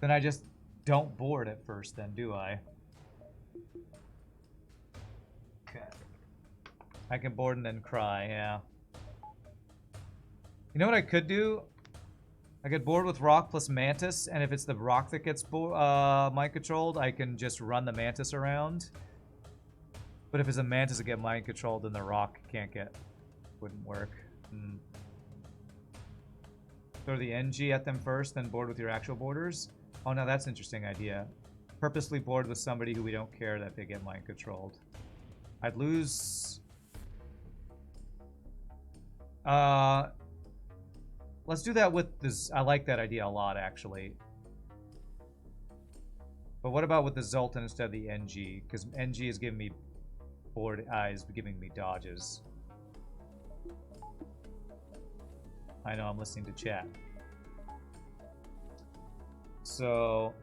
then I just don't board at first then, do I? Okay. I can board and then cry, yeah. You know what I could do? I could board with Rock plus Mantis, and if it's the Rock that gets mind controlled, I can just run the Mantis around. But if it's a Mantis that get mind controlled, then the Rock wouldn't work. Throw the NG at them first, then board with your actual boarders. Oh no, that's an interesting idea. Purposely board with somebody who we don't care that they get mind controlled. I'd lose... let's do that with this. I like that idea a lot, actually. But what about with the Zoltan instead of the NG? Because NG is giving me board eyes, giving me dodges. I know, I'm listening to chat. So,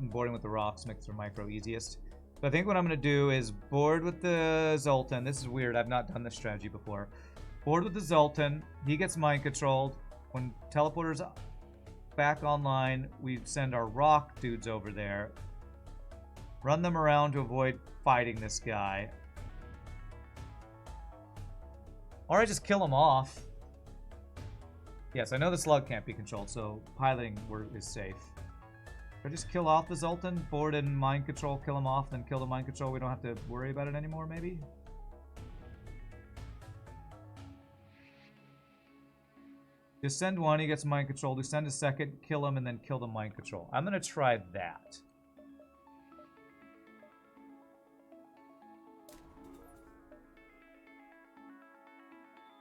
boarding with the rocks makes their micro easiest. So I think what I'm going to do is board with the Zoltan. This is weird. I've not done this strategy before. Board with the Zoltan. He gets mind controlled. When teleporter's back online, we send our rock dudes over there. Run them around to avoid fighting this guy. Or I just kill him off. Yes, I know the slug can't be controlled, so piloting is safe. I just kill off the Zoltan, board and mind control, kill him off, then kill the mind control. We don't have to worry about it anymore, maybe? Just send one, he gets mind controlled. We send a second, kill him, and then kill the mind control. I'm going to try that.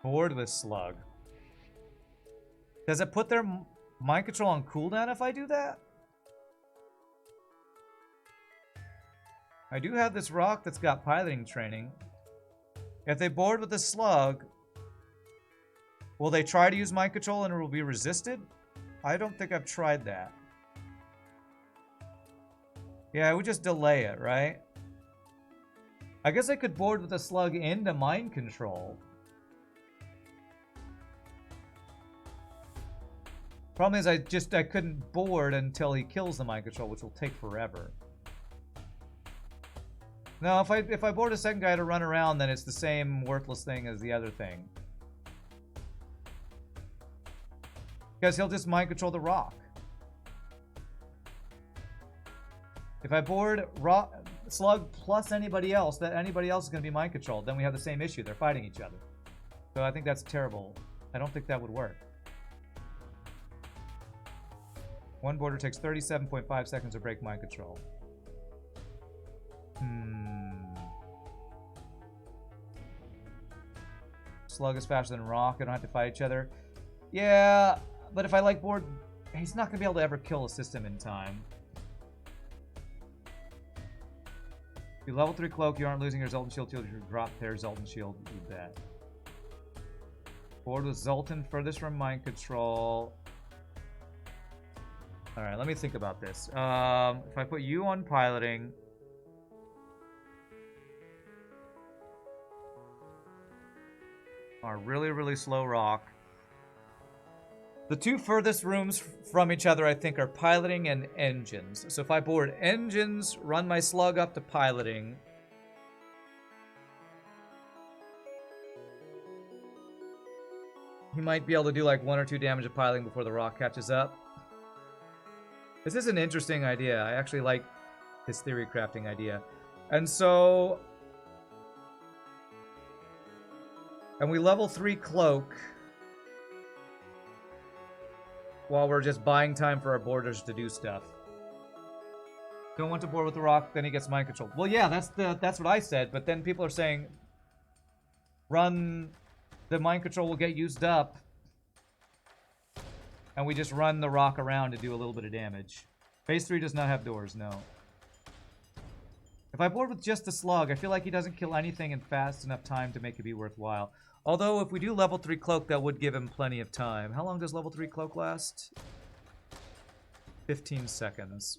Board with slug. Does it put their mind control on cooldown if I do that? I do have this rock that's got piloting training. If they board with the slug, will they try to use mind control and it will be resisted? I don't think I've tried that. Yeah, I would just delay it, right? I guess I could board with the slug into mind control. Problem is, I couldn't board until he kills the mind control, which will take forever. No, if I board a second guy to run around, then it's the same worthless thing as the other thing. Because he'll just mind control the rock. If I board slug plus anybody else, that anybody else is going to be mind controlled, then we have the same issue. They're fighting each other. So I think that's terrible. I don't think that would work. One boarder takes 37.5 seconds to break mind control. Slug is faster than rock. I don't have to fight each other. Yeah, but if I like board, he's not going to be able to ever kill a system in time. If you level 3 cloak, you aren't losing your Zoltan shield till you drop their Zoltan shield. You bet. Board with Zoltan furthest from mind control. Alright, let me think about this. If I put you on piloting... Our really, really slow rock. The two furthest rooms from each other, I think, are piloting and engines. So if I board engines, run my slug up to piloting... He might be able to do like 1 or 2 damage of piloting before the rock catches up. This is an interesting idea. I actually like this theory crafting idea. And so... And we level 3 cloak while we're just buying time for our boarders to do stuff. Don't want to board with the rock, then he gets mind control. Well, yeah, that's what I said, but then people are saying run the mind control will get used up. And we just run the rock around to do a little bit of damage. Phase 3 does not have doors, no. If I board with just the slug, I feel like he doesn't kill anything in fast enough time to make it be worthwhile. Although, if we do level 3 cloak, that would give him plenty of time. How long does level 3 cloak last? 15 seconds.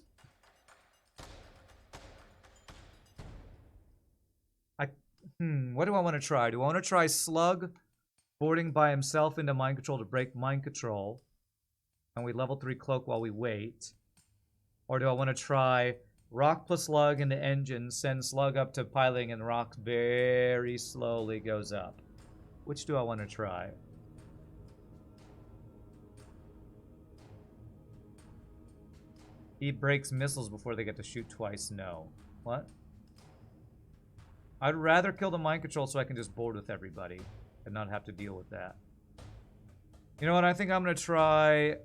What do I want to try? Do I want to try Slug boarding by himself into mind control to break mind control, and we level 3 cloak while we wait? Or do I want to try Rock plus Slug into engine, send Slug up to piloting, and Rock very slowly goes up? Which do I want to try? He breaks missiles before they get to shoot twice. No. What? I'd rather kill the mind control so I can just board with everybody and not have to deal with that. You know what? I think I'm going to try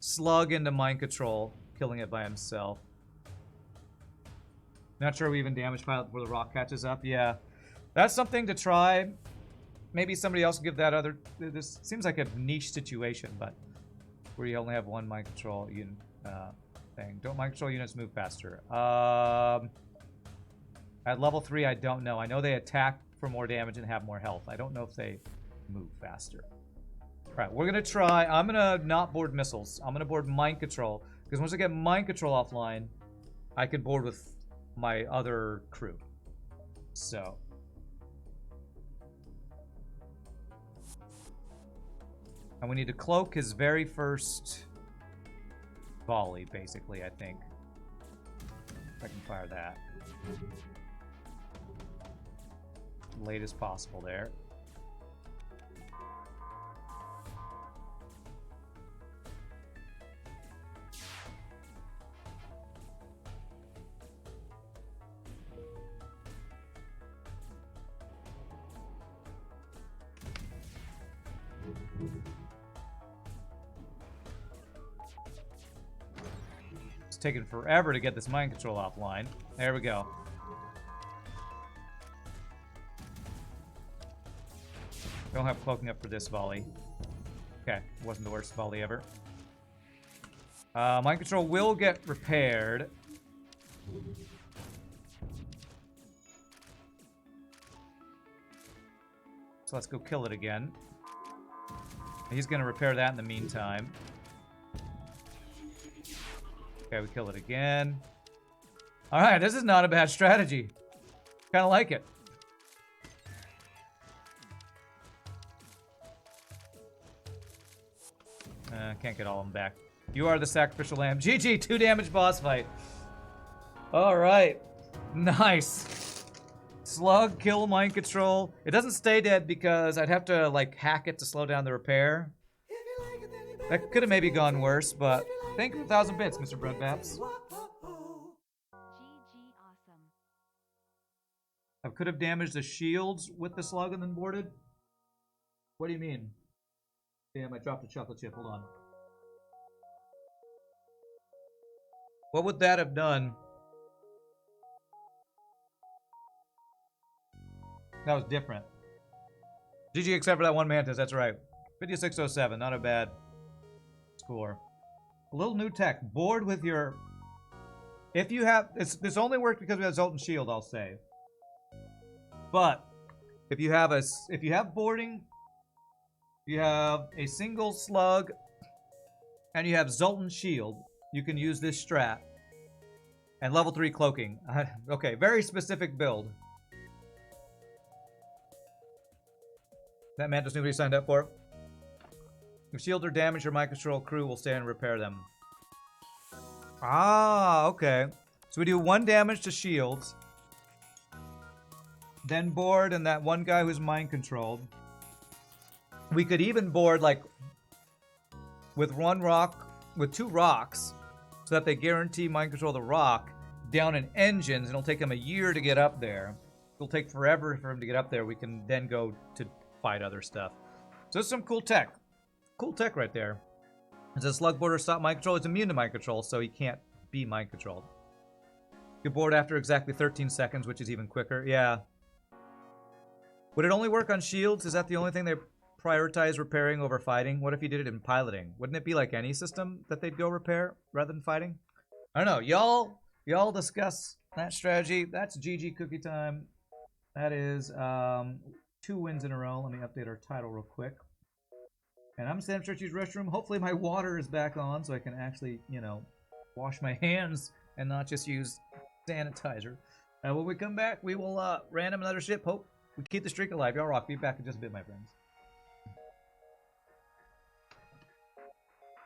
Slug into mind control, killing it by himself. Not sure we even damage pilot before the rock catches up. Yeah. That's something to try. Maybe somebody else will give that other... This seems like a niche situation, but where you only have one mind control unit thing. Don't mind control units move faster. At level 3, I don't know. I know they attack for more damage and have more health. I don't know if they move faster. Alright, we're going to try... I'm going to not board missiles. I'm going to board mind control. Because once I get mind control offline, I can board with my other crew. So... And we need to cloak his very first volley, basically, I think. If I can fire that. Late as possible there. It's taken forever to get this mind control offline. There we go. Don't have cloaking up for this volley. Okay, wasn't the worst volley ever. Mind control will get repaired. So let's go kill it again. He's going to repair that in the meantime. Okay, we kill it again. Alright, this is not a bad strategy. Kind of like it. Can't get all of them back. You are the sacrificial lamb. GG, 2 damage boss fight. Alright. Nice. Slug, kill, mind control. It doesn't stay dead because I'd have to, like, hack it to slow down the repair. That could have maybe gone worse, but thank you for 1,000 bits, Mr. Breadbaps. GG, awesome. I could have damaged the shields with the slug and then boarded? What do you mean? Damn, I dropped a chocolate chip. Hold on. What would that have done? That was different. GG except for that one Mantis, that's right. 5607, not a bad score. A little new tech. Board with your... If you have... This only works because we have Zoltan Shield, I'll say. But, if you have boarding, you have a single slug, and you have Zoltan Shield, you can use this strat. And level 3 cloaking. Okay, very specific build. That Mantis nobody signed up for. If shields are damaged, your mind control crew will stay and repair them. Ah, okay. So we do 1 damage to shields. Then board and that one guy who's mind controlled. We could even board like with 1 rock, with 2 rocks, so that they guarantee mind control the rock down in engines, and it'll take him a year to get up there. It'll take forever for him to get up there. We can then go to fight other stuff. So it's some cool tech. Cool tech right there. Does a slug boarder stop mind control? It's immune to mind control, so he can't be mind controlled. You board after exactly 13 seconds, which is even quicker. Yeah. Would it only work on shields? Is that the only thing they prioritize repairing over fighting? What if you did it in piloting? Wouldn't it be like any system that they'd go repair rather than fighting? I don't know. Y'all Y'all discuss that strategy. That's GG cookie time. That is 2 wins in a row. Let me update our title real quick. And I'm Sam Churchy's restroom. Hopefully my water is back on so I can actually, you know, wash my hands and not just use sanitizer. When we come back, we will random another ship. Hope we keep the streak alive. Y'all rock. Be back in just a bit, my friends.